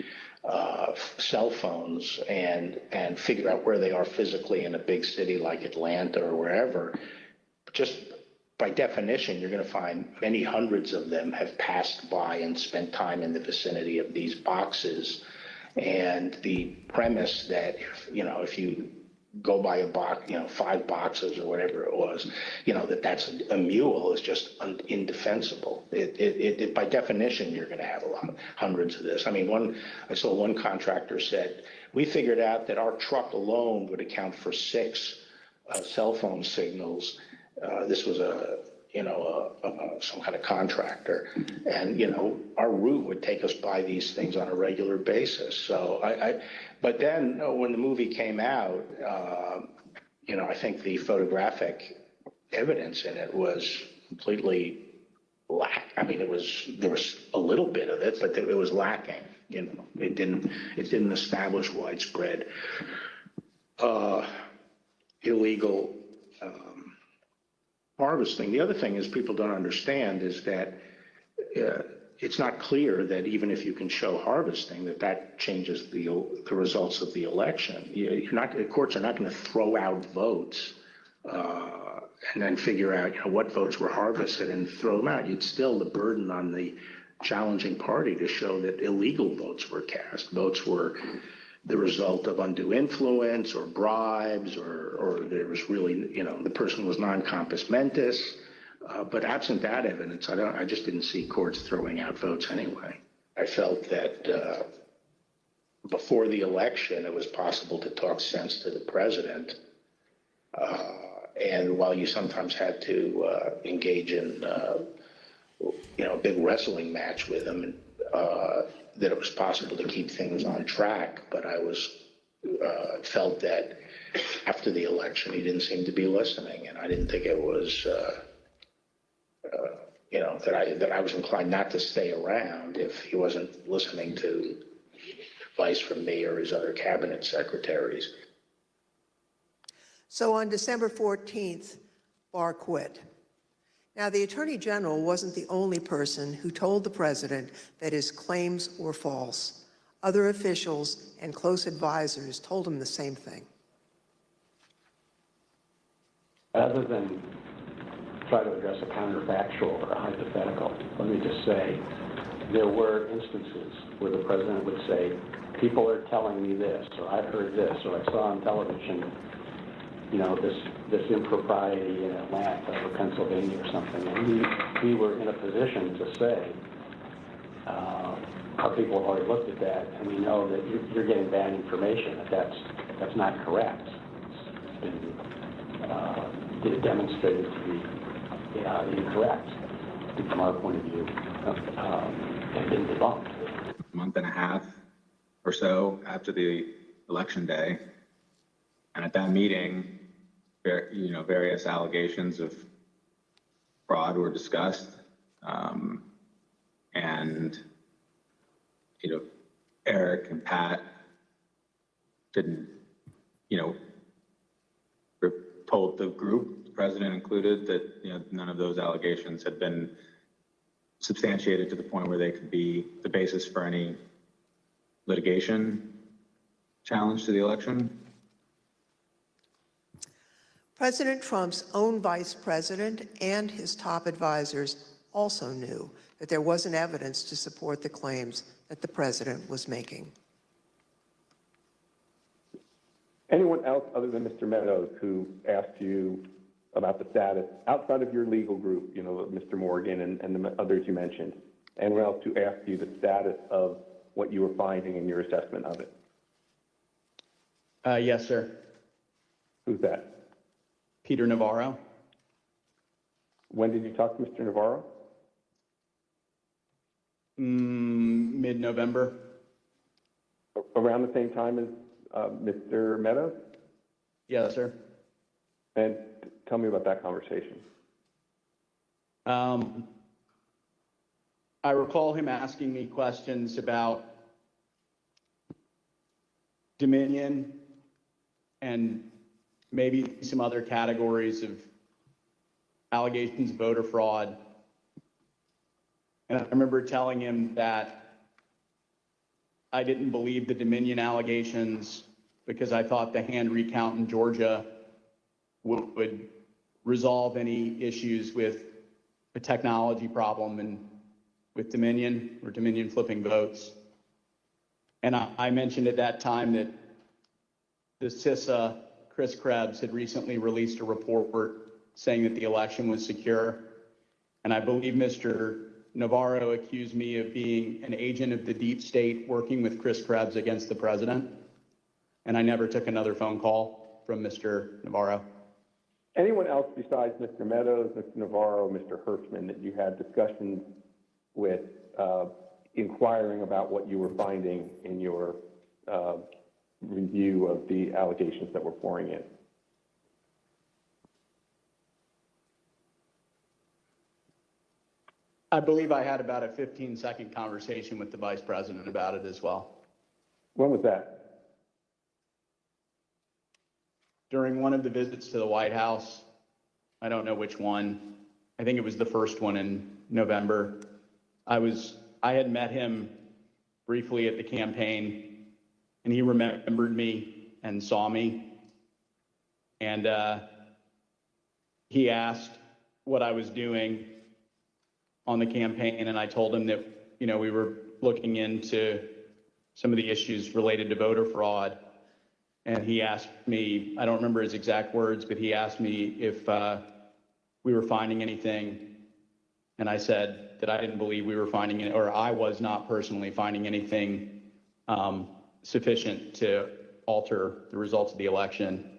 cell phones and figure out where they are physically in a big city like Atlanta or wherever, just by definition, you're going to find many hundreds of them have passed by and spent time in the vicinity of these boxes. And the premise that, if you go by a box, 5 boxes or whatever it was, that's a mule is just indefensible. It by definition, you're going to have hundreds of this. I mean, I saw one contractor said, we figured out that our truck alone would account for 6 cell phone signals. This was some kind of contractor, and our route would take us by these things on a regular basis. So but then when the movie came out, I think the photographic evidence in it was completely I mean, there was a little bit of it, but it was lacking. It didn't establish widespread illegal harvesting. The other thing is people don't understand is that it's not clear that even if you can show harvesting, that changes the results of the election. The courts are not going to throw out votes and then figure out what votes were harvested and throw them out. It's still the burden on the challenging party to show that illegal votes were cast. Votes were the result of undue influence or bribes, or there was really, the person was non-compos mentis. But absent that evidence, I just didn't see courts throwing out votes anyway. I felt that before the election, it was possible to talk sense to the president. And while you sometimes had to engage in, a big wrestling match with him, that it was possible to keep things on track. But I felt that after the election, he didn't seem to be listening, and I didn't think it was, that I was inclined not to stay around if he wasn't listening to advice from me or his other cabinet secretaries. So on December 14th, Barr quit. Now, the Attorney General wasn't the only person who told the president that his claims were false. Other officials and close advisors told him the same thing. Rather than try to address a counterfactual or a hypothetical, let me just say there were instances where the president would say, people are telling me this, or I've heard this, or I saw on television, this impropriety in Atlanta or Pennsylvania or something. And we were in a position to say, our people have already looked at that, and we know that you're getting bad information, that's not correct. It's been demonstrated to be incorrect from our point of view, and been debunked. A month and a half or so after the election day, and at that meeting, various allegations of fraud were discussed, and Eric and Pat didn't, told the group, the president included, that none of those allegations had been substantiated to the point where they could be the basis for any litigation challenge to the election. President Trump's own vice president and his top advisors also knew that there wasn't evidence to support the claims that the president was making. Anyone else other than Mr. Meadows who asked you about the status outside of your legal group, Mr. Morgan and the others you mentioned, anyone else who asked you the status of what you were finding in your assessment of it? Yes, sir. Who's that? Peter Navarro. When did you talk to Mr. Navarro? Mid-November. Around the same time as Mr. Meadows? Yes, sir. And tell me about that conversation. I recall him asking me questions about Dominion and maybe some other categories of allegations of voter fraud. And I remember telling him that I didn't believe the Dominion allegations because I thought the hand recount in Georgia would resolve any issues with a technology problem and with Dominion or Dominion flipping votes. And I mentioned at that time that the CISA, Chris Krebs, had recently released a report saying that the election was secure. And I believe Mr. Navarro accused me of being an agent of the deep state working with Chris Krebs against the president. And I never took another phone call from Mr. Navarro. Anyone else besides Mr. Meadows, Mr. Navarro, Mr. Hirschman that you had discussions with inquiring about what you were finding in your review of the allegations that were pouring in? I believe I had about a 15-second conversation with the vice president about it as well. When was that? During one of the visits to the White House. I don't know which one. I think it was the first one in November. I had met him briefly at the campaign, and he remembered me and saw me. And he asked what I was doing on the campaign, and I told him that, we were looking into some of the issues related to voter fraud. And he asked me, I don't remember his exact words, but he asked me if we were finding anything. And I said that I didn't believe we were finding it, or I was not personally finding anything sufficient to alter the results of the election.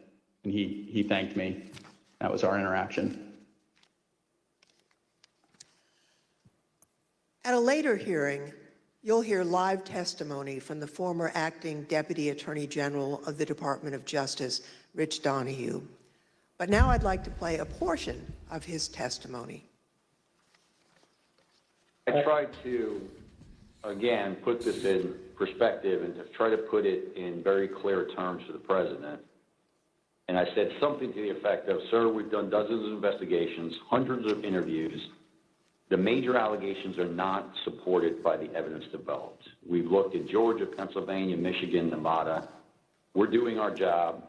And he thanked me. That was our interaction. At a later hearing, you'll hear live testimony from the former acting Deputy Attorney General of the Department of Justice, Rich Donoghue. But now I'd like to play a portion of his testimony. I tried to, again, put this in perspective and to try to put it in very clear terms to the president. And I said something to the effect of, sir, we've done dozens of investigations, hundreds of interviews. The major allegations are not supported by the evidence developed. We've looked at Georgia, Pennsylvania, Michigan, Nevada. We're doing our job.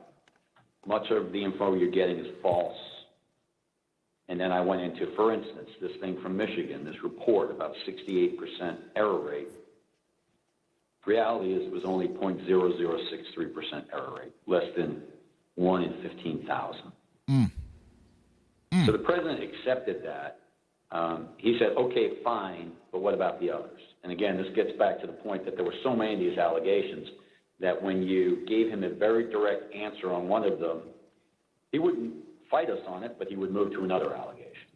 Much of the info you're getting is false. And then I went into, for instance, this thing from Michigan, this report about 68% error rate. Reality is it was only 0.0063% error rate, less than 1 in 15,000. So the president accepted that. He said, okay, fine, but what about the others? And again, this gets back to the point that there were so many of these allegations that when you gave him a very direct answer on one of them, he wouldn't fight us on it, but he would move to another allegation.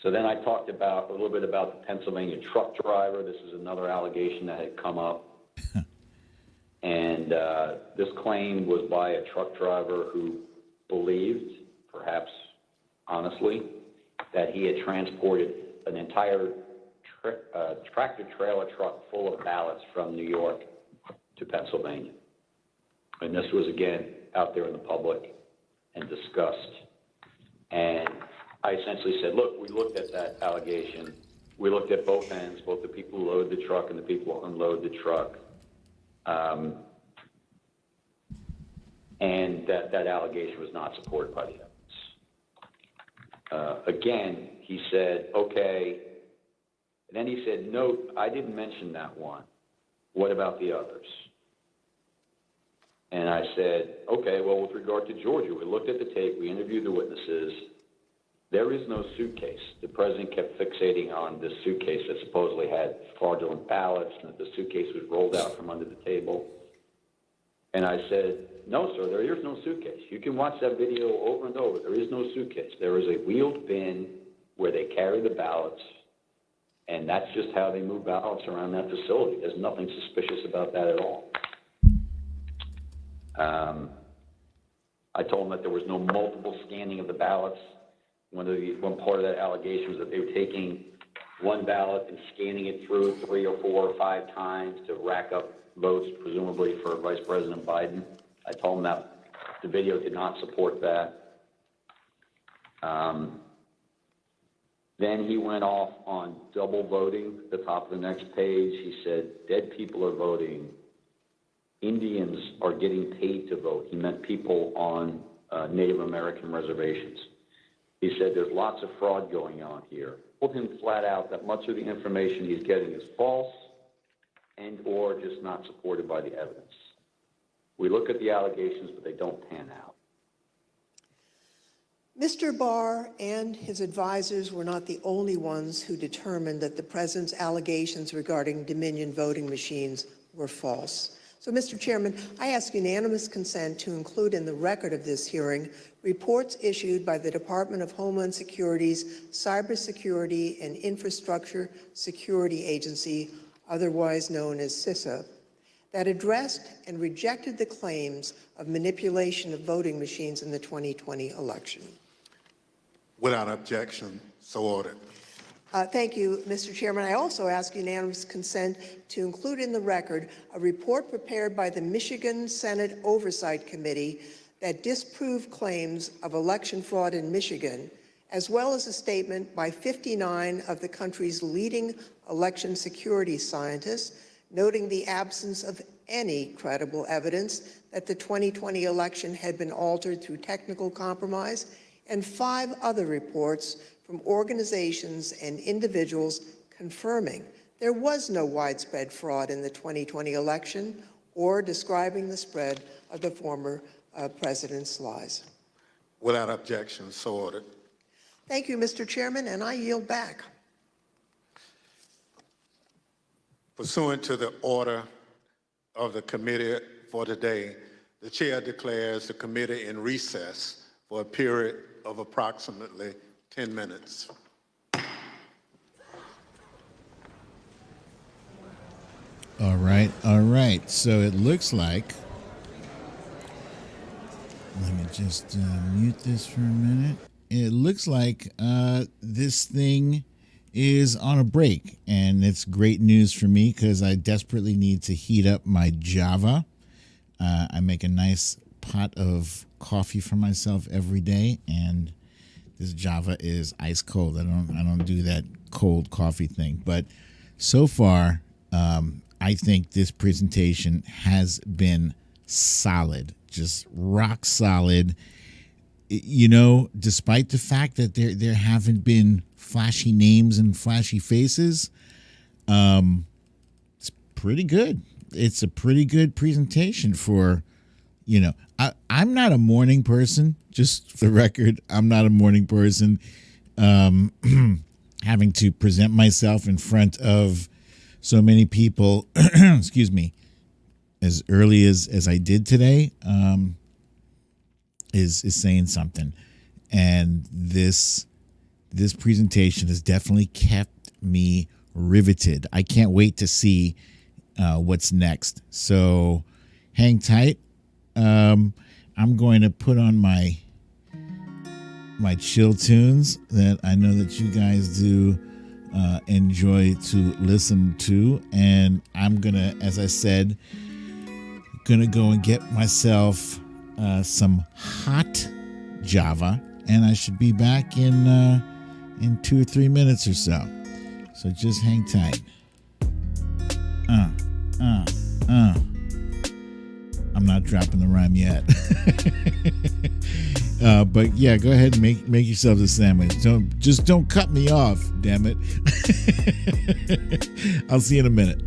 So then I talked about a little bit about the Pennsylvania truck driver. This is another allegation that had come up. And this claim was by a truck driver who believed, perhaps honestly, that he had transported an entire tractor-trailer truck full of ballots from New York to Pennsylvania. And this was, again, out there in the public and discussed. And I essentially said, look, we looked at that allegation. We looked at both ends, both the people who load the truck and the people who unload the truck. And that allegation was not supported by the evidence. Again, he said, okay. And then he said, no, I didn't mention that one. What about the others? And I said, okay, well, with regard to Georgia, we looked at the tape, we interviewed the witnesses. There is no suitcase. The president kept fixating on this suitcase that supposedly had fraudulent ballots and that the suitcase was rolled out from under the table. And I said, no, sir, there is no suitcase. You can watch that video over and over. There is no suitcase. There is a wheeled bin where they carry the ballots, and that's just how they move ballots around that facility. There's nothing suspicious about that at all. I told them that there was no multiple scanning of the ballots. One part of that allegation was that they were taking one ballot and scanning it through 3 or 4 or 5 times to rack up votes, presumably for Vice President Biden. I told them that the video did not support that. Then he went off on double voting. At the top of the next page, he said, dead people are voting. Indians are getting paid to vote. He meant people on Native American reservations. He said there's lots of fraud going on here. Told him flat out that much of the information he's getting is false and or just not supported by the evidence. We look at the allegations, but they don't pan out. Mr. Barr and his advisors were not the only ones who determined that the president's allegations regarding Dominion voting machines were false. So, Mr. Chairman, I ask unanimous consent to include in the record of this hearing reports issued by the Department of Homeland Security's Cybersecurity and Infrastructure Security Agency, otherwise known as CISA, that addressed and rejected the claims of manipulation of voting machines in the 2020 election. Without objection, so ordered. Thank you, Mr. Chairman. I also ask unanimous consent to include in the record a report prepared by the Michigan Senate Oversight Committee that disproved claims of election fraud in Michigan, as well as a statement by 59 of the country's leading election security scientists, noting the absence of any credible evidence that the 2020 election had been altered through technical compromise, and 5 other reports from organizations and individuals confirming there was no widespread fraud in the 2020 election or describing the spread of the former president's lies. Without objection, so ordered. Thank you, Mr. Chairman, and I yield back. Pursuant to the order of the committee for today, the chair declares the committee in recess for a period of approximately 10 minutes. All right. So it looks like, let me just mute this for a minute. It looks like this thing is on a break, and it's great news for me because I desperately need to heat up my Java. I make a nice pot of coffee for myself every day, and this Java is ice cold. I don't do that cold coffee thing, but so far, I think this presentation has been solid, just rock solid. You know, despite the fact that there haven't been flashy names and flashy faces, it's pretty good. It's a pretty good presentation for, you know, I'm not a morning person, just for the record. I'm not a morning person. Having to present myself in front of so many people, excuse me, as early as I did today, is saying something. And this presentation has definitely kept me riveted. I can't wait to see what's next. So hang tight. I'm going to put on my chill tunes that I know that you guys do enjoy to listen to, and I'm gonna, as I said, gonna go and get myself some hot Java, and I should be back in 2 or 3 minutes or so. So just hang tight. I'm not dropping the rhyme yet. But yeah, go ahead and make yourself a sandwich. Don't cut me off, damn it. I'll see you in a minute.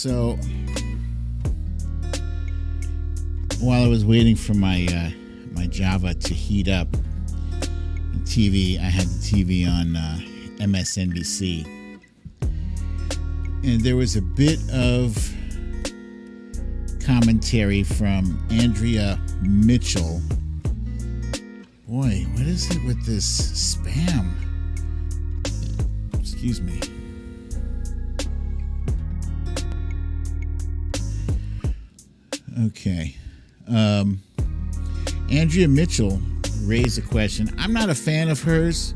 So while I was waiting for my my Java to heat up, the TV, I had the TV on MSNBC, and there was a bit of commentary from Andrea Mitchell. Boy, what is it with this spam? Excuse me. Okay. Andrea Mitchell raised a question. I'm not a fan of hers,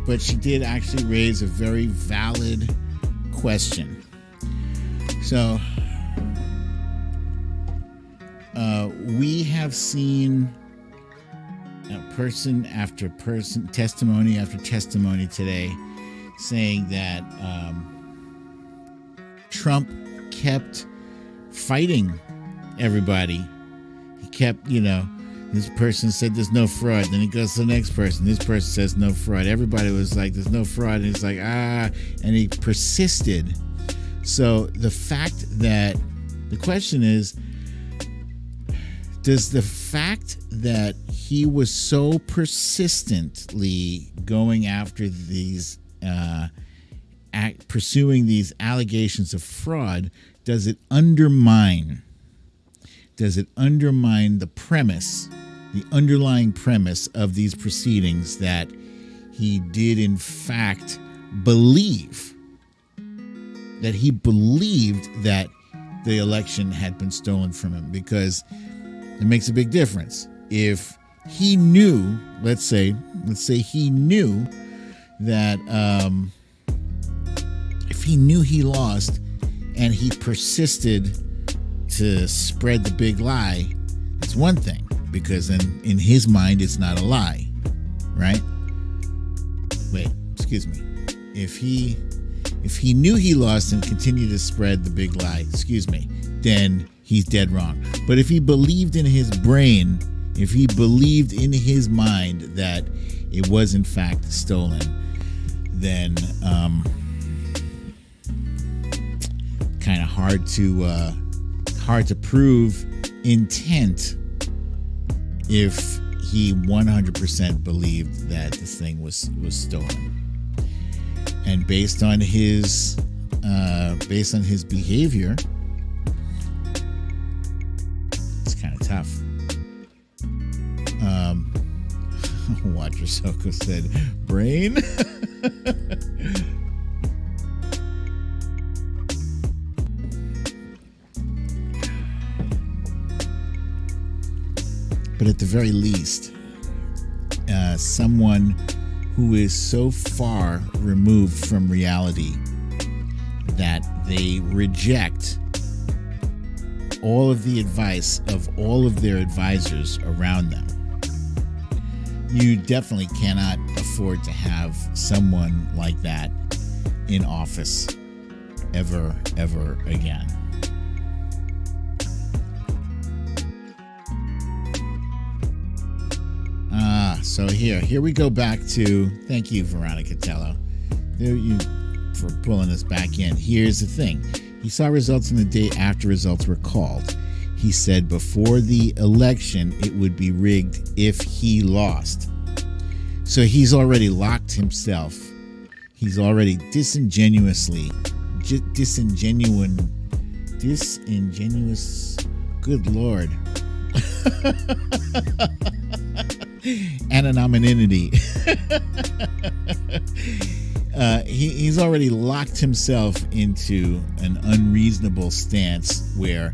but she did actually raise a very valid question. So, we have seen person after person, testimony after testimony today saying that Trump kept fighting everybody. He kept, this person said there's no fraud. Then he goes to the next person. This person says no fraud. Everybody was like, there's no fraud. And he's like, and he persisted. So the question is, does the fact that he was so persistently going after these, pursuing these allegations of fraud, does it undermine the premise, the underlying premise of these proceedings, that he did in fact believe that the election had been stolen from him? Because it makes a big difference. If he knew, let's say he knew that, if he knew he lost and he persisted to spread the big lie, it's one thing, because in his mind it's not a lie, right? Wait, excuse me. If he knew he lost and continued to spread the big lie, then he's dead wrong. But if he believed in his brain, if he believed in his mind that it was in fact stolen, then kind of hard to prove intent if he 100% believed that this thing was stolen. And based on his behavior, it's kind of tough. Watcher Soko said, brain. But at the very least, someone who is so far removed from reality that they reject all of the advice of all of their advisors around them. You definitely cannot afford to have someone like that in office ever again. So here we go back to, thank you, Veronica Tello, for pulling us back in. Here's the thing. He saw results in the day after results were called. He said before the election it would be rigged if he lost. So he's already locked himself. He's already disingenuous, good Lord. Anonymity. He's already locked himself into an unreasonable stance where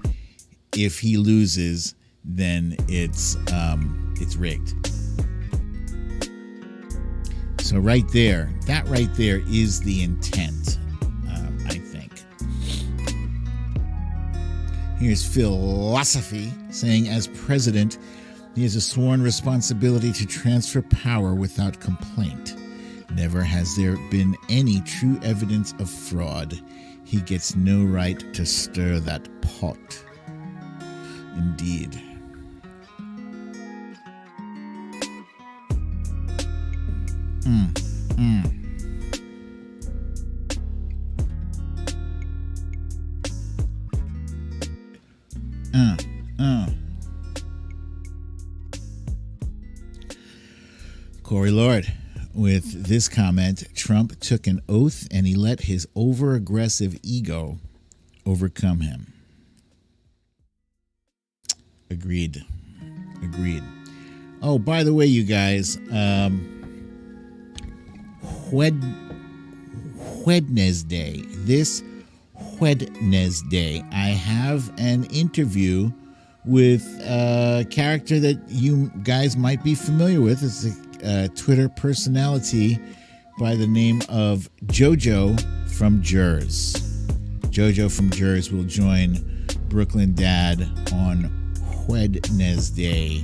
if he loses, then it's rigged. So right there is the intent, I think. Here's Philosophy saying, as president, he has a sworn responsibility to transfer power without complaint. Never has there been any true evidence of fraud. He gets no right to stir that pot. Indeed. Corey Lord with this comment: Trump took an oath and he let his over-aggressive ego overcome him. Agreed. Oh, by the way, you guys, Wednesday, this Wednesday, I have an interview with a character that you guys might be familiar with. It's a Twitter personality by the name of Jojo from Jers. Jojo from Jers will join Brooklyn Dad on Wednesday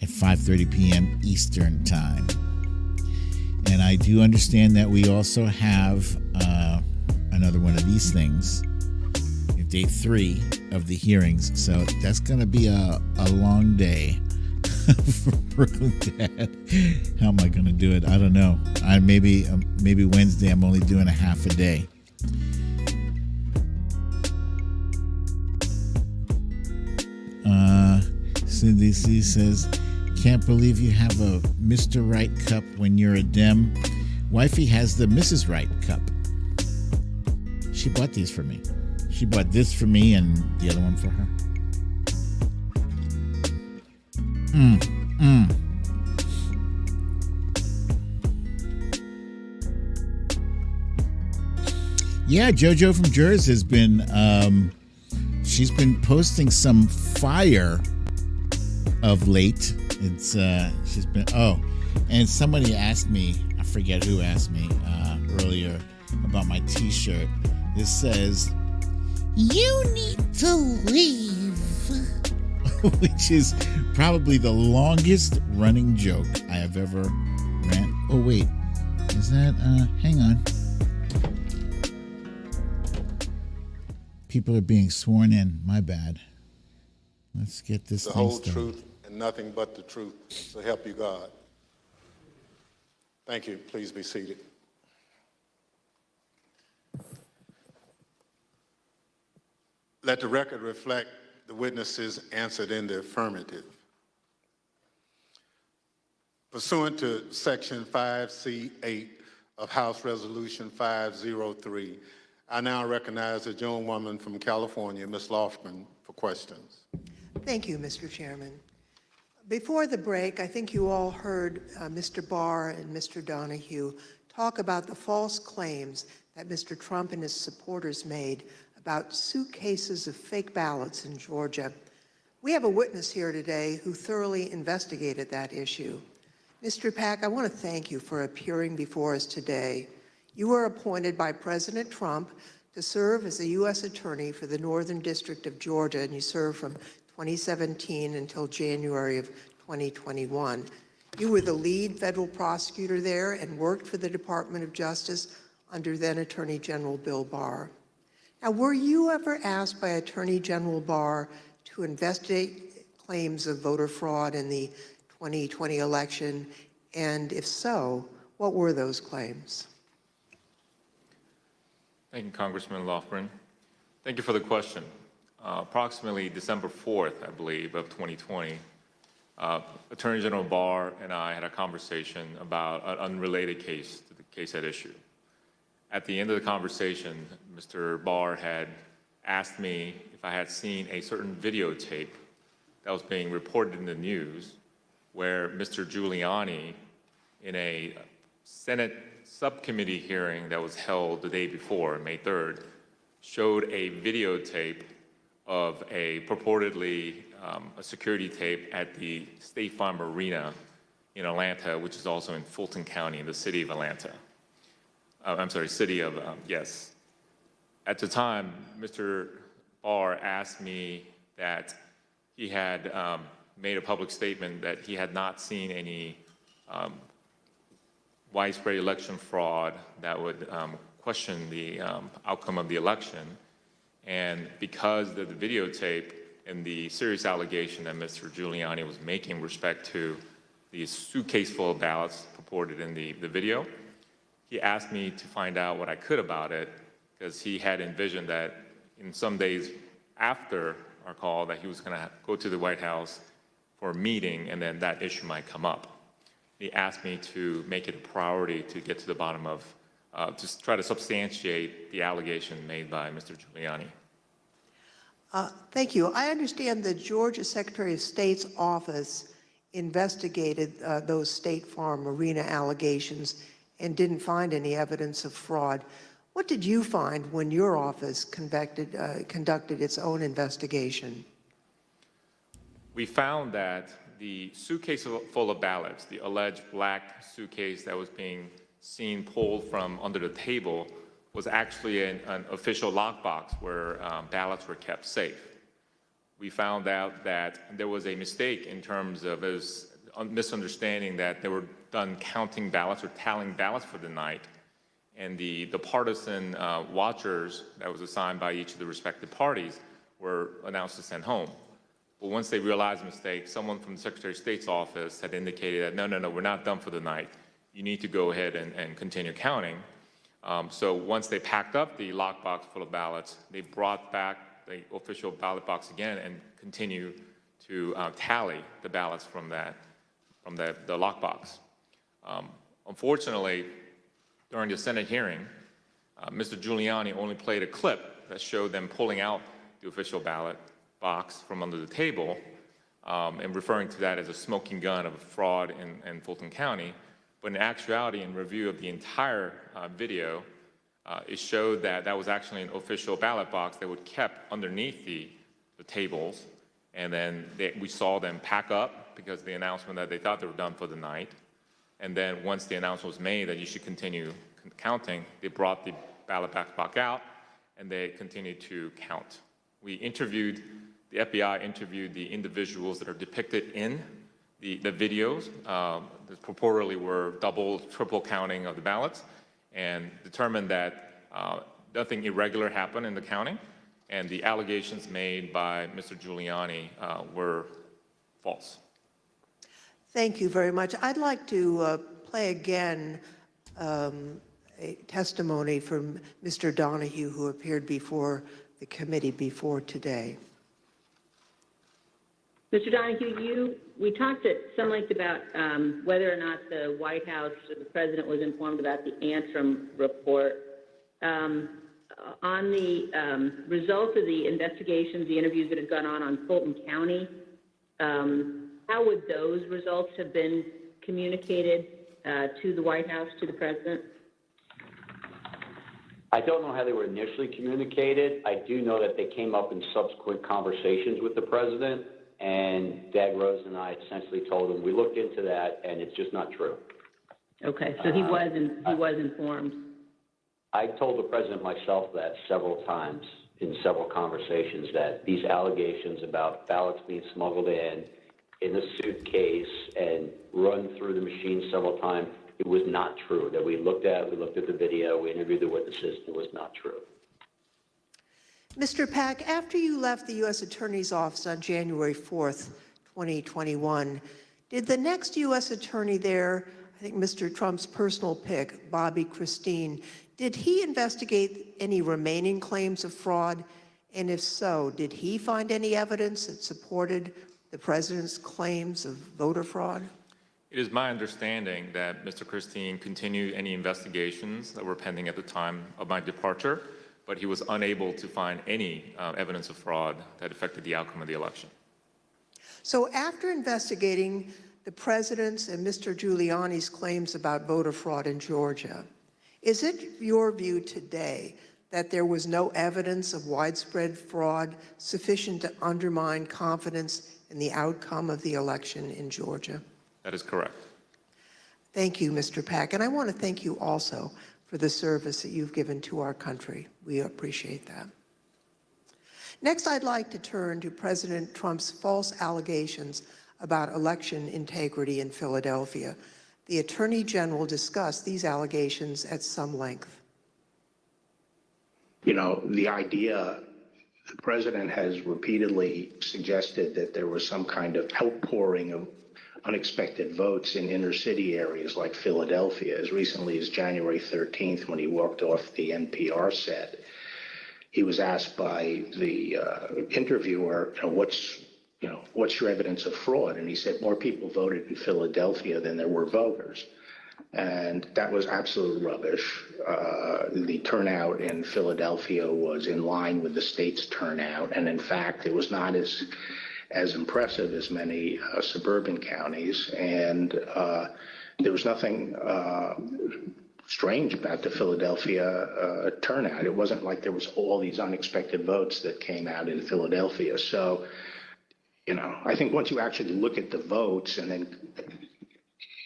at 5:30 p.m. Eastern Time. And I do understand that we also have another one of these things, day 3 of the hearings. So that's going to be a long day for Brooklyn Dad. How am I going to do it? I don't know. Maybe Wednesday I'm only doing a half a day. Cindy C says, can't believe you have a Mr. Right cup when you're a Dem. Wifey has the Mrs. Right cup. She bought these for me. She bought this for me and the other one for her. Yeah, JoJo from Jers has been, she's been posting some fire of late. It's, she's been, and somebody asked me, I forget who asked me earlier about my t-shirt. This says, "You need to leave," which is probably the longest running joke I have ever ran. Oh, wait. Is that, hang on. People are being sworn in. My bad. Let's get this The thing whole started. truth and nothing but the truth. So help you God. Thank you. Please be seated. Let the record reflect the witnesses answered in the affirmative. Pursuant to Section 5C8 of House Resolution 503, I now recognize the gentlewoman from California, Ms. Lofgren, for questions. Thank you, Mr. Chairman. Before the break, I think you all heard Mr. Barr and Mr. Donoghue talk about the false claims that Mr. Trump and his supporters made about suitcases of fake ballots in Georgia. We have a witness here today who thoroughly investigated that issue. Mr. Pack, I want to thank you for appearing before us today. You were appointed by President Trump to serve as the U.S. Attorney for the Northern District of Georgia, and you served from 2017 until January of 2021. You were the lead federal prosecutor there and worked for the Department of Justice under then Attorney General Bill Barr. Now, were you ever asked by Attorney General Barr to investigate claims of voter fraud in the 2020 election? And if so, what were those claims? Thank you, Congressman Lofgren. Thank you for the question. Approximately December 4th, I believe, of 2020, Attorney General Barr and I had a conversation about an unrelated case to the case at issue. At the end of the conversation, Mr. Barr had asked me if I had seen a certain videotape that was being reported in the news where Mr. Giuliani, in a Senate subcommittee hearing that was held the day before, May 3rd, showed a videotape of a purportedly a security tape at the State Farm Marina in Atlanta, which is also in Fulton County in the city of Atlanta. City of, yes. At the time, Mr. Barr asked me that he had made a public statement that he had not seen any widespread election fraud that would question the outcome of the election. And because of the videotape and the serious allegation that Mr. Giuliani was making with respect to the suitcase full of ballots purported in the video, he asked me to find out what I could about it, because he had envisioned that in some days after our call that he was going to go to the White House for a meeting, and then that issue might come up. He asked me to make it a priority to get to the bottom of, just try to substantiate the allegation made by Mr. Giuliani. Thank you. I understand the Georgia Secretary of State's office investigated those State Farm Marina allegations and didn't find any evidence of fraud. What did you find when your office conducted its own investigation? We found that the suitcase full of ballots, the alleged black suitcase that was being seen pulled from under the table, was actually an official lockbox where ballots were kept safe. We found out that there was a mistake in terms of a misunderstanding that they were done counting ballots or tallying ballots for the night, and the partisan watchers that was assigned by each of the respective parties were announced to send home. But once they realized the mistake, someone from the Secretary of State's office had indicated that, no, we're not done for the night. You need to go ahead and continue counting. So once they packed up the lockbox full of ballots, they brought back the official ballot box again and continued to tally the ballots from the lockbox. Unfortunately, during the Senate hearing, Mr. Giuliani only played a clip that showed them pulling out the official ballot box from under the table and referring to that as a smoking gun of a fraud in Fulton County. But in actuality, in review of the entire video, it showed that that was actually an official ballot box that was kept underneath the tables. And then we saw them pack up because of the announcement that they thought they were done for the night. And then once the announcement was made that you should continue counting, they brought the ballot box out and they continued to count. The FBI interviewed the individuals that are depicted in the videos that purportedly were double, triple counting of the ballots, and determined that nothing irregular happened in the counting, and the allegations made by Mr. Giuliani were false. Thank you very much. I'd like to play again a testimony from Mr. Donoghue, who appeared before the committee before today. Mr. Donoghue, we talked at some length about whether or not the White House or the president was informed about the Antrim report. On the results of the investigations, the interviews that have gone on Fulton County, how would those results have been communicated to the White House, to the president? I don't know how they were initially communicated. I do know that they came up in subsequent conversations with the president, and Dag Rose and I essentially told him, we looked into that, and it's just not true. Okay, so he was informed. I told the president myself that several times in several conversations, that these allegations about ballots being smuggled in a suitcase and run through the machine several times, it was not true. That we looked at the video, we interviewed the witnesses, it was not true. Mr. Pack, after you left the U.S. Attorney's Office on January 4th, 2021, did the next U.S. Attorney there, I think Mr. Trump's personal pick, Bobby Christine, did he investigate any remaining claims of fraud? And if so, did he find any evidence that supported the president's claims of voter fraud? It is my understanding that Mr. Christine continued any investigations that were pending at the time of my departure, but he was unable to find any evidence of fraud that affected the outcome of the election. So after investigating the president's and Mr. Giuliani's claims about voter fraud in Georgia, is it your view today that there was no evidence of widespread fraud sufficient to undermine confidence in the outcome of the election in Georgia? That is correct. Thank you, Mr. Pack. And I want to thank you also for the service that you've given to our country. We appreciate that. Next, I'd like to turn to President Trump's false allegations about election integrity in Philadelphia. The Attorney General discussed these allegations at some length. You know, the idea, the president has repeatedly suggested that there was some kind of outpouring of unexpected votes in inner city areas like Philadelphia. As recently as January 13th, when he walked off the NPR set, he was asked by the interviewer, what's your evidence of fraud? And he said, more people voted in Philadelphia than there were voters. And that was absolute rubbish. The turnout in Philadelphia was in line with the state's turnout. And in fact, it was not as impressive as many suburban counties. And there was nothing strange about the Philadelphia turnout. It wasn't like there was all these unexpected votes that came out in Philadelphia. So, I think once you actually look at the votes, and then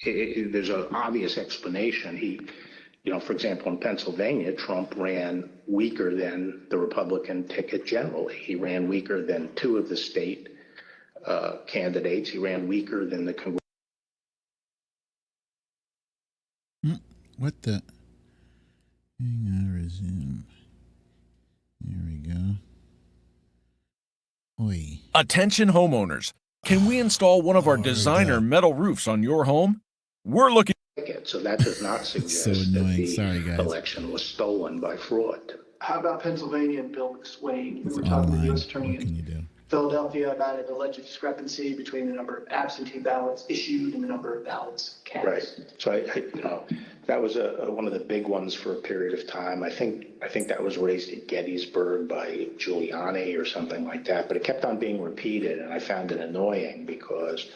there's an obvious explanation. For example, in Pennsylvania, Trump ran weaker than the Republican ticket generally. He ran weaker than two of the state candidates. He ran weaker than the congressional. What the? Hang on, resume. There we go. Oi. Attention homeowners. Can we install one of our designer metal roofs on your home? We're looking. So that does not suggest that the election was stolen by fraud. How about Pennsylvania and Bill McSwain? We were talking to the U.S. Attorney in Philadelphia about an alleged discrepancy between the number of absentee ballots issued and the number of ballots cast. Right. So that was one of the big ones for a period of time. I think that was raised at Gettysburg by Giuliani or something like that. But it kept on being repeated, and I found it annoying because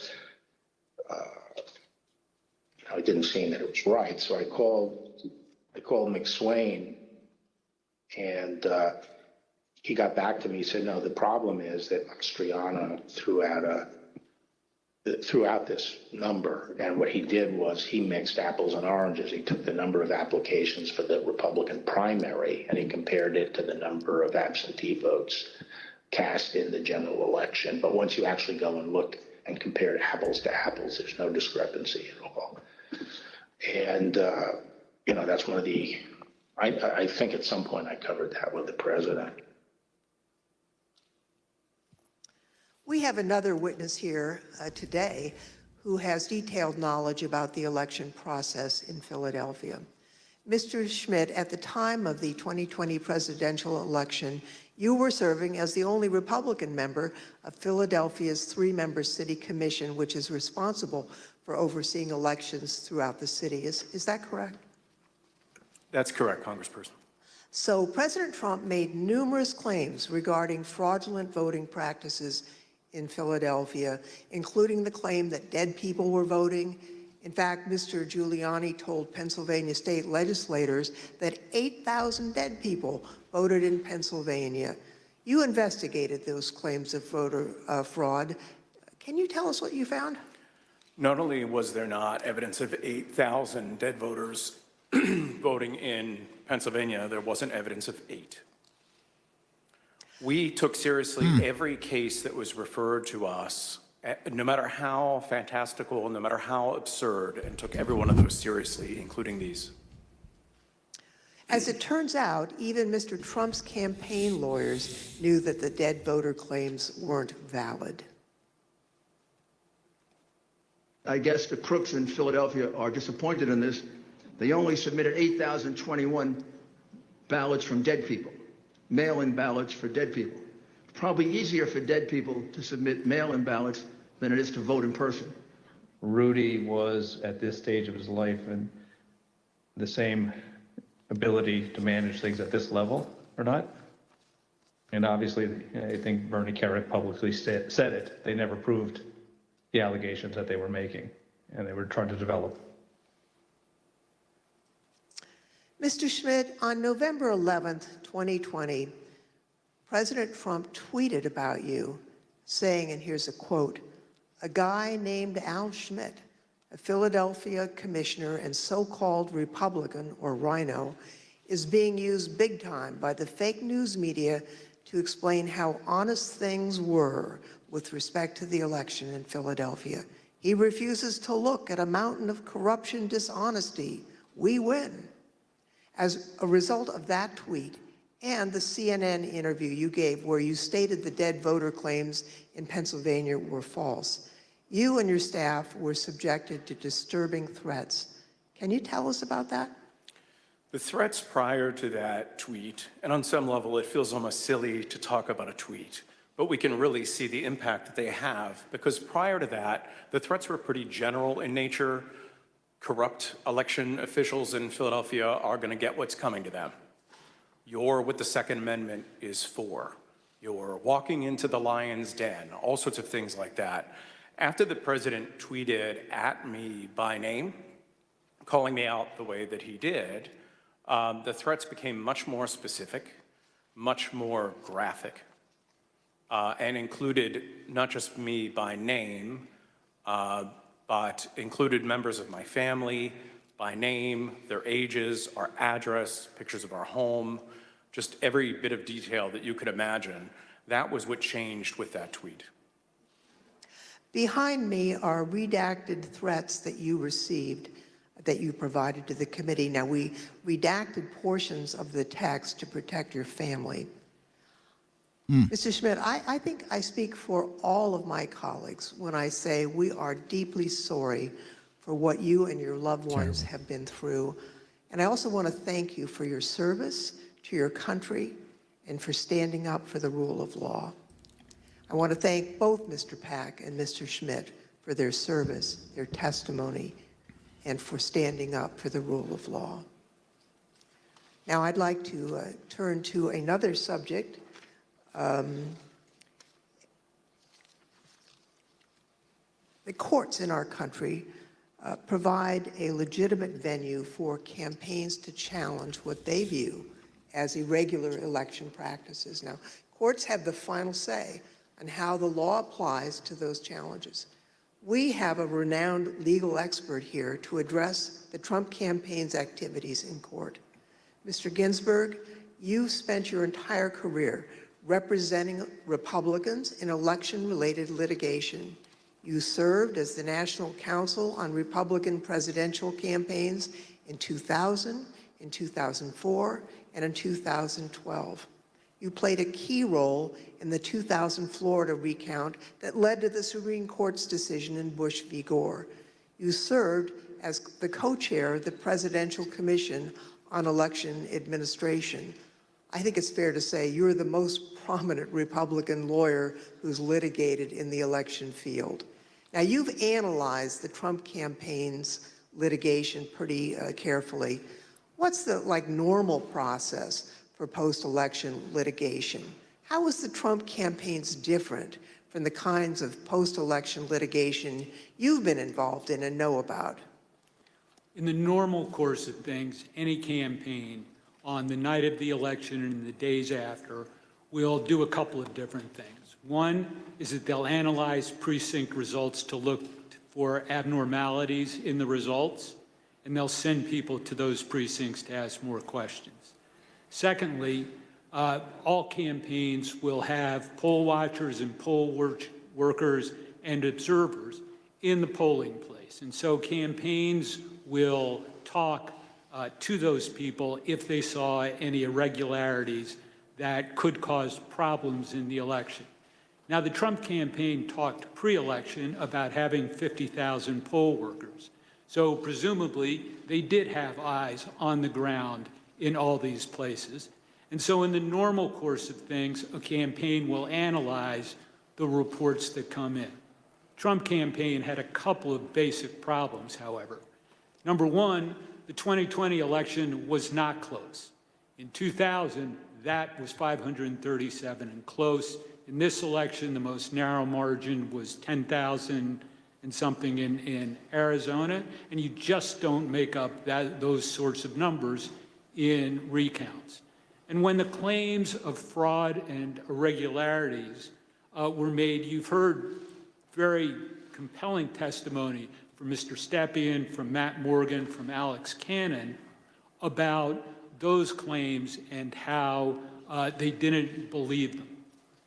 it didn't seem that it was right. So I called McSwain, and he got back to me. He said, no, the problem is that Mastriano threw out this number, and what he did was he mixed apples and oranges. He took the number of applications for the Republican primary, and he compared it to the number of absentee votes cast in the general election. But once you actually go and look and compare apples to apples, there's no discrepancy at all. And, that's one of the, I think at some point I covered that with the president. We have another witness here today who has detailed knowledge about the election process in Philadelphia. Mr. Schmid, at the time of the 2020 presidential election, you were serving as the only Republican member of Philadelphia's three-member city commission, which is responsible for overseeing elections throughout the city. Is that correct? That's correct, Congressperson. So President Trump made numerous claims regarding fraudulent voting practices in Philadelphia, including the claim that dead people were voting. In fact, Mr. Giuliani told Pennsylvania state legislators that 8,000 dead people voted in Pennsylvania. You investigated those claims of voter fraud. Can you tell us what you found? Not only was there not evidence of 8,000 dead voters voting in Pennsylvania, there wasn't evidence of 8. We took seriously every case that was referred to us, no matter how fantastical, no matter how absurd, and took every one of those seriously, including these. As it turns out, even Mr. Trump's campaign lawyers knew that the dead voter claims weren't valid. I guess the crooks in Philadelphia are disappointed in this. They only submitted 8,021 ballots from dead people, mail-in ballots for dead people. Probably easier for dead people to submit mail-in ballots than it is to vote in person. Rudy was at this stage of his life and the same ability to manage things at this level or not. And obviously, I think Bernie Kerik publicly said it. They never proved the allegations that they were making, and they were trying to develop. Mr. Schmid, on November 11th, 2020, President Trump tweeted about you saying, and here's a quote, "A guy named Al Schmid, a Philadelphia commissioner and so-called Republican, or rhino, is being used big time by the fake news media to explain how honest things were with respect to the election in Philadelphia. He refuses to look at a mountain of corruption, dishonesty. We win." As a result of that tweet and the CNN interview you gave where you stated the dead voter claims in Pennsylvania were false, you and your staff were subjected to disturbing threats. Can you tell us about that? The threats prior to that tweet, and on some level it feels almost silly to talk about a tweet, but we can really see the impact that they have, because prior to that, the threats were pretty general in nature. Corrupt election officials in Philadelphia are going to get what's coming to them. You're what the Second Amendment is for. You're walking into the lion's den, all sorts of things like that. After the president tweeted at me by name, calling me out the way that he did, the threats became much more specific, much more graphic, and included not just me by name, but included members of my family by name, their ages, our address, pictures of our home, just every bit of detail that you could imagine. That was what changed with that tweet. Behind me are redacted threats that you received, that you provided to the committee. Now, we redacted portions of the text to protect your family. Mr. Schmid, I think I speak for all of my colleagues when I say we are deeply sorry for what you and your loved ones have been through. And I also want to thank you for your service to your country and for standing up for the rule of law. I want to thank both Mr. Pack and Mr. Schmid for their service, their testimony, and for standing up for the rule of law. Now I'd like to turn to another subject. The courts in our country provide a legitimate venue for campaigns to challenge what they view as irregular election practices. Now, courts have the final say on how the law applies to those challenges. We have a renowned legal expert here to address the Trump campaign's activities in court. Mr. Ginsberg, you spent your entire career representing Republicans in election-related litigation. You served as the National Counsel on Republican presidential campaigns in 2000, in 2004, and in 2012. You played a key role in the 2000 Florida recount that led to the Supreme Court's decision in Bush v. Gore. You served as the co-chair of the Presidential Commission on Election Administration. I think it's fair to say you're the most prominent Republican lawyer who's litigated in the election field. Now, you've analyzed the Trump campaign's litigation pretty carefully. What's the normal process for post-election litigation? How is the Trump campaign's different from the kinds of post-election litigation you've been involved in and know about? In the normal course of things, any campaign on the night of the election and in the days after will do a couple of different things. One is that they'll analyze precinct results to look for abnormalities in the results, and they'll send people to those precincts to ask more questions. Secondly, all campaigns will have poll watchers and poll workers and observers in the polling place. And so campaigns will talk to those people if they saw any irregularities that could cause problems in the election. Now, the Trump campaign talked pre-election about having 50,000 poll workers. So presumably, they did have eyes on the ground in all these places. And so in the normal course of things, a campaign will analyze the reports that come in. Trump campaign had a couple of basic problems, however. Number one, the 2020 election was not close. In 2000, that was 537 and close. In this election, the most narrow margin was 10,000 and something in Arizona, and you just don't make up those sorts of numbers in recounts. And when the claims of fraud and irregularities were made, you've heard very compelling testimony from Mr. Stephan, from Matt Morgan, from Alex Cannon about those claims and how they didn't believe them.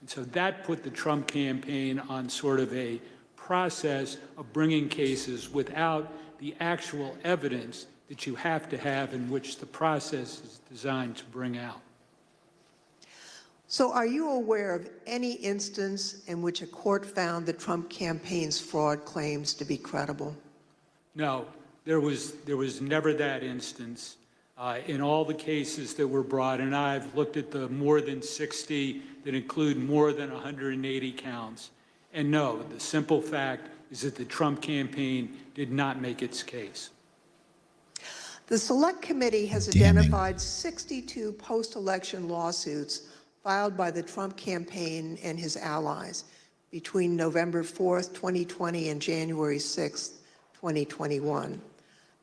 And so that put the Trump campaign on sort of a process of bringing cases without the actual evidence that you have to have in which the process is designed to bring out. So are you aware of any instance in which a court found the Trump campaign's fraud claims to be credible? No, there was never that instance. in all the cases that were brought, and I've looked at the more than 60 that include more than 180 counts. And no, the simple fact is that the Trump campaign did not make its case. The Select Committee has identified 62 post-election lawsuits filed by the Trump campaign and his allies between November 4th, 2020 and January 6th, 2021.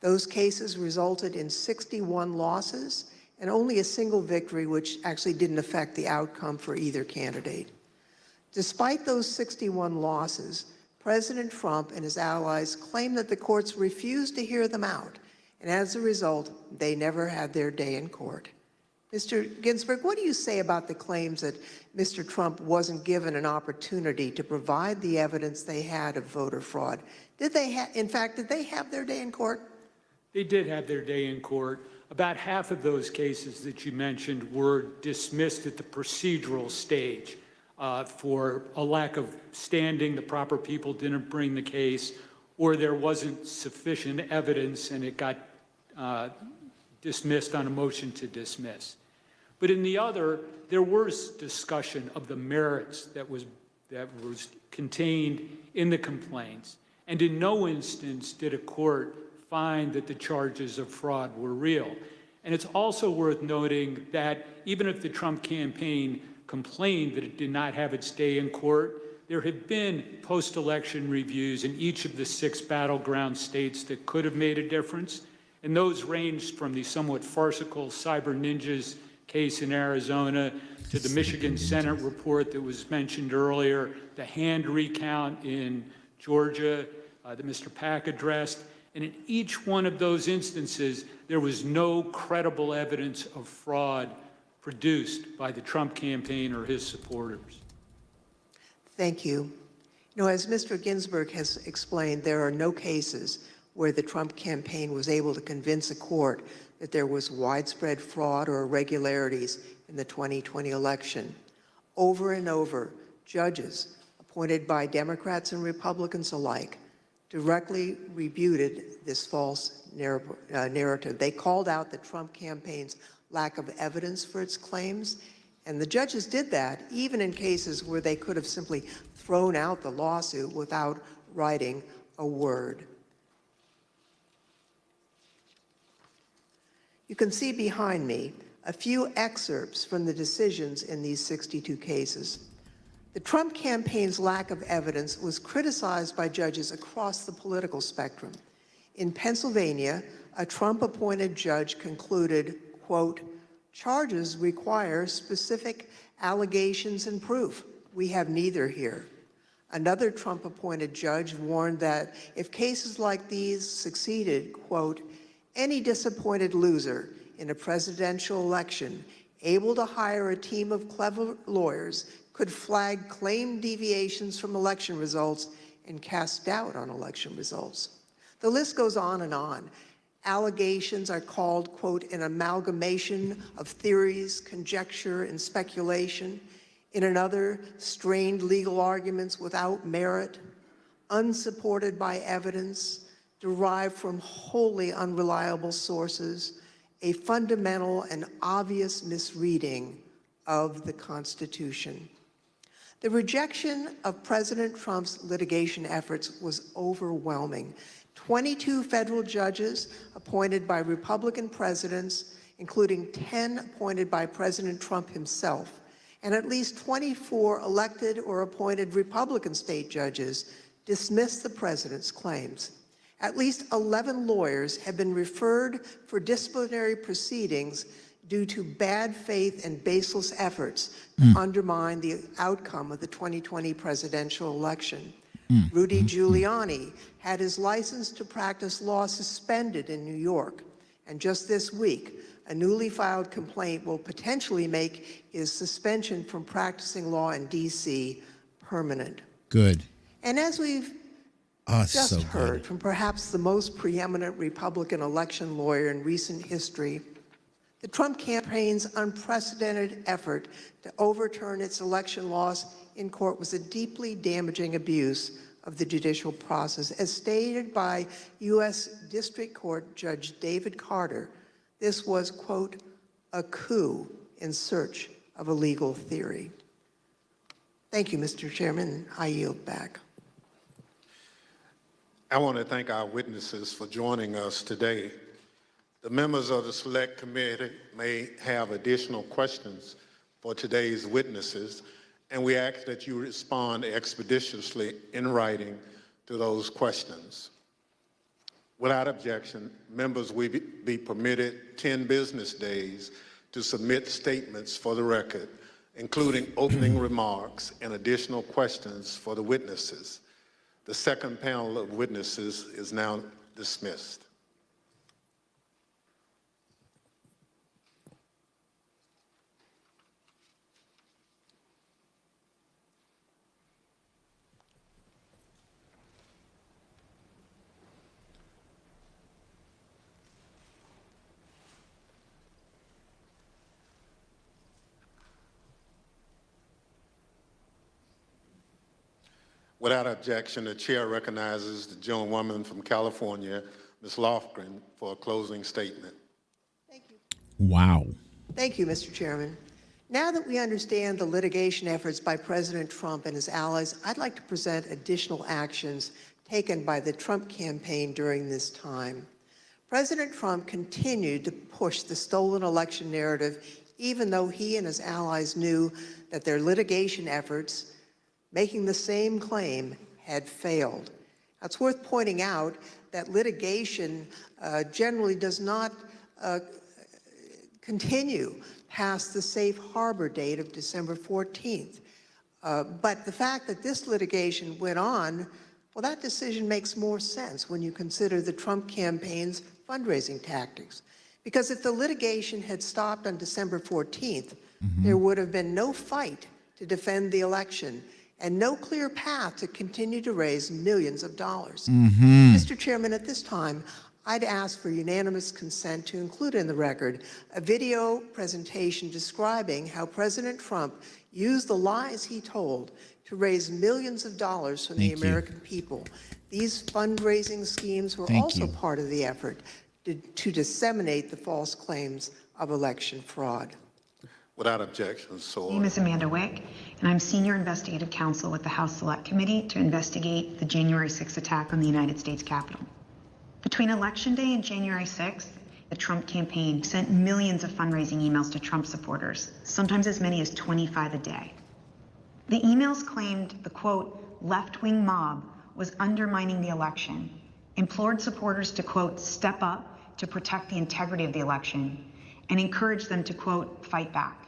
Those cases resulted in 61 losses and only a single victory, which actually didn't affect the outcome for either candidate. Despite those 61 losses, President Trump and his allies claim that the courts refused to hear them out, and as a result, they never had their day in court. Mr. Ginsberg, what do you say about the claims that Mr. Trump wasn't given an opportunity to provide the evidence they had of voter fraud? Did they have their day in court? They did have their day in court. About half of those cases that you mentioned were dismissed at the procedural stage for a lack of standing. The proper people didn't bring the case, or there wasn't sufficient evidence and it got dismissed on a motion to dismiss. But in the other, there was discussion of the merits that was contained in the complaints. And in no instance did a court find that the charges of fraud were real. And it's also worth noting that even if the Trump campaign complained that it did not have its day in court, there have been post-election reviews in each of the 6 battleground states that could have made a difference. And those ranged from the somewhat farcical Cyber Ninjas case in Arizona to the Michigan Senate report that was mentioned earlier, the hand recount in Georgia that Mr. Pack addressed. And in each one of those instances, there was no credible evidence of fraud produced by the Trump campaign or his supporters. Thank you. You know, as Mr. Ginsberg has explained, there are no cases where the Trump campaign was able to convince a court that there was widespread fraud or irregularities in the 2020 election. Over and over, judges appointed by Democrats and Republicans alike directly refuted this false narrative. They called out the Trump campaign's lack of evidence for its claims, and the judges did that even in cases where they could have simply thrown out the lawsuit without writing a word. You can see behind me a few excerpts from the decisions in these 62 cases. The Trump campaign's lack of evidence was criticized by judges across the political spectrum. In Pennsylvania, a Trump-appointed judge concluded, quote, "Charges require specific allegations and proof. We have neither here." Another Trump-appointed judge warned that if cases like these succeeded, quote, "Any disappointed loser in a presidential election able to hire a team of clever lawyers could flag claimed deviations from election results and cast doubt on election results." The list goes on and on. Allegations are called, quote, "an amalgamation of theories, conjecture, and speculation." In another, strained legal arguments without merit, unsupported by evidence, derived from wholly unreliable sources, a fundamental and obvious misreading of the Constitution. The rejection of President Trump's litigation efforts was overwhelming. 22 federal judges appointed by Republican presidents, including 10 appointed by President Trump himself, and at least 24 elected or appointed Republican state judges dismissed the president's claims. At least 11 lawyers have been referred for disciplinary proceedings due to bad faith and baseless efforts to undermine the outcome of the 2020 presidential election. Rudy Giuliani had his license to practice law suspended in New York. And just this week, a newly filed complaint will potentially make his suspension from practicing law in D.C. permanent. Good. And as we've just so heard good. from perhaps the most preeminent Republican election lawyer in recent history, the Trump campaign's unprecedented effort to overturn its election loss in court was a deeply damaging abuse of the judicial process. As stated by U.S. District Court Judge David Carter, this was, quote, a coup in search of a legal theory. Thank you, Mr. Chairman. I yield back. I want to thank our witnesses for joining us today. The members of the Select Committee may have additional questions for today's witnesses, and we ask that you respond expeditiously in writing to those questions. Without objection, members will be permitted 10 business days to submit statements for the record, including opening remarks and additional questions for the witnesses. The second panel of witnesses is now dismissed. Without objection, the chair recognizes the gentlewoman from California, Ms. Lofgren, for a closing statement. Thank you. Wow. Thank you, Mr. Chairman. Now that we understand the litigation efforts by President Trump and his allies, I'd like to present additional actions taken by the Trump campaign during this time. President Trump continued to push the stolen election narrative, even though he and his allies knew that their litigation efforts making the same claim had failed. It's worth pointing out that litigation generally does not continue past the safe harbor date of December 14th. But the fact that this litigation went on, well, that decision makes more sense when you consider the Trump campaign's fundraising tactics. Because if the litigation had stopped on December 14th, there would have been no fight to defend the election and no clear path to continue to raise millions of dollars. Mr. Chairman, at this time, I'd ask for unanimous consent to include in the record a video presentation describing how President Trump used the lies he told to raise millions of dollars from the American people. These fundraising schemes were also part of the effort to disseminate the false claims of election fraud. Without objection, so My name is Amanda Wick, and I'm Senior Investigative Counsel with the House Select Committee to investigate the January 6th attack on the United States Capitol. Between Election Day and January 6th, the Trump campaign sent millions of fundraising emails to Trump supporters, sometimes as many as 25 a day. The emails claimed the, quote, left-wing mob was undermining the election, implored supporters to, quote, step up to protect the integrity of the election, and encouraged them to, quote, fight back.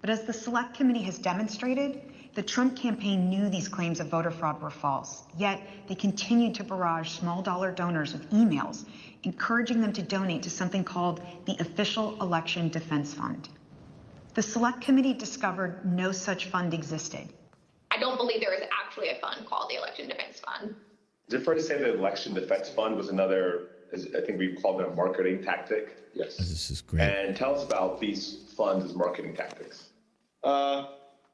But as the Select Committee has demonstrated, the Trump campaign knew these claims of voter fraud were false, yet they continued to barrage small-dollar donors with emails, encouraging them to donate to something called the Official Election Defense Fund. The Select Committee discovered no such fund existed. I don't believe there is actually a fund called the Election Defense Fund. Is it fair to say that the Election Defense Fund was another, I think we called it a marketing tactic? Yes. This is great. And tell us about these funds as marketing tactics.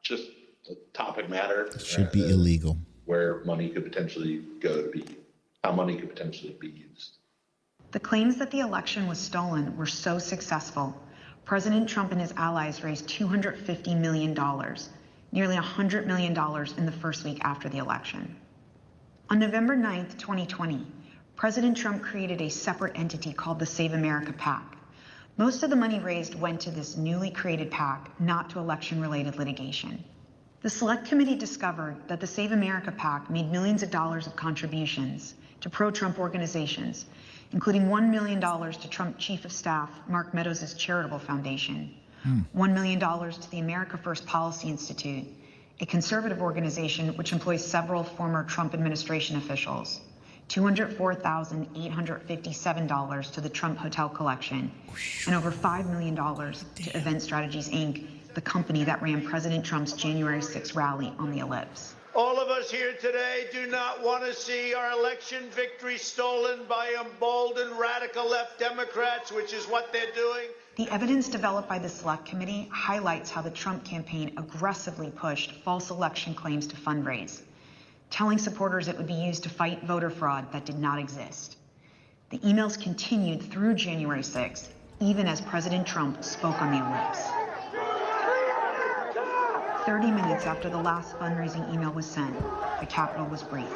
Just a topic matter. It should be illegal. Where money could potentially go to be, how money could potentially be used. The claims that the election was stolen were so successful, President Trump and his allies raised $250 million, nearly $100 million in the first week after the election. On November 9th, 2020, President Trump created a separate entity called the Save America PAC. Most of the money raised went to this newly created PAC, not to election-related litigation. The Select Committee discovered that the Save America PAC made millions of dollars of contributions to pro-Trump organizations, including $1 million to Trump Chief of Staff Mark Meadows' charitable foundation, $1 million to the America First Policy Institute, a conservative organization which employs several former Trump administration officials, $204,857 to the Trump Hotel Collection, and over $5 million to Event Strategies, Inc., the company that ran President Trump's January 6th rally on the Ellipse. All of us here today do not want to see our election victory stolen by emboldened radical left Democrats, which is what they're doing. The evidence developed by the Select Committee highlights how the Trump campaign aggressively pushed false election claims to fundraise, telling supporters it would be used to fight voter fraud that did not exist. The emails continued through January 6th, even as President Trump spoke on their lips. 30 minutes after the last fundraising email was sent, the Capitol was breached.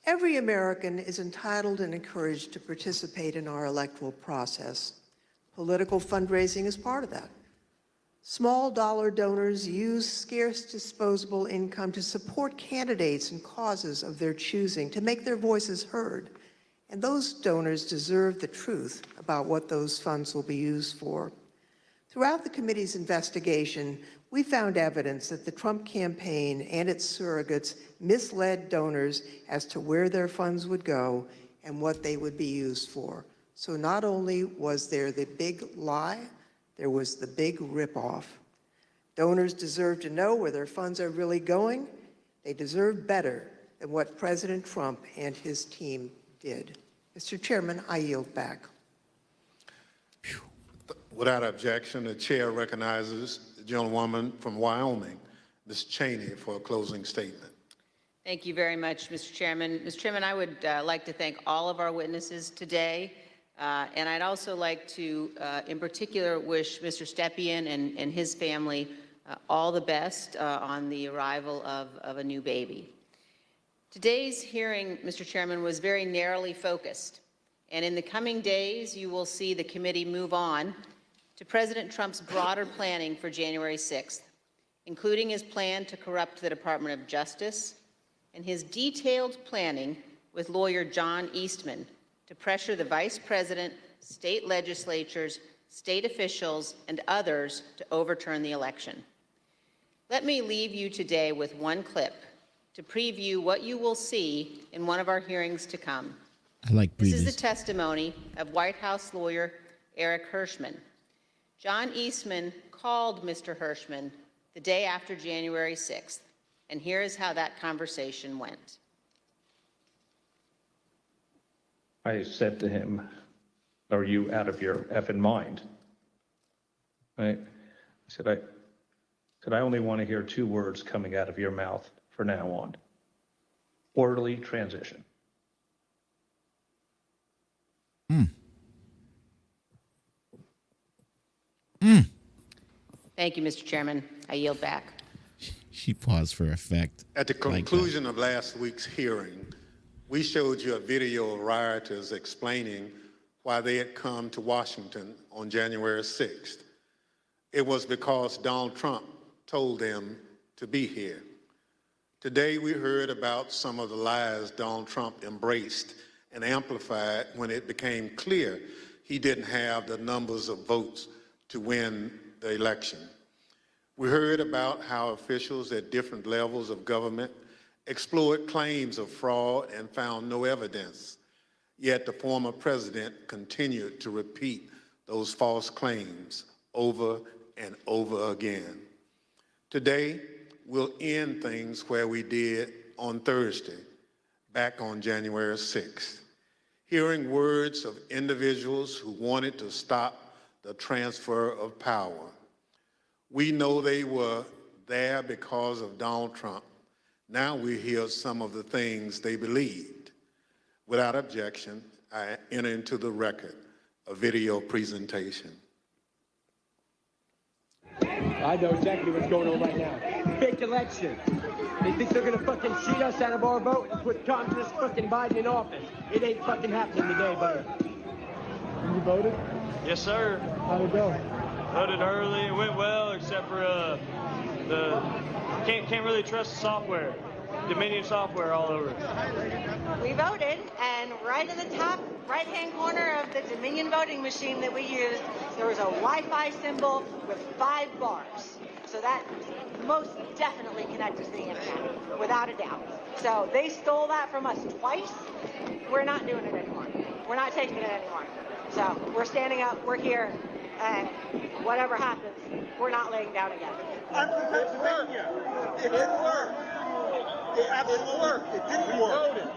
Every American is entitled and encouraged to participate in our electoral process. Political fundraising is part of that. Small dollar donors use scarce disposable income to support candidates and causes of their choosing, to make their voices heard. And those donors deserve the truth about what those funds will be used for. Throughout the committee's investigation, we found evidence that the Trump campaign and its surrogates misled donors as to where their funds would go and what they would be used for. So not only was there the big lie, there was the big ripoff. Donors deserve to know where their funds are really going. They deserve better than what President Trump and his team did. Mr. Chairman, I yield back. Without objection, the chair recognizes the gentlewoman from Wyoming, Ms. Cheney, for a closing statement. Thank you very much, Mr. Chairman. Mr. Chairman, I would like to thank all of our witnesses today. And I'd also like to, in particular, wish Mr. Stephan and his family all the best on the arrival of a new baby. Today's hearing, Mr. Chairman, was very narrowly focused. And in the coming days, you will see the committee move on to President Trump's broader planning for January 6th, including his plan to corrupt the Department of Justice and his detailed planning with lawyer John Eastman to pressure the Vice President, state legislatures, state officials, and others to overturn the election. Let me leave you today with one clip to preview what you will see in one of our hearings to come. I like previews. This is the testimony of White House lawyer Eric Hirschman. John Eastman called Mr. Hirschman the day after January 6th, and here is how that conversation went. I said to him, "Are you out of your effing mind?" Right? I said, I only want to hear two words coming out of your mouth from now on. Orderly transition. Thank you, Mr. Chairman. I yield back. She paused for effect. At the conclusion of last week's hearing, we showed you a video of rioters explaining why they had come to Washington on January 6th. It was because Donald Trump told them to be here. Today, we heard about some of the lies Donald Trump embraced and amplified when it became clear he didn't have the numbers of votes to win the election. We heard about how officials at different levels of government explored claims of fraud and found no evidence. Yet the former president continued to repeat those false claims over and over again. Today, we'll end things where we did on Thursday, back on January 6th, hearing words of individuals who wanted to stop the transfer of power. We know they were there because of Donald Trump. Now we hear some of the things they believed. Without objection, I enter into the record a video presentation. I know exactly what's going on right now. Fake election. They think they're gonna fucking cheat us out of our vote and put communist fucking Biden in office. It ain't fucking happening today, buddy. You voted? Yes, sir. How'd it go? Voted early. It went well, except for can't really trust the software. Dominion software all over. We voted, and right in the top right-hand corner of the Dominion voting machine that we used, there was a Wi-Fi symbol with 5 bars. So that most definitely connected to the internet, without a doubt. So they stole that from us twice. We're not doing it anymore. We're not taking it anymore. So we're standing up, we're here, and whatever happens, we're not laying down again. I'm from Pennsylvania. It didn't work. It absolutely worked. It didn't work.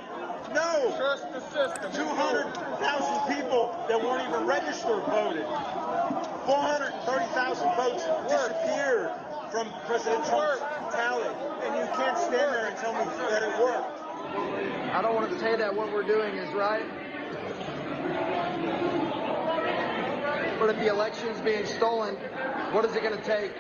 No. Trust the system. 200,000 people that weren't even registered voted. 430,000 votes disappeared from President Trump's tally. And you can't stand there and tell me that it worked. I don't want to say that what we're doing is right. But if the election's being stolen, what is it going to take?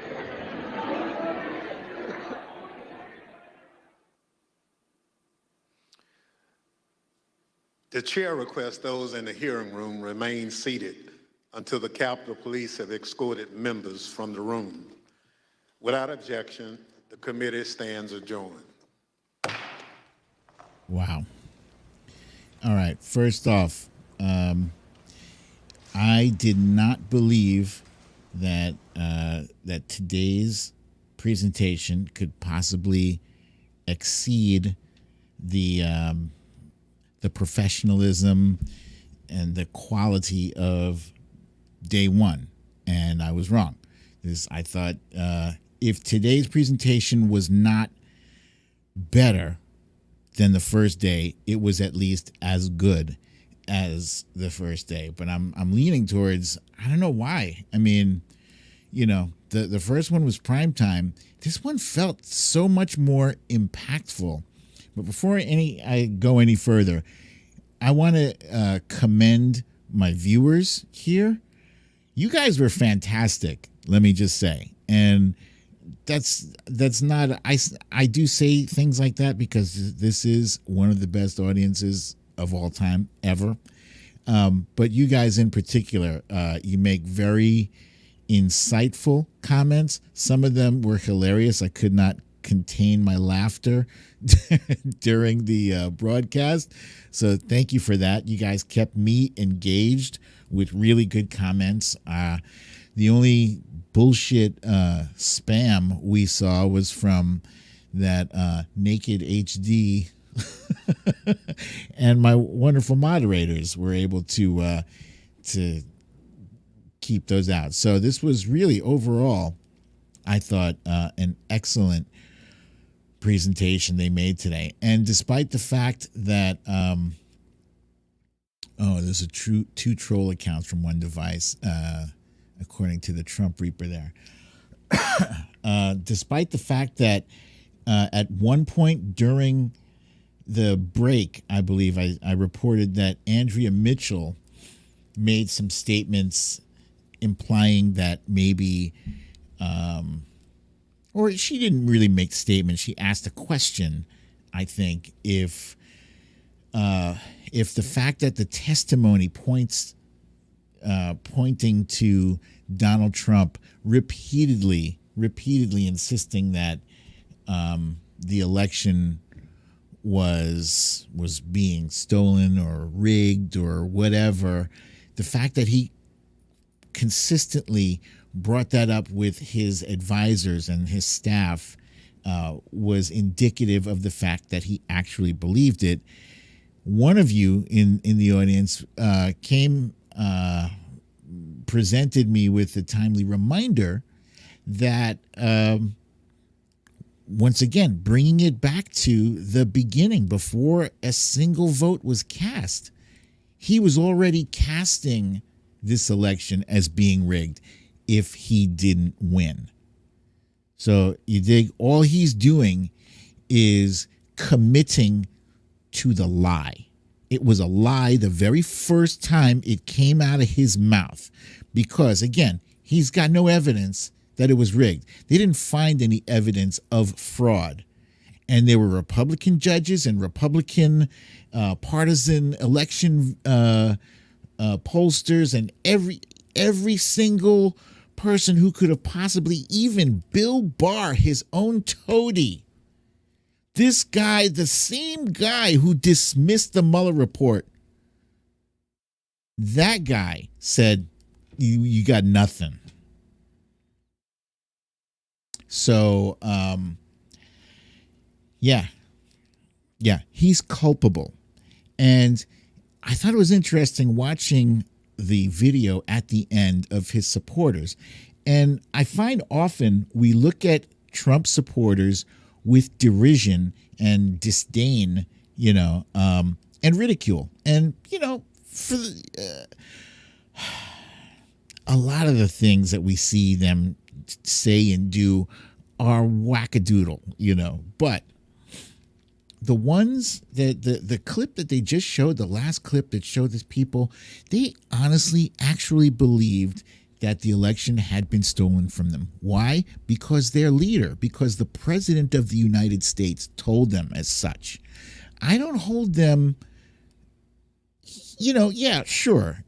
The chair requests those in the hearing room remain seated until the Capitol Police have escorted members from the room. Without objection, the committee stands adjourned. Wow. All right. First off, I did not believe that that today's presentation could possibly exceed the professionalism and the quality of day one, and I was wrong. I thought if today's presentation was not better than the first day, it was at least as good as the first day. But I'm leaning towards, I don't know why. I mean, you know, the first one was prime time. This one felt so much more impactful. But before I go any further, I want to commend my viewers here. You guys were fantastic, let me just say. And that's not, I do say things like that because this is one of the best audiences of all time ever. But you guys in particular, you make very insightful comments. Some of them were hilarious. I could not contain my laughter during the broadcast. So thank you for that. You guys kept me engaged with really good comments. The only bullshit spam we saw was from that Naked HD and my wonderful moderators were able to keep those out. So this was really overall, I thought, an excellent presentation they made today. And despite the fact that there's a two troll accounts from one device, according to the Trump Reaper there. Despite the fact that at one point during the break, I believe I reported that Andrea Mitchell made some statements implying that maybe or she didn't really make statements. She asked a question, I think, if the fact that the testimony pointing to Donald Trump repeatedly insisting that the election was being stolen or rigged or whatever, the fact that he consistently brought that up with his advisors and his staff was indicative of the fact that he actually believed it. One of you in the audience presented me with a timely reminder that once again, bringing it back to the beginning, before a single vote was cast, he was already casting this election as being rigged if he didn't win. So you dig, all he's doing is committing to the lie. It was a lie the very first time it came out of his mouth, because again, he's got no evidence that it was rigged. They didn't find any evidence of fraud. And there were Republican judges and Republican partisan election pollsters and every single person who could have possibly, even Bill Barr, his own toady. This guy, the same guy who dismissed the Mueller report, that guy said, you got nothing. So, yeah, he's culpable. And I thought it was interesting watching the video at the end of his supporters. And I find often we look at Trump supporters with derision and disdain, and ridicule. And, for a lot of the things that we see them say and do are wackadoodle, but the ones that the clip that they just showed, the last clip that showed these people, they honestly actually believed that the election had been stolen from them. Why? Because their leader, because the president of the United States told them as such. I don't hold them, yeah, sure.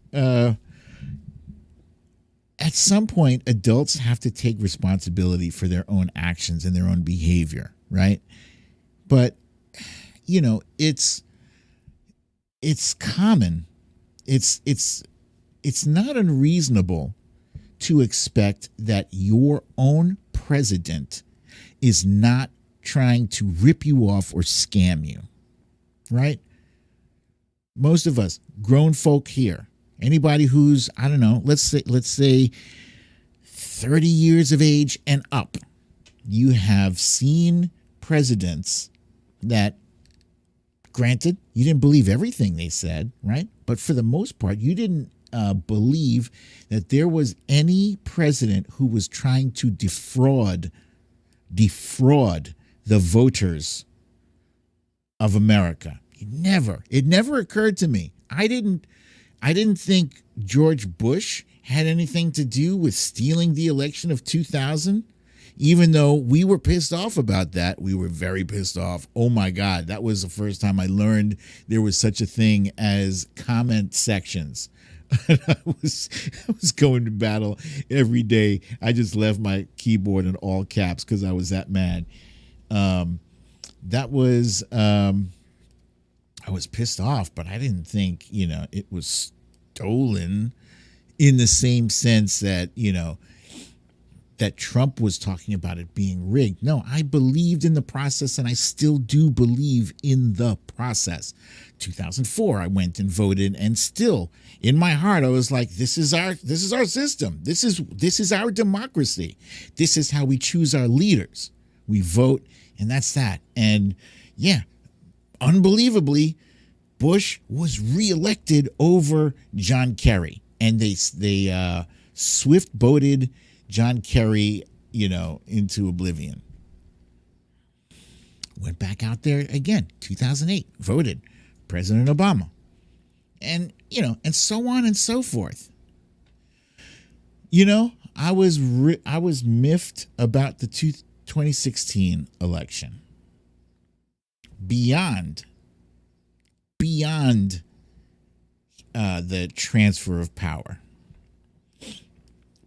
At some point, adults have to take responsibility for their own actions and their own behavior, right? But, it's common. It's not unreasonable to expect that your own president is not trying to rip you off or scam you, right? Most of us, grown folk here, anybody who's, I don't know, let's say 30 years of age and up, you have seen presidents that, granted, you didn't believe everything they said, right? But for the most part, you didn't believe that there was any president who was trying to defraud the voters of America. It never occurred to me. I didn't think George Bush had anything to do with stealing the election of 2000. Even though we were pissed off about that, we were very pissed off. Oh my God, that was the first time I learned there was such a thing as comment sections. I was going to battle every day. I just left my keyboard in all caps because I was that mad. I was pissed off, but I didn't think, it was stolen in the same sense that, that Trump was talking about it being rigged. No, I believed in the process, and I still do believe in the process. 2004, I went and voted, and still in my heart, I was like, this is our system. This is our democracy. This is how we choose our leaders. We vote, and that's that. And yeah, unbelievably, Bush was reelected over John Kerry, and they swift boated John Kerry, into oblivion. Went back out there again, 2008, voted President Obama, and and so on and so forth. I was miffed about the 2016 election. Beyond the transfer of power.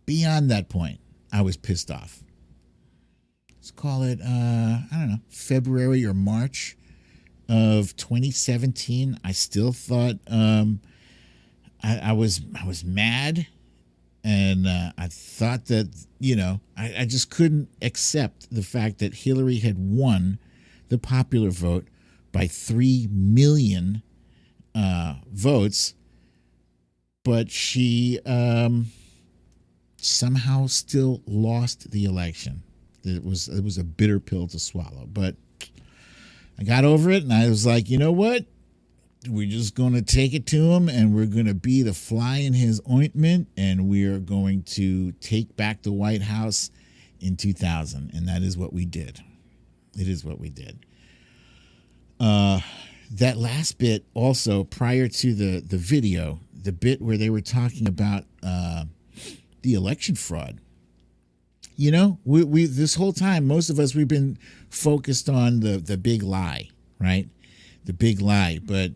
Beyond that point, I was pissed off. Let's call it, I don't know, February or March of 2017. I still thought I was mad, and I thought that I just couldn't accept the fact that Hillary had won the popular vote by 3 million votes, but she somehow still lost the election. It was a bitter pill to swallow, but I got over it, and I was like, you know what? We're just going to take it to him, and we're going to be the fly in his ointment, and we are going to take back the White House in 2000, and that is what we did. It is what we did. That last bit also, prior to the video, the bit where they were talking about the election fraud. We this whole time, most of us, we've been focused on the big lie, right? The big lie. But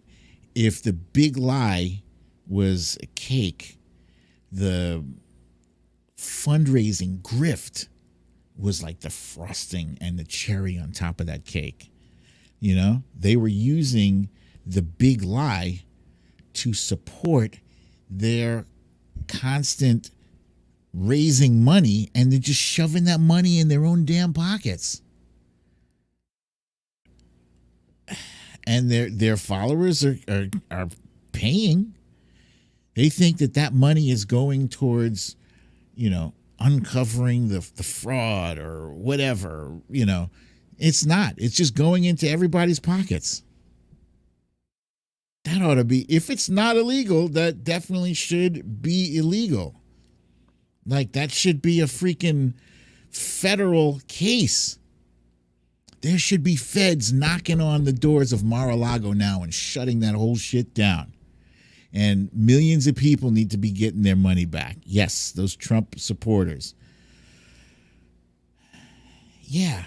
if the big lie was a cake, the fundraising grift was like the frosting and the cherry on top of that cake. They were using the big lie to support their constant raising money, and they're just shoving that money in their own damn pockets. And their followers are paying. They think that money is going towards, uncovering the fraud or whatever. It's not. It's just going into everybody's pockets. That ought to be, if it's not illegal, that definitely should be illegal. Like, that should be a freaking federal case. There should be feds knocking on the doors of Mar-a-Lago now and shutting that whole shit down. And millions of people need to be getting their money back. Yes, those Trump supporters. Yeah.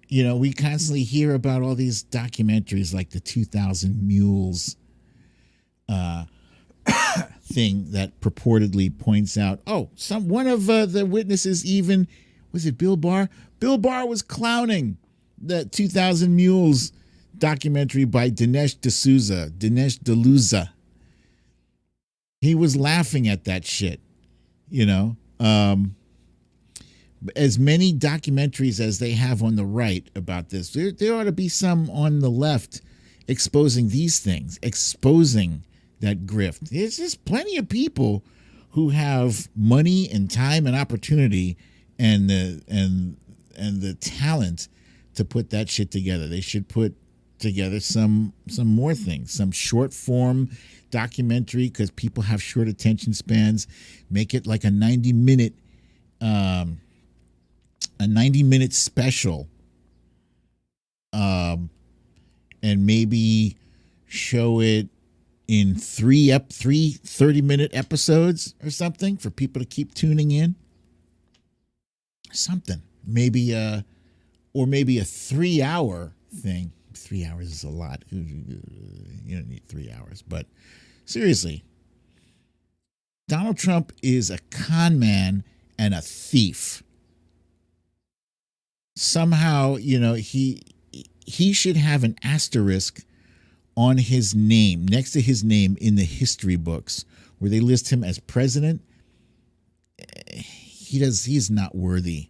You know, we constantly hear about all these documentaries like the 2000 Mules thing that purportedly points out, one of the witnesses even, was it Bill Barr? Bill Barr was clowning the 2000 Mules documentary by Dinesh D'Souza. He was laughing at that shit, you know. As many documentaries as they have on the right about this, there ought to be some on the left exposing these things, exposing that grift. There's just plenty of people who have money and time and opportunity and the talent to put that shit together. They should put together some more things, some short form documentary, because people have short attention spans. Make it like a 90-minute special, and maybe show it in three 30-minute episodes or something for people to keep tuning in. Something, maybe a 3-hour thing. 3 hours is a lot. You don't need 3 hours, but seriously, Donald Trump is a con man and a thief. Somehow, you know, he should have an asterisk on his name, next to his name in the history books, where they list him as president. He's not worthy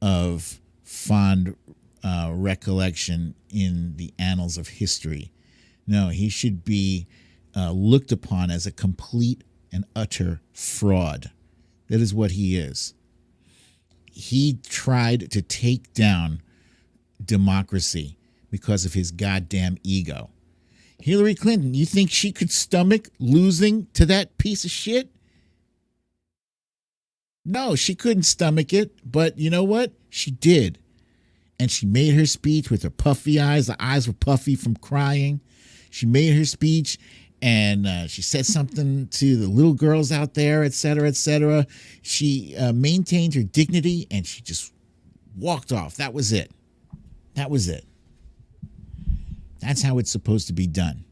of fond recollection in the annals of history. No, he should be looked upon as a complete and utter fraud. That is what he is. He tried to take down democracy because of his goddamn ego. Hillary Clinton, you think she could stomach losing to that piece of shit? No, she couldn't stomach it, but you know what? She did. And she made her speech with her puffy eyes. The eyes were puffy from crying. She made her speech, and she said something to the little girls out there, et cetera, et cetera. She maintained her dignity, and she just walked off. That was it. That was it. That's how it's supposed to be done.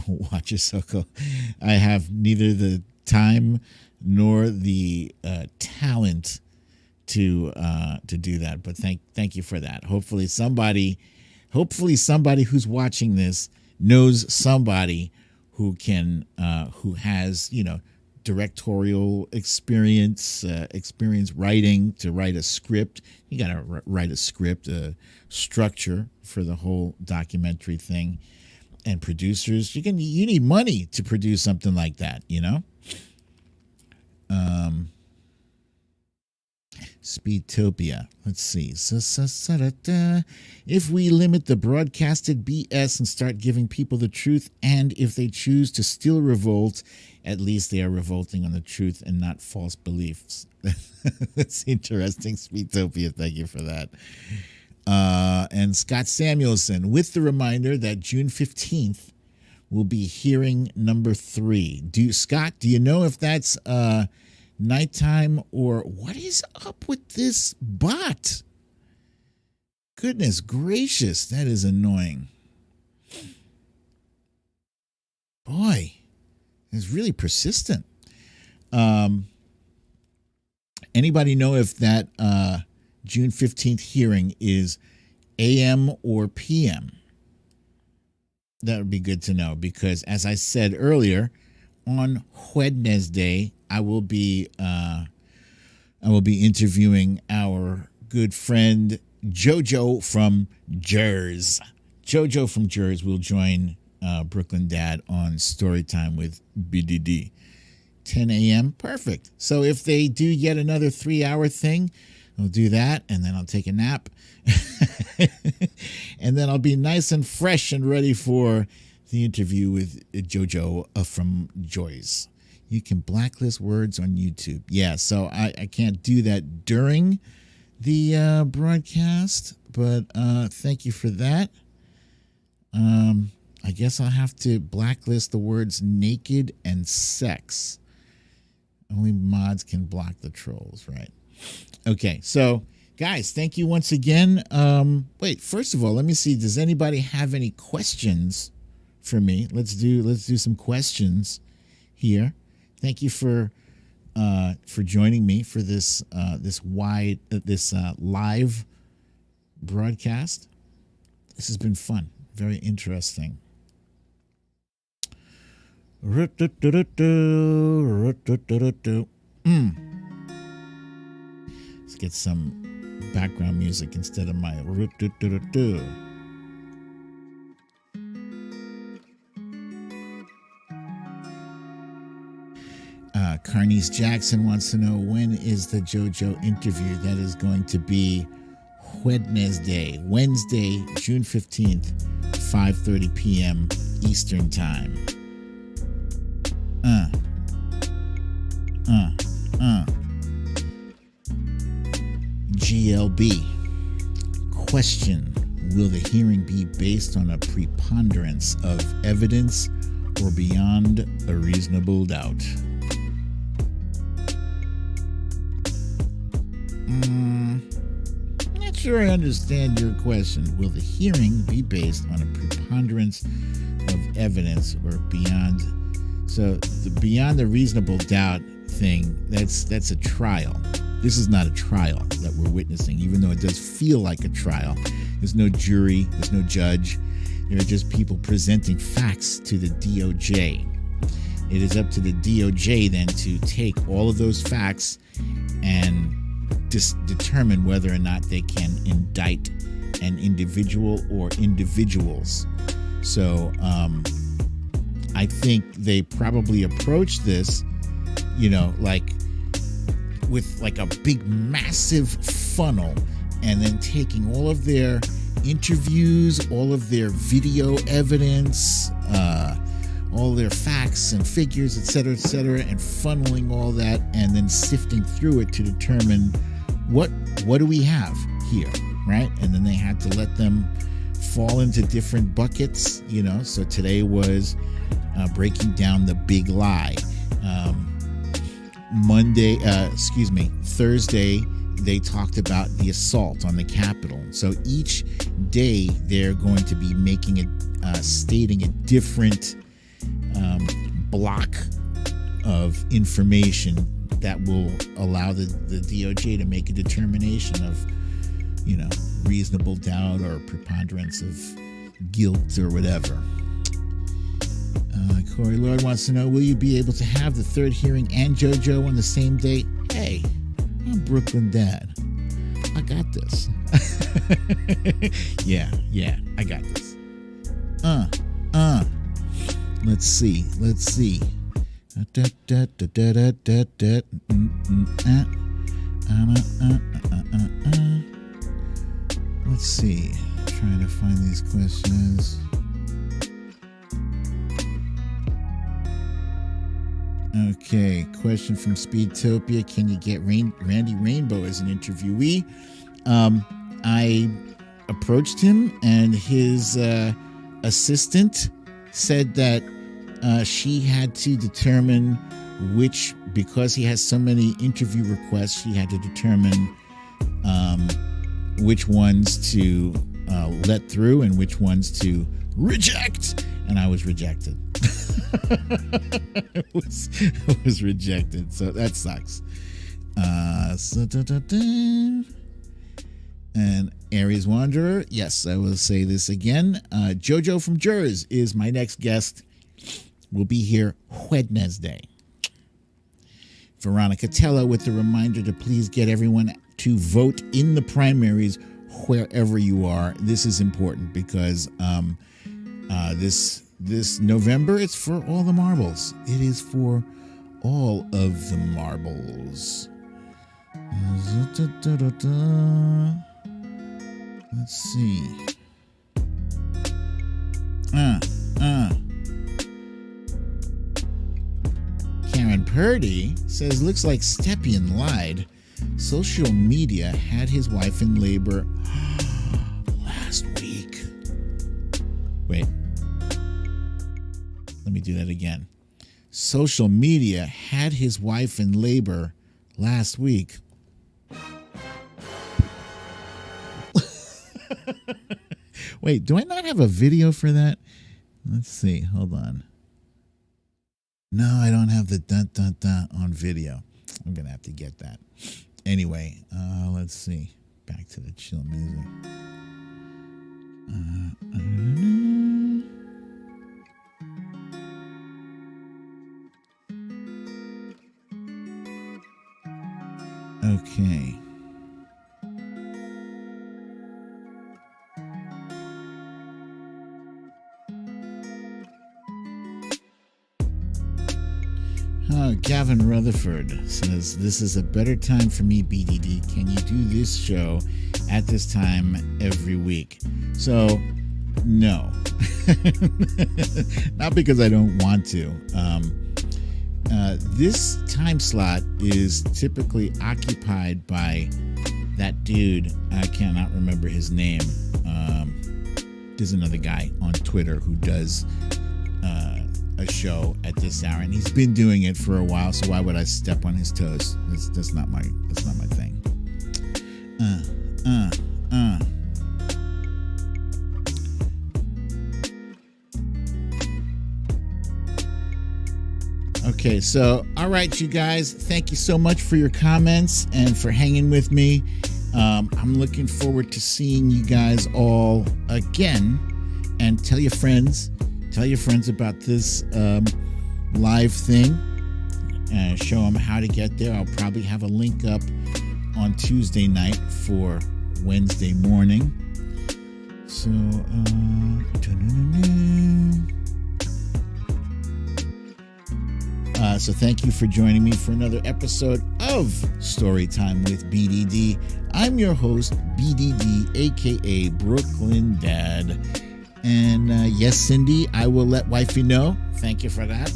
Watch yourself go. I have neither the time nor the talent to do that. But thank you for that. Hopefully somebody who's watching this knows somebody who can who has, you know, directorial experience writing, to write a script. You got to write a script, a structure for the whole documentary thing. And producers, you need money to produce something like that, you know? Speedtopia. Let's see. If we limit the broadcasted BS and start giving people the truth, and if they choose to still revolt, at least they are revolting on the truth and not false beliefs. That's interesting, Speedtopia. Thank you for that. And Scott Samuelson, with the reminder that June 15th will be hearing number 3. Scott, do you know if that's nighttime, or what is up with this bot? Goodness gracious, that is annoying. Boy, it's really persistent. Anybody know if that June 15th hearing is AM or PM? That would be good to know, because as I said earlier, on Wednesday, I will be interviewing our good friend Jojo from Jers. Jojo from Jers will join Brooklyn Dad on Storytime with BDD. 10 a.m. Perfect. So if they do yet another 3-hour thing, I'll do that, and then I'll take a nap. And then I'll be nice and fresh and ready for the interview with JoJo from Joyce. You can blacklist words on YouTube. Yeah, so I can't do that during the broadcast, but thank you for that. I guess I'll have to blacklist the words naked and sex. Only mods can block the trolls, right? Okay, so guys, thank you once again. Wait, first of all, let me see. Does anybody have any questions for me? Let's do some questions here. Thank you for joining me for this live broadcast. This has been fun, very interesting. Let's get some background music instead of my Carnice Jackson wants to know, when is the JoJo interview? That is going to be Wednesday, June 15th, 5:30 p.m. Eastern Time. GLB. Question: will the hearing be based on a preponderance of evidence or beyond a reasonable doubt? Not sure I understand your question. Will the hearing be based on a preponderance of evidence or beyond? So the beyond the reasonable doubt thing, that's a trial. This is not a trial that we're witnessing, even though it does feel like a trial. There's no jury, there's no judge. There are just people presenting facts to the DOJ. It is up to the DOJ then to take all of those facts and determine whether or not they can indict an individual or individuals. So I think they probably approach this, like with like a big massive funnel, and then taking all of their interviews, all of their video evidence, all their facts and figures, et cetera, and funneling all that and then sifting through it to determine what do we have here, right? And then they had to let them fall into different buckets, So today was breaking down the big lie. Thursday, they talked about the assault on the Capitol. So each day they're going to be stating a different block of information that will allow the DOJ to make a determination of, reasonable doubt or preponderance of guilt or whatever. Corey Lord wants to know, will you be able to have the third hearing and JoJo on the same date? Hey, I'm Brooklyn Dad. I got this. Yeah, I got this. Let's see. Let's see. Trying to find these questions. Okay, question from Speedtopia. Can you get Randy Rainbow as an interviewee? I approached him, and his assistant said that she had to determine because he has so many interview requests, she had to determine which ones to let through and which ones to reject. And I was rejected. I was rejected, so that sucks. And Aries Wanderer, yes, I will say this again. JoJo from Jers is my next guest. We'll be here Wednesday. Veronica Tello with the reminder to please get everyone to vote in the primaries wherever you are. This is important because this November, it's for all the marbles. It is for all of the marbles. Let's see. Karen Purdy says, looks like Stephan lied. Social media had his wife in labor last week. Wait. Let me do that again. Social media had his wife in labor last week. Wait, do I not have a video for that? Let's see. Hold on. No, I don't have the dun dun dun on video. I'm going to have to get that. Anyway, let's see. Back to the chill music. Okay. Gavin Rutherford says, this is a better time for me, BDD. Can you do this show at this time every week? So, no. Not because I don't want to. This time slot is typically occupied by that dude. I cannot remember his name. There's another guy on Twitter who does a show at this hour, and he's been doing it for a while. So why would I step on his toes? That's not my thing. Okay, so all right, you guys, thank you so much for your comments and for hanging with me. I'm looking forward to seeing you guys all again, and tell your friends about this live thing. Show them how to get there. I'll probably have a link up on Tuesday night for Wednesday morning. So, so thank you for joining me for another episode of Storytime with BDD. I'm your host, BDD, aka Brooklyn Dad. And yes, Cindy, I will let wifey know. Thank you for that.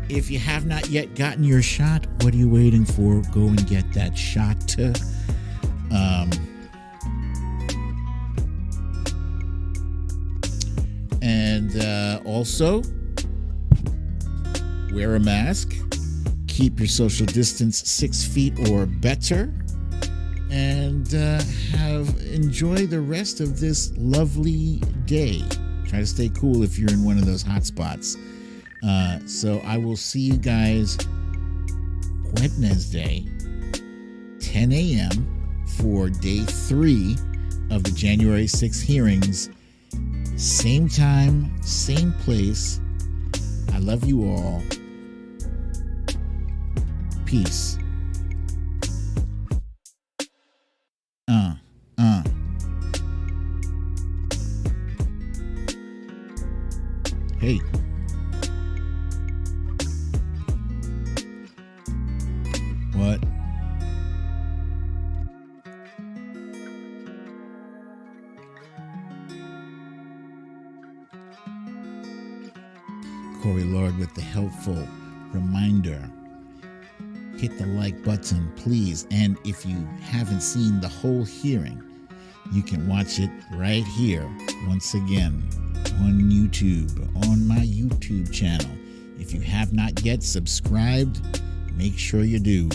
If you have not yet gotten your shot, what are you waiting for? Go and get that shot. And also, wear a mask. Keep your social distance 6 feet or better. And enjoy the rest of this lovely day. Try to stay cool if you're in one of those hot spots. So I will see you guys Wednesday, 10 a.m. for day 3 of the January 6th hearings. Same time, same place. I love you all. Peace. Hey. What? Corey Lord with the helpful reminder. Hit the like button, please. And if you haven't seen the whole hearing, you can watch it right here once again on YouTube, on my YouTube channel. If you have not yet subscribed, make sure you do.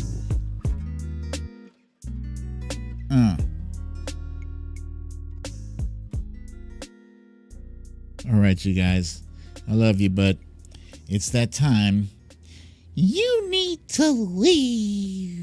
All right, you guys. I love you, but it's that time. You need to leave.